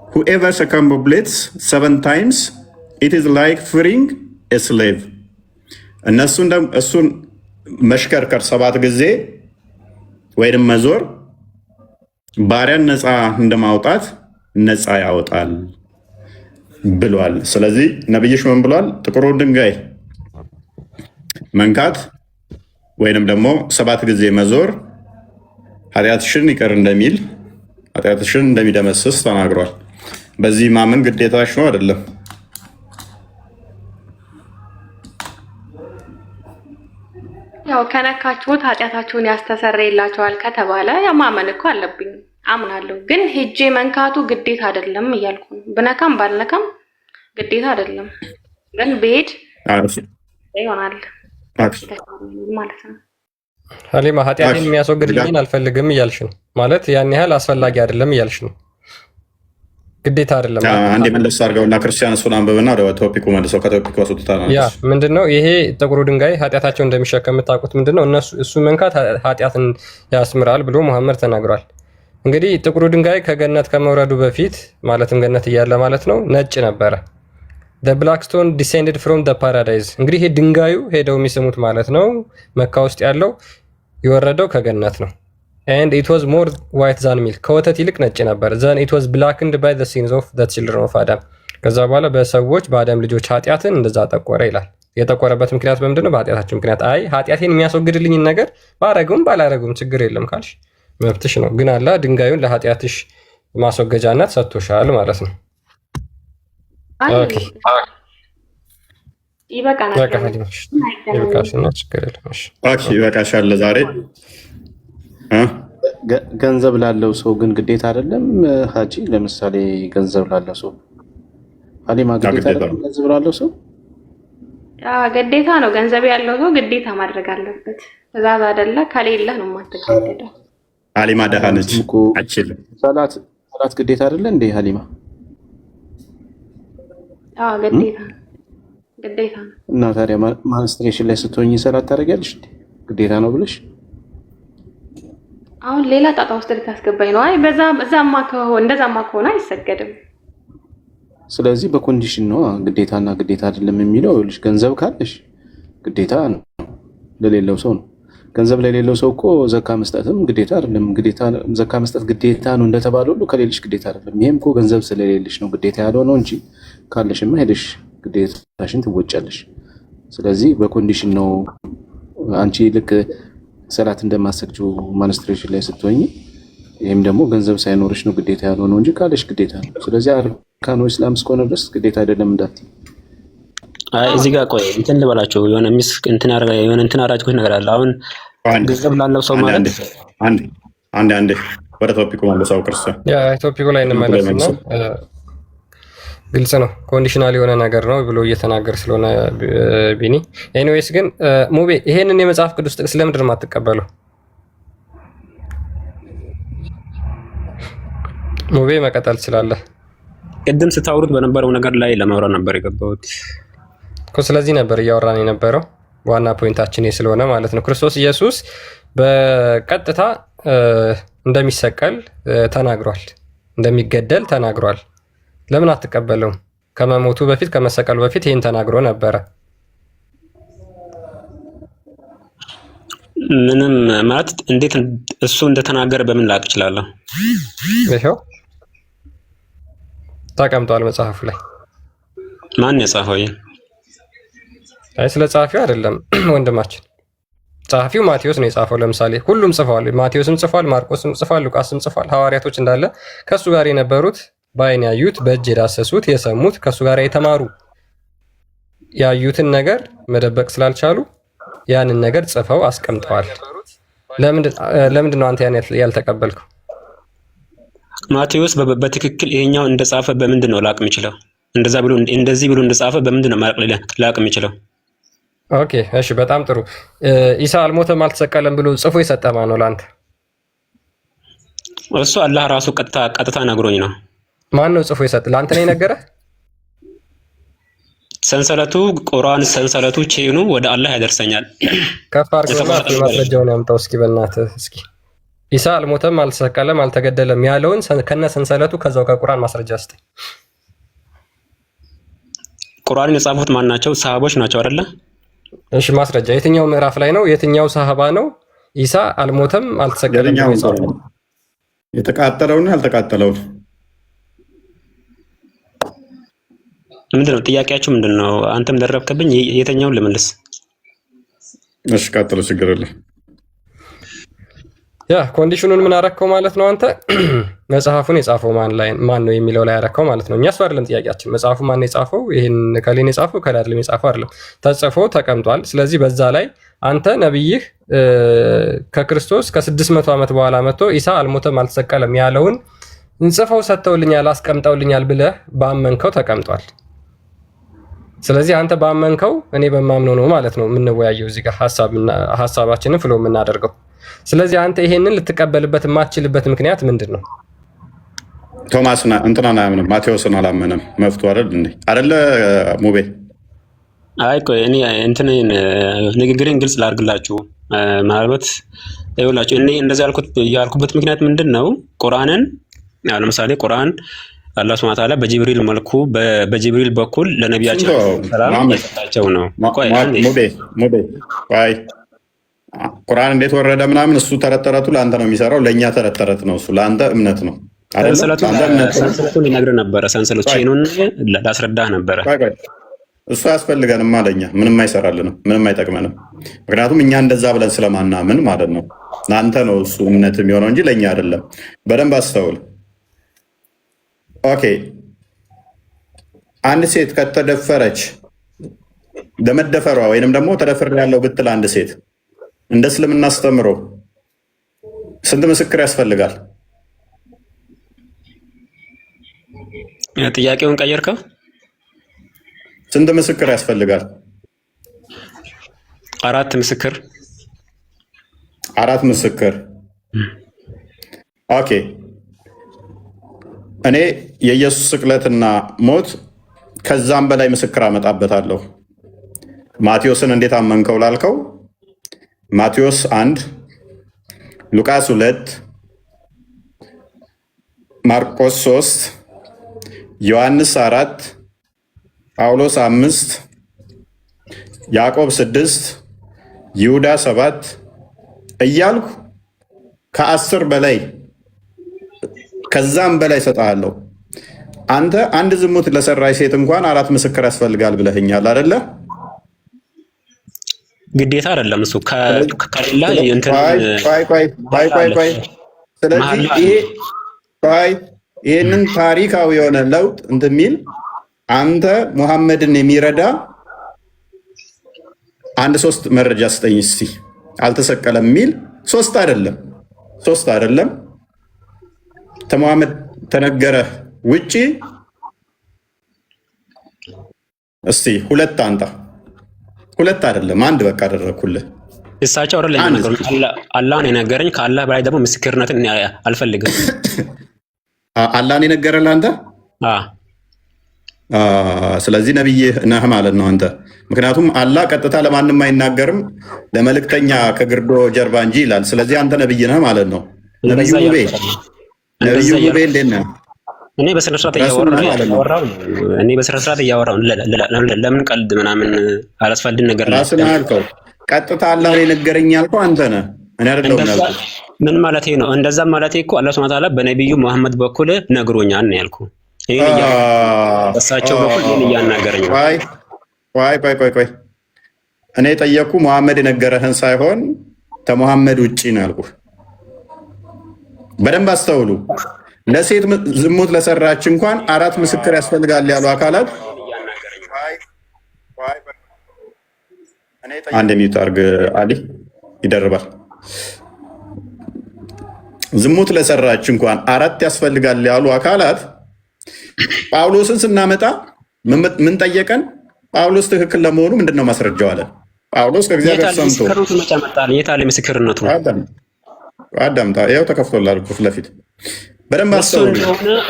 whoever circumambulates 7 times it is like freeing a slave. እሱን መሽከርከር 7 ጊዜ ወይም መዞር ባሪያን ነፃ እንደማውጣት ነፃ ያወጣል ብሏል። ስለዚህ ነብይሽ ምን ብሏል? ጥቁሩ ድንጋይ መንካት ወይንም ደግሞ 7 ጊዜ መዞር ኃጢአትሽን ይቅር እንደሚል ኃጢአትሽን እንደሚደመስስ ተናግሯል። በዚህ ማመን ግዴታሽ ነው አይደለም? ያው ከነካችሁት ኃጢአታችሁን ያስተሰርይላችኋል ከተባለ ያው ማመን እኮ አለብኝ፣ አምናለሁ። ግን ሄጄ መንካቱ ግዴታ አይደለም እያልኩ ነው። ብነካም ባልነካም ግዴታ አይደለም። ግን ብሄድ ይሆናል ማለት ነው። ሀሊማ ኃጢአቴን የሚያስወግድልኝን አልፈልግም እያልሽ ነው ማለት ያን ያህል አስፈላጊ አይደለም እያልሽ ነው። ግዴታ አይደለም። አንድ መለስ አድርገውና ክርስቲያን እሱን አንብብና ወደ ቶፒኩ መልሰው ከቶፒኩ ወስጡታል። ያ ምንድነው ይሄ ጥቁሩ ድንጋይ ኃጢአታቸው እንደሚሸከም የምታውቁት ምንድነው? እሱ መንካት ኃጢአትን ያስምራል ብሎ ሙሐመድ ተናግሯል። እንግዲህ ጥቁሩ ድንጋይ ከገነት ከመውረዱ በፊት ማለትም ገነት እያለ ማለት ነው ነጭ ነበረ። the black stone descended from the paradise። እንግዲህ ይሄ ድንጋዩ ሄደው የሚስሙት ማለት ነው መካ ውስጥ ያለው የወረደው ከገነት ነው። and it was more white than milk ከወተት ይልቅ ነጭ ነበር። then it was blackened by the sins of the children of Adam ከዛ በኋላ በሰዎች በአዳም ልጆች ኃጢአትን እንደዛ ጠቆረ ይላል። የጠቆረበት ምክንያት በምንድነው? በኃጢአታቸው ምክንያት። አይ ኃጢአቴን የሚያስወግድልኝን ነገር ባረገውም ባላረገውም ችግር የለም ካልሽ መብትሽ ነው። ግን አላህ ድንጋዩን ለኃጢአትሽ ማስወገጃነት ሰጥቶሻል ማለት ነው። ኦኬ ይበቃናል። በቃ ሀሊማሽ ይበቃሽና ችግር የለም። እሺ ኦኬ ይበቃሻል ለዛሬ። ገንዘብ ላለው ሰው ግን ግዴታ አይደለም ሀጂ። ለምሳሌ ገንዘብ ላለው ሰው ሀሊማ ግዴታ አይደለም። ገንዘብ ላለው ሰው ግዴታ ነው። ገንዘብ ያለው ሰው ግዴታ ማድረግ አለበት። ትእዛዝ አይደለ? ከሌለህ ነው የማትገደደው። ሀሊማ ደሃ ነች አችልም። ሰላት ግዴታ አይደለ እንዴ ሀሊማ? ግዴታ ነው። እና ታዲያ ማንስትሬሽን ላይ ስትሆኝ ሰላት ታደርጊያለሽ እንዴ? ግዴታ ነው ብለሽ አሁን ሌላ ጣጣ ውስጥ ልታስገባኝ ነው? አይ እንደዛማ ከሆነ አይሰገድም። ስለዚህ በኮንዲሽን ነው ግዴታና ግዴታ አይደለም የሚለው። ልጅ ገንዘብ ካለሽ ግዴታ ነው፣ ለሌለው ሰው ነው። ገንዘብ ለሌለው ሰው እኮ ዘካ መስጠትም ግዴታ አይደለም። ዘካ መስጠት ግዴታ ነው እንደተባለ ሁሉ ከሌለሽ ግዴታ አይደለም። ይሄም እኮ ገንዘብ ስለሌለሽ ነው ግዴታ ያለው ነው እንጂ ካለሽማ ሄደሽ ግዴታሽን ትወጫለሽ። ስለዚህ በኮንዲሽን ነው። አንቺ ልክ ሰላት እንደማሰግጂው ማንስትሬሽን ላይ ስትሆኚ፣ ይሄም ደግሞ ገንዘብ ሳይኖርሽ ነው ግዴታ ያለው ነው እንጂ ካለሽ ግዴታ ነው። ስለዚህ አርካኑ ኢስላም እስከሆነ ድረስ ግዴታ አይደለም እንዳትዪ። እዚህ ጋር ቆይ እንትን ልበላችሁ። የሆነ እንትን አራጭኩት ነገር አለ። አሁን ገንዘብ ላለው ሰው ማለት አንዴ ወደ ቶፒኩ መልሰው ክርስቲያን ቶፒኩ ላይ እንመለስና ግልጽ ነው ኮንዲሽናል የሆነ ነገር ነው ብሎ እየተናገር ስለሆነ ቢኒ። ኤኒዌይስ ግን ሙቤ ይሄንን የመጽሐፍ ቅዱስ ጥቅስ ለምንድን ነው የማትቀበለው? ሙቤ መቀጠል ትችላለህ። ቅድም ስታወሩት በነበረው ነገር ላይ ለማውራት ነበር የገባሁት እኮ። ስለዚህ ነበር እያወራን የነበረው። ዋና ፖይንታችን ስለሆነ ማለት ነው። ክርስቶስ ኢየሱስ በቀጥታ እንደሚሰቀል ተናግሯል፣ እንደሚገደል ተናግሯል። ለምን አትቀበለውም? ከመሞቱ በፊት ከመሰቀሉ በፊት ይህን ተናግሮ ነበረ። ምንም ማለት እንዴት እሱ እንደተናገረ በምን ላቅ እችላለሁ? ይሄው ተቀምጧል መጽሐፉ ላይ። ማን የጻፈው? አይ ስለ ጸሐፊው አይደለም ወንድማችን። ጸሐፊው ማቴዎስ ነው የጻፈው። ለምሳሌ ሁሉም ጽፈዋል። ማቴዎስም ጽፏል፣ ማርቆስም ጽፏል፣ ሉቃስም ጽፏል። ሐዋርያቶች እንዳለ ከሱ ጋር የነበሩት በአይን ያዩት፣ በእጅ የዳሰሱት፣ የሰሙት፣ ከሱ ጋር የተማሩ ያዩትን ነገር መደበቅ ስላልቻሉ ያንን ነገር ጽፈው አስቀምጠዋል። ለምንድን ነው አንተ ያን ያልተቀበልከው? ማቴዎስ በትክክል ይሄኛው እንደጻፈ በምንድን ነው ላቅ የምችለው? እንደዚህ ብሎ እንደጻፈ በምንድን ነው ላቅ የምችለው? ኦኬ እሺ፣ በጣም ጥሩ። ኢሳ አልሞተም አልተሰቀለም ብሎ ጽፎ የሰጠ ማን ነው ለአንተ? እሱ አላህ ራሱ ቀጥታ ነግሮኝ ነው። ማን ነው ጽፎ የሰጠ? ለአንተ ነው የነገረህ? ሰንሰለቱ ቁርአን ሰንሰለቱ ቼኑ ወደ አላህ ያደርሰኛል። ከፍ አድርገውና ማስረጃውን ያምጣው እስኪ በእናትህ እስኪ። ኢሳ አልሞተም አልተሰቀለም አልተገደለም ያለውን ከነ ሰንሰለቱ ከዛው ከቁርአን ማስረጃ ስጠኝ። ቁርአን የጻፉት ማን ናቸው? ሰሃቦች ናቸው አይደለ? እሺ ማስረጃ የትኛው ምዕራፍ ላይ ነው? የትኛው ሰሃባ ነው ኢሳ አልሞተም አልተሰቀለም የጻፈው? የተቃጠለውና ያልተቃጠለው ምንድነው? ጥያቄያችሁ ምንድነው? አንተም ደረብከብኝ። የትኛውን ልመልስ? እሺ ቀጥሉ፣ ችግር የለም። ያ ኮንዲሽኑን ምን አረከው ማለት ነው? አንተ መጽሐፉን የጻፈው ማን ነው የሚለው ላይ አረከው ማለት ነው። እኛ እሱ አይደለም ጥያቄያችን። መጽሐፉ ማን ነው የጻፈው? ይሄን ከሌን የጻፈው ከላይ አይደለም የጻፈው አይደለም፣ ተጽፎ ተቀምጧል። ስለዚህ በዛ ላይ አንተ ነብይህ ከክርስቶስ ከ600 ዓመት በኋላ መጥቶ ኢሳ አልሞተም አልተሰቀለም ያለውን እንጽፈው ሰጥተውልኛል አስቀምጠውልኛል ብለህ ባመንከው ተቀምጧል። ስለዚህ አንተ ባመንከው እኔ በማምነው ነው ማለት ነው የምንወያየው እዚህ ጋር ሐሳባችንን ፍሎ የምናደርገው። ስለዚህ አንተ ይሄንን ልትቀበልበት የማትችልበት ምክንያት ምንድን ነው? ቶማስና እንትናን አያምንም፣ ማቴዎስን አላመነም። መፍቱ አይደል እንዴ? አይደለ ሙቤ? አይ ቆይ እኔ ንግግሬን ግልጽ ላድርግላችሁ። ማለት ይኸውላችሁ እኔ እንደዚህ ያልኩበት ምክንያት ምንድን ነው? ቁርአንን ለምሳሌ ቁርአን አላህ ሱብሓነሁ ወተዓላ በጅብሪል መልኩ በጅብሪል በኩል ለነቢያችን ሰላም የሰጣቸው ነው። ሙቤ ቆይ ቁርአን እንዴት ወረደ ምናምን እሱ ተረተረቱ ለአንተ ነው የሚሰራው፣ ለእኛ ተረተረት ነው። እሱ ለአንተ እምነት ነው። ሰንሰለቱን ሊነግርህ ነበረ። ሰንሰለቱ ቼኑን ላስረዳህ ነበረ። እሱ አያስፈልገንም አለኛ። ምንም አይሰራልንም፣ ምንም አይጠቅመንም። ምክንያቱም እኛ እንደዛ ብለን ስለማናምን ማለት ነው። ለአንተ ነው እሱ እምነት የሚሆነው እንጂ ለእኛ አይደለም። በደንብ አስተውል። ኦኬ አንድ ሴት ከተደፈረች ለመደፈሯ ወይንም ደግሞ ተደፍሬያለሁ ብትል አንድ ሴት እንደ እስልምና አስተምሮ ስንት ምስክር ያስፈልጋል? ጥያቄውን ቀየርከው? ስንት ምስክር ያስፈልጋል? 4 ምስክር። 4 ምስክር። ኦኬ። እኔ የኢየሱስ ስቅለትና ሞት ከዛም በላይ ምስክር አመጣበታለሁ። ማቴዎስን እንዴት አመንከው ላልከው ማቴዎስ 1፣ ሉቃስ 2፣ ማርቆስ 3፣ ዮሐንስ 4፣ ጳውሎስ 5፣ ያዕቆብ 6፣ ይሁዳ 7 እያልኩ ከ10 በላይ ከዛም በላይ ሰጣለሁ። አንተ አንድ ዝሙት ለሰራች ሴት እንኳን 4 ምስክር ያስፈልጋል ብለህኛል አይደለ? ግዴታ አይደለም እሱ ከሌላ ስለዚህ ይህንን ታሪካዊ የሆነ ለውጥ እንትን የሚል አንተ ሙሐመድን የሚረዳ 1-3 መረጃ ስጠኝ እስቲ። አልተሰቀለም የሚል 3 አይደለም ተሙሐመድ ተነገረ ውጪ እስቲ 2 አንጣ። 2 አይደለም 1 በቃ አደረኩልህ። እሳቸው አይደለም የነገሩኝ፣ አላህ ነው የነገረኝ። ከአላህ በላይ ደግሞ ምስክርነትን አልፈልግም። አላህ ነው የነገረህ ለአንተ? ስለዚህ ነብይ ነህ ማለት ነው አንተ። ምክንያቱም አላህ ቀጥታ ለማንም አይናገርም ለመልእክተኛ ከግርዶ ጀርባ እንጂ ይላል። ስለዚህ አንተ ነብይ ነህ ማለት ነው። ነብዩ ሙቤ እንዴት ነህ? እኔ በስነ ስርዓት እያወራሁ ለምን ቀልድ ምናምን አላስፈልግ ነገር ራስህ አልከው። ቀጥታ አላህ ነው የነገረኝ ያልከው አንተ ነህ፣ እኔ አይደለሁም ያልኩት። ምን ማለት ነው? እንደዛ ማለት እኮ አላህ ሱብሓነሁ ወተዓላ በነብዩ መሐመድ በኩል ነግሮኛል ነው ያልኩ። እሳቸው በኩል ይሄን እያናገረኝ ነው። ቆይ እኔ ጠየቅኩ መሐመድ የነገረህን ሳይሆን ከመሐመድ ውጪ ነው ያልኩህ። በደንብ አስተውሉ። ለሴት ዝሙት ለሰራች እንኳን 4 ምስክር ያስፈልጋል ያሉ አካላት አንድ ሚዩት አድርግ አሊ፣ ይደርባል። ዝሙት ለሰራች እንኳን 4 ያስፈልጋል ያሉ አካላት ጳውሎስን ስናመጣ ምን ጠየቀን? ጳውሎስ ትክክል ለመሆኑ ምንድነው ማስረጃው አለን። ጳውሎስ ከእግዚአብሔር ሰምቶ የታለ ምስክርነቱ? አዳምጣ፣ ይኸው ተከፍቶላል ፊት ለፊት በደንብ አስተውሉ።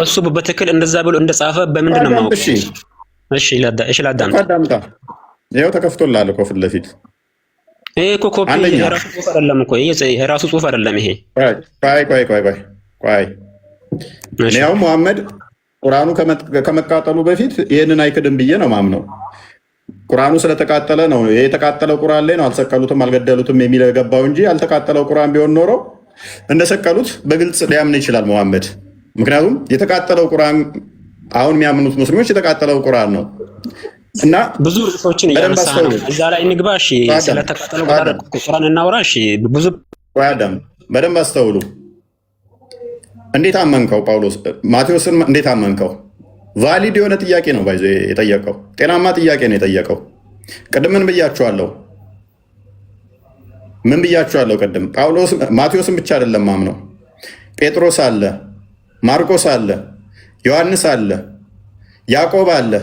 እሱ በትክክል እንደዛ ብሎ እንደጻፈ በምንድን ነው ማወቅ? እሺ ላዳምጣ። ይኸው ተከፍቶላል እኮ ፊት ለፊት። ይሄ እኮ ኮፒ የራሱ ጽሑፍ አይደለም እኮ፣ ይሄ የራሱ ጽሑፍ አይደለም። ይሄ ቆይ እኔ ያው መሐመድ ቁርአኑ ከመቃጠሉ በፊት ይህንን አይክድም ብዬ ነው ማምነው። ቁርአኑ ስለተቃጠለ ነው ይሄ የተቃጠለው ቁርአን ላይ ነው አልሰቀሉትም አልገደሉትም የሚለው የገባው እንጂ ያልተቃጠለው ቁርአን ቢሆን ኖሮ እንደሰቀሉት በግልጽ ሊያምን ይችላል መሐመድ። ምክንያቱም የተቃጠለው ቁርአን አሁን የሚያምኑት ሙስሊሞች የተቃጠለው ቁርአን ነው እና ብዙ ርዕሶችን እያነሳ ነው። እዛ ላይ እንግባ። እሺ ስለተቃጠለው ቁርአን እናውራ። እሺ ብዙ በደንብ አስተውሉ። እንዴት አመንከው? ጳውሎስ ማቴዎስን እንዴት አመንከው? ቫሊድ የሆነ ጥያቄ ነው ባይዞ የጠየቀው፣ ጤናማ ጥያቄ ነው የጠየቀው። ቅድም ምን ብያችኋለሁ? ቅድም ማቴዎስን ብቻ አይደለም ማምነው፣ ጴጥሮስ አለ፣ ማርቆስ አለ፣ ዮሐንስ አለ፣ ያዕቆብ አለ።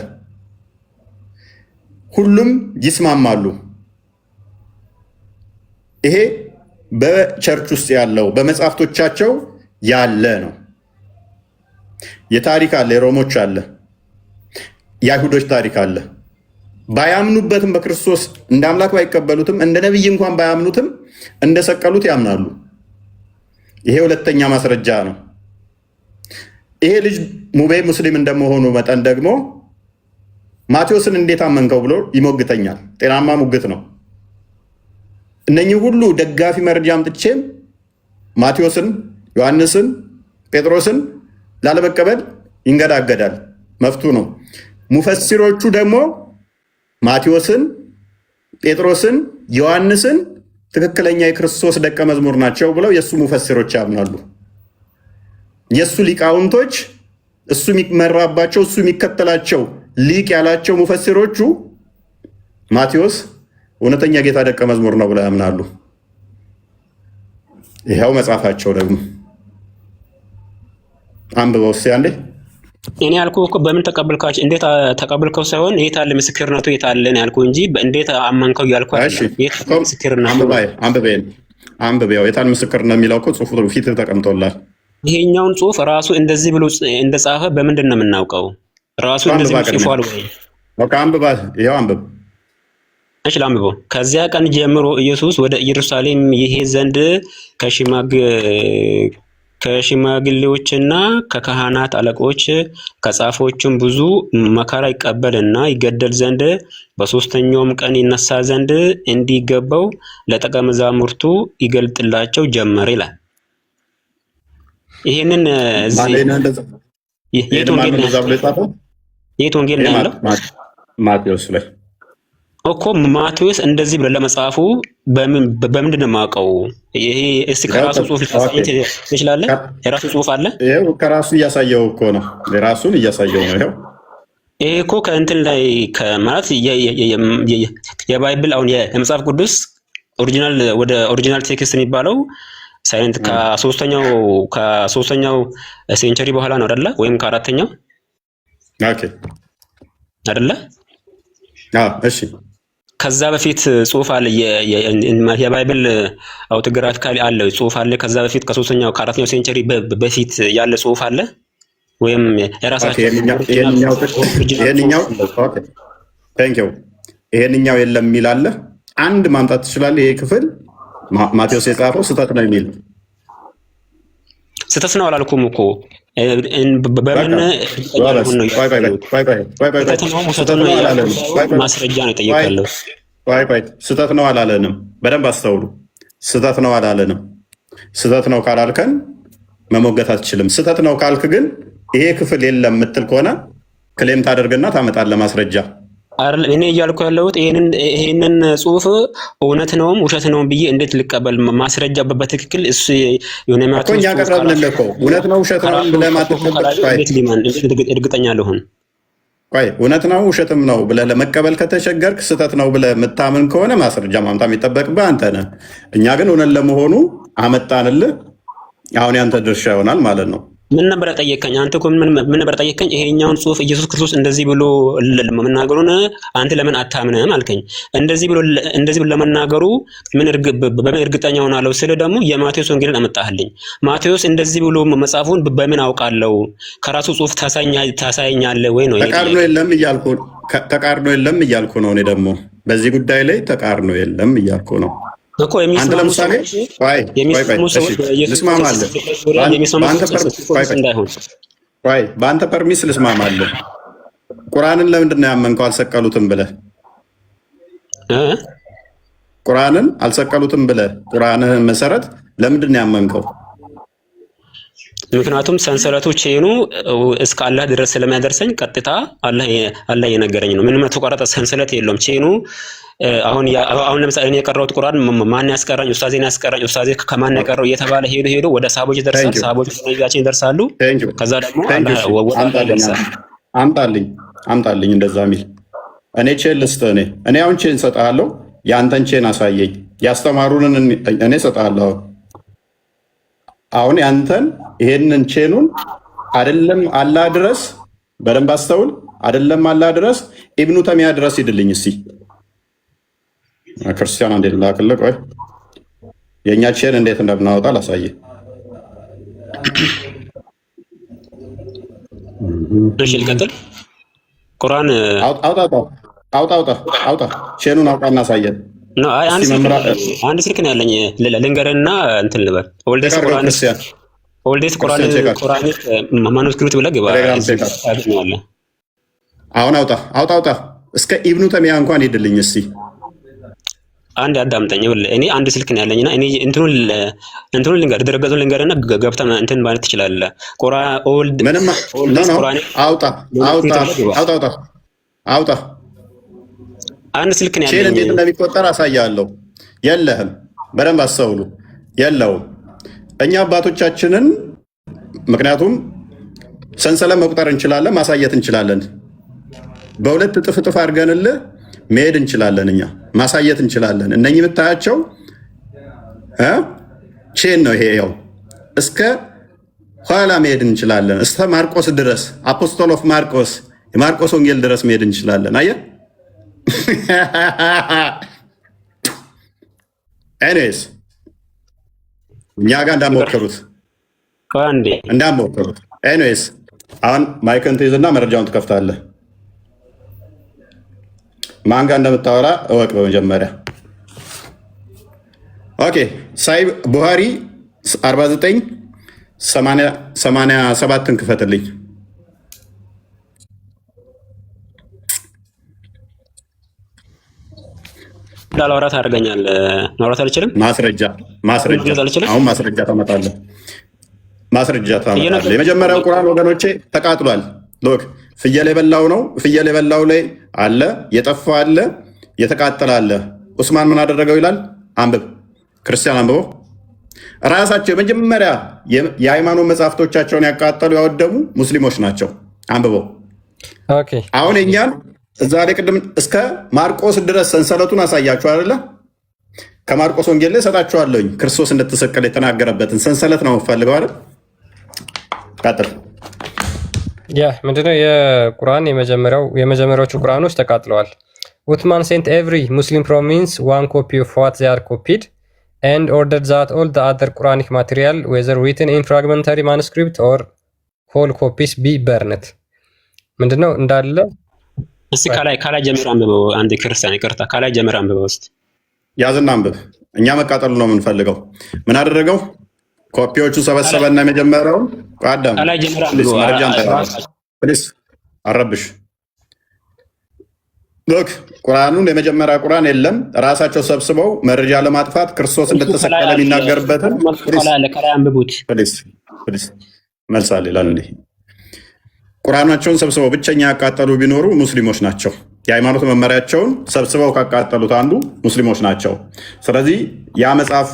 ሁሉም ይስማማሉ። ይሄ በቸርች ውስጥ ያለው በመጽሐፍቶቻቸው ያለ ነው። የታሪክ አለ፣ የሮሞች አለ፣ የአይሁዶች ታሪክ አለ። ባያምኑበትም በክርስቶስ እንደ አምላክ ባይቀበሉትም እንደ ነቢይ እንኳን ባያምኑትም እንደሰቀሉት ያምናሉ። ይሄ ሁለተኛ ማስረጃ ነው። ይሄ ልጅ ሙቤ ሙስሊም እንደመሆኑ መጠን ደግሞ ማቴዎስን እንዴት አመንከው ብሎ ይሞግተኛል። ጤናማ ሙግት ነው። እነኚህ ሁሉ ደጋፊ መረጃ አምጥቼም ማቴዎስን፣ ዮሐንስን፣ ጴጥሮስን ላለመቀበል ይንገዳገዳል። መፍቱ ነው። ሙፈሲሮቹ ደግሞ ማቴዎስን፣ ጴጥሮስን፣ ዮሐንስን ትክክለኛ የክርስቶስ ደቀ መዝሙር ናቸው ብለው የእሱ ሙፈሲሮች ያምናሉ። የእሱ ሊቃውንቶች እሱ የሚመራባቸው እሱ የሚከተላቸው ሊቅ ያላቸው ሙፈሲሮቹ ማቴዎስ እውነተኛ ጌታ ደቀ መዝሙር ነው ብለው ያምናሉ። ይኸው መጽሐፋቸው ደግሞ አንብበው እስኪ አንዴ። እኔ ያልኩህ እኮ በምን ተቀበልካቸው፣ እንዴት ተቀበልከው ሳይሆን የት አለ ምስክርነቱ፣ የት አለ ነው ያልኩህ እንጂ እንዴት አመንከው ያልኩህ አይደለም። የት አለ ምስክርነቱ? አንብበው የታን ምስክርነት የሚለው እኮ ጽሑፉ ፊት ተቀምጦላል። ይሄኛውን ጽሑፍ ራሱ እንደዚህ ብሎ እንደጻፈ በምንድን ነው የምናውቀው? ራሱ እንደዚህ ጽፏል ወይ? በቃ አንብባ፣ ይኸው አንብብ። እሺ ላንብበው። ከዚያ ቀን ጀምሮ ኢየሱስ ወደ ኢየሩሳሌም ይሄድ ዘንድ ከሽማግሌዎችና ከካህናት አለቆች ከጻፎችም ብዙ መከራ ይቀበልና ይገደል ዘንድ በሦስተኛውም ቀን ይነሳ ዘንድ እንዲገባው ለደቀ መዛሙርቱ ይገልጥላቸው ጀመር ይላል። ይሄንን የት ወንጌል ነው ያለው? ማቴዎስ ላይ እኮ ማቴዎስ እንደዚህ ብለ ለመጻፉ በምንድን ነው የማውቀው? ይሄ እስቲ ከራሱ ጽሑፍ ልታሳየኝ ትችላለህ? የራሱ ጽሑፍ አለ። ይሄው ከራሱ እያሳየው እኮ ነው። የራሱን እያሳየው ነው። ይሄው ይሄ እኮ ከእንትን ላይ ማለት የባይብል አሁን የመጽሐፍ ቅዱስ ኦሪጂናል ወደ ኦሪጂናል ቴክስት የሚባለው ሳይንት ከሶስተኛው ሴንቸሪ በኋላ ነው አይደለ? ወይም ከአራተኛው ኦኬ አይደለ? እሺ ከዛ በፊት ጽሑፍ አለ። የባይብል አውቶግራፊካሊ አለ ጽሑፍ አለ። ከዛ በፊት ከሶስተኛው ከአራተኛው ሴንቸሪ በፊት ያለ ጽሑፍ አለ ወይም የራሳቸው ይሄንኛው የለም የሚል አለ። አንድ ማምጣት ትችላለህ? ይሄ ክፍል ማቴዎስ የጻፈው ስህተት ነው የሚል ስህተት ነው አላልኩም እኮ በምን ማስረጃ ነው የጠየቀለው? ስህተት ነው አላለንም። በደንብ አስተውሉ። ስህተት ነው አላለንም። ስህተት ነው ካላልከን መሞገት አትችልም። ስህተት ነው ካልክ ግን ይሄ ክፍል የለም የምትል ከሆነ ክሌም ታደርግና ታመጣለህ ማስረጃ። እኔ እያልኩ ያለሁት ይሄንን ጽሑፍ እውነት ነውም ውሸት ነውም ብዬ እንዴት ልቀበል? ማስረጃ በትክክል እሱ የሆነ እኮ እኛ ቀረብንልህ እኮ እውነት ነው ውሸት ነው ብለህ እርግጠኛ ልሆን? ቆይ እውነት ነው ውሸትም ነው ብለህ ለመቀበል ከተቸገርክ፣ ስህተት ነው ብለህ የምታምን ከሆነ ማስረጃ ማምጣት የሚጠበቅብህ አንተ ነህ። እኛ ግን እውነት ለመሆኑ አመጣንልህ። አሁን ያንተ ድርሻ ይሆናል ማለት ነው። ምን ነበር ጠየቀኝ? አንተ እኮ ምን ነበር ጠየቀኝ? ይሄኛውን ጽሑፍ ኢየሱስ ክርስቶስ እንደዚህ ብሎ መናገሩን አንተ ለምን አታምንም አልከኝ። እንደዚህ ብሎ ለመናገሩ በምን እርግጠኛ ሆናለሁ ስለ ደግሞ የማቴዎስ ወንጌልን አመጣህልኝ። ማቴዎስ እንደዚህ ብሎ መጻፉን በምን አውቃለሁ? ከራሱ ጽሑፍ ታሳየኛለህ ወይ ነው? ተቃርኖ የለም እያልኩ ነው። እኔ ደግሞ በዚህ ጉዳይ ላይ ተቃርኖ የለም እያልኩ ነው እኮ። አንተ ለምሳሌ በአንተ ፐርሚስ ልስማማለህ። ቁርአንን ለምንድን ነው ያመንከው? አልሰቀሉትም ብለህ ቁርአንን አልሰቀሉትም ብለህ ቁርአንህን መሰረት ለምንድን ነው ያመንከው? ምክንያቱም ሰንሰለቱ ቼኑ እስከ አላህ ድረስ ስለሚያደርሰኝ ቀጥታ አላህ የነገረኝ ነው። ምንም የተቋረጠ ሰንሰለት የለውም ቼኑ። አሁን ለምሳሌ እኔ የቀረሁት ቁርአን ማን ያስቀራኝ? ኡስታዜን ያስቀራኝ። ኡስታዜ ከማን ያቀረው እየተባለ ሄዶ ወደ ሰሃቦች ይደርሳል። ሰሃቦች ነቢያችን ይደርሳሉ። ከዛ ደግሞ አምጣልኝ እንደዛ ሚል እኔ ቼን ልስጥህ። እኔ አሁን ቼን እሰጥሃለሁ። የአንተን ቼን አሳየኝ። ያስተማሩንን እኔ እሰጥሃለሁ። አሁን ያንተን ይሄንን ቼኑን አይደለም አላህ ድረስ፣ በደንብ አስተውል። አይደለም አላህ ድረስ ኢብኑ ተሚያ ድረስ ሂድልኝ እስቲ። ክርስቲያን አንዴ ላክልህ። ቆይ የእኛ ቼን እንዴት እንደምናወጣ ላሳየህ። እሺ ልቀጥል። ቁርአን አውጣ ቼኑን አውጣ እናሳየን። አንድ ስልክ ነው ያለኝ። ልንገርህና እንትን ልበል። ኦልዴስ ቁርአኒክ ማኑስክሪፕት ብለህ ግባ። አሁን አውጣ እስከ ኢብኑ ተሚያ እንኳን ሄድልኝ እስቲ። አንድ አዳምጠኝ። እኔ አንድ ስልክ ነው ያለኝና እኔ እንትኑን ልንገር፣ ድረገጹን ልንገርና ገብተህ እንትን ማለት ትችላለህ። አውጣ አንድ ስልክ ነው ያለኝ። እንዴት እንደሚቆጠር አሳያለሁ። የለህም። በደንብ አስተውሉ። የለውም። እኛ አባቶቻችንን ምክንያቱም ሰንሰለት መቁጠር እንችላለን፣ ማሳየት እንችላለን። በሁለት እጥፍ እጥፍ አድርገንልህ መሄድ እንችላለን። እኛ ማሳየት እንችላለን። እነኚህ የምታያቸው ቼን ነው። ይሄ ያው እስከ ኋላ መሄድ እንችላለን። እስከ ማርቆስ ድረስ አፖስቶል ኦፍ ማርቆስ የማርቆስ ወንጌል ድረስ መሄድ እንችላለን። አየህ። ኤኒዌይስ እኛ ጋር እንዳሞከሩት እንዳሞከሩት። ኤኒዌይስ አሁን ማይክን ትይዝና መረጃውን ትከፍታለህ። ማን ጋር እንደምታወራ እወቅ በመጀመሪያ። ኦኬ ሳይ ቡሃሪ 49 87ን ክፈትልኝ። ላውራት አድርገኛል። ማውራት አልችልም። ማስረጃ አሁን ማስረጃ ታመጣለህ። የመጀመሪያው ቁርአን ወገኖቼ ተቃጥሏል። ሎክ ፍየል የበላው ነው። ፍየል የበላው ላይ አለ፣ የጠፋ አለ፣ የተቃጠለ አለ። ኡስማን ምን አደረገው ይላል። አንብብ፣ ክርስቲያን አንብቦ። ራሳቸው የመጀመሪያ የሃይማኖት መጽሐፍቶቻቸውን ያቃጠሉ ያወደሙ ሙስሊሞች ናቸው። አንብቦ። አሁን እኛን እዛ ላይ ቅድም እስከ ማርቆስ ድረስ ሰንሰለቱን አሳያችሁ አይደለ? ከማርቆስ ወንጌል ላይ እሰጣችኋለሁኝ ክርስቶስ እንደተሰቀለ የተናገረበትን ሰንሰለት ነው የምፈልገው አይደል? ቀጥል። ምንድነው የቁርአን የመጀመሪያዎቹ ቁርአኖች ተቃጥለዋል። ኡትማን ሴንት ኤቭሪ ሙስሊም ፕሮቪንስ ዋን ኮፒ ኦፍ ዋት ዜ አር ኮፒድ ኤንድ ኦርደርድ ዛት ኦል ዘ አዘር ቁርአኒክ ማቴሪያል ዌዘር ሪትን ኢን ፍራግመንታሪ ማኑስክሪፕት ኦር ሆል ኮፒስ ቢ በርነት። ምንድነው እንዳለ እስቲ ከላይ ጀምር አንብበው። አንድ ክርስቲያን ይቅርታ፣ ከላይ ጀምር አንብበው እስቲ። ያዝና አንብብ። እኛ መቃጠሉ ነው የምንፈልገው። ምን አደረገው? ኮፒዎቹ ሰበሰበና የመጀመሪያውን አዳም ከላይ ጀምር አንብበው። ፕሊስ አረብሽ። ሎክ ቁርአኑን የመጀመሪያ ቁርአን የለም። ራሳቸው ሰብስበው መረጃ ለማጥፋት ክርስቶስ እንደተሰቀለ የሚናገርበትን ከላይ አንብቡት። ፕሊስ መልሳል ይላል። እንዲህ ቁርአናቸውን ሰብስበው ብቸኛ ያቃጠሉ ቢኖሩ ሙስሊሞች ናቸው። የሃይማኖት መመሪያቸውን ሰብስበው ካቃጠሉት አንዱ ሙስሊሞች ናቸው። ስለዚህ ያ መጽሐፍ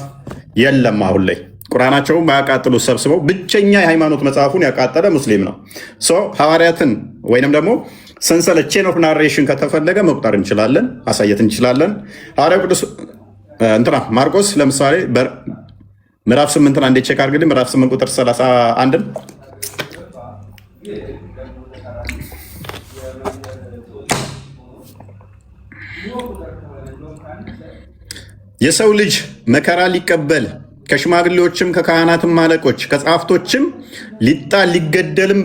የለም። አሁን ላይ ቁርአናቸውን ባያቃጥሉ ሰብስበው ብቸኛ የሃይማኖት መጽሐፉን ያቃጠለ ሙስሊም ነው። ሐዋርያትን ወይንም ደግሞ ሰንሰለት ቼን ኦፍ ናሬሽን ከተፈለገ መቁጠር እንችላለን፣ ማሳየት እንችላለን። ሐዋርያው ቅዱስ ማርቆስ ለምሳሌ ምዕራፍ 8ን አንዴ ቼክ አድርግልኝ። ምዕራፍ 8 ቁጥር 31ን የሰው ልጅ መከራ ሊቀበል ከሽማግሌዎችም ከካህናትም አለቆች ከጸሐፍቶችም ሊጣል ሊገደልም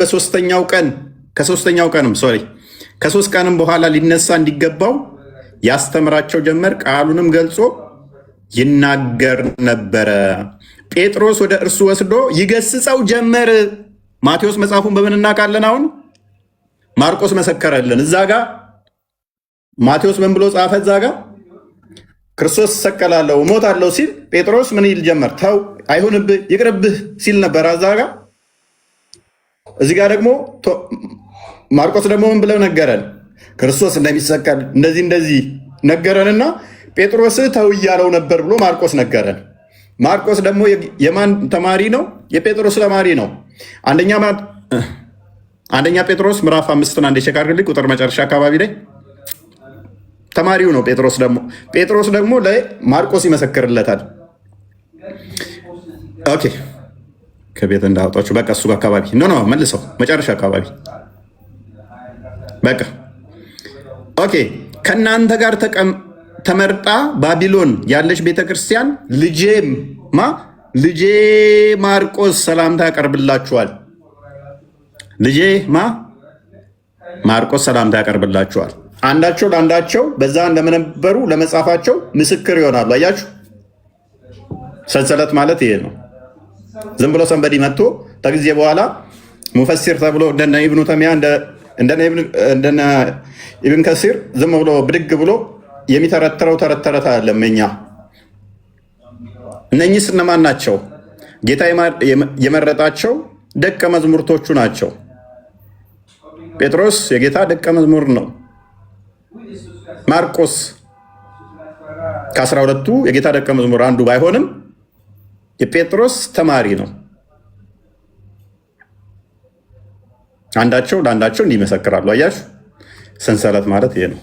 ከሶስት ቀንም በኋላ ሊነሳ እንዲገባው ያስተምራቸው ጀመር። ቃሉንም ገልጾ ይናገር ነበረ። ጴጥሮስ ወደ እርሱ ወስዶ ይገስጸው ጀመር። ማቴዎስ መጽሐፉን በምን እናውቃለን? አሁን ማርቆስ መሰከረልን። እዛ ጋ ማቴዎስ ምን ብሎ ጻፈ? እዛ ጋ ክርስቶስ እሰቀላለሁ እሞታለሁ ሲል ጴጥሮስ ምን ይል ጀመር? ተው አይሁንብህ ይቅርብህ ሲል ነበር። እዛ ጋ እዚህ ጋ ደግሞ ማርቆስ ደግሞ ምን ብለው ነገረን? ክርስቶስ እንደሚሰቀል እንደዚህ ነገረንና ጴጥሮስ ተው እያለው ነበር ብሎ ማርቆስ ነገረን። ማርቆስ ደግሞ የማን ተማሪ ነው? የጴጥሮስ ተማሪ ነው። አንደኛ ጴጥሮስ ምዕራፍ 5 አንዴ ቼክ አድርግልኝ፣ ቁጥር መጨረሻ አካባቢ ላይ ተማሪው ነው። ጴጥሮስ ደግሞ ለማርቆስ ይመሰክርለታል። ኦኬ ከቤት እንዳወጣችሁ በቃ እሱ አካባቢ ኖ መልሰው መጨረሻ አካባቢ በቃ ኦኬ። ከእናንተ ጋር ተመርጣ ባቢሎን ያለች ቤተክርስቲያን ልጄ ማርቆስ ሰላምታ ያቀርብላችኋል። ልጄ ማርቆስ ሰላምታ ያቀርብላችኋል። አንዳቸው ለአንዳቸው በዛ እንደምነበሩ ለመጻፋቸው ምስክር ይሆናሉ። አያችሁ፣ ሰንሰለት ማለት ይሄ ነው። ዝም ብሎ ሰንበዲ መጥቶ ከጊዜ በኋላ ሙፈሲር ተብሎ እንደነ ኢብኑ ተሚያ እንደነ ኢብን ከሲር ዝም ብሎ ብድግ ብሎ የሚተረትረው ተረት አለም። እኛ እነኚህ እነማን ናቸው? ጌታ የመረጣቸው ደቀ መዝሙርቶቹ ናቸው። ጴጥሮስ የጌታ ደቀ መዝሙር ነው። ማርቆስ ከ12ቱ የጌታ ደቀ መዝሙር አንዱ ባይሆንም የጴጥሮስ ተማሪ ነው። አንዳቸው ለአንዳቸው እንዲመሰክራሉ። አያችሁ፣ ሰንሰለት ማለት ይሄ ነው።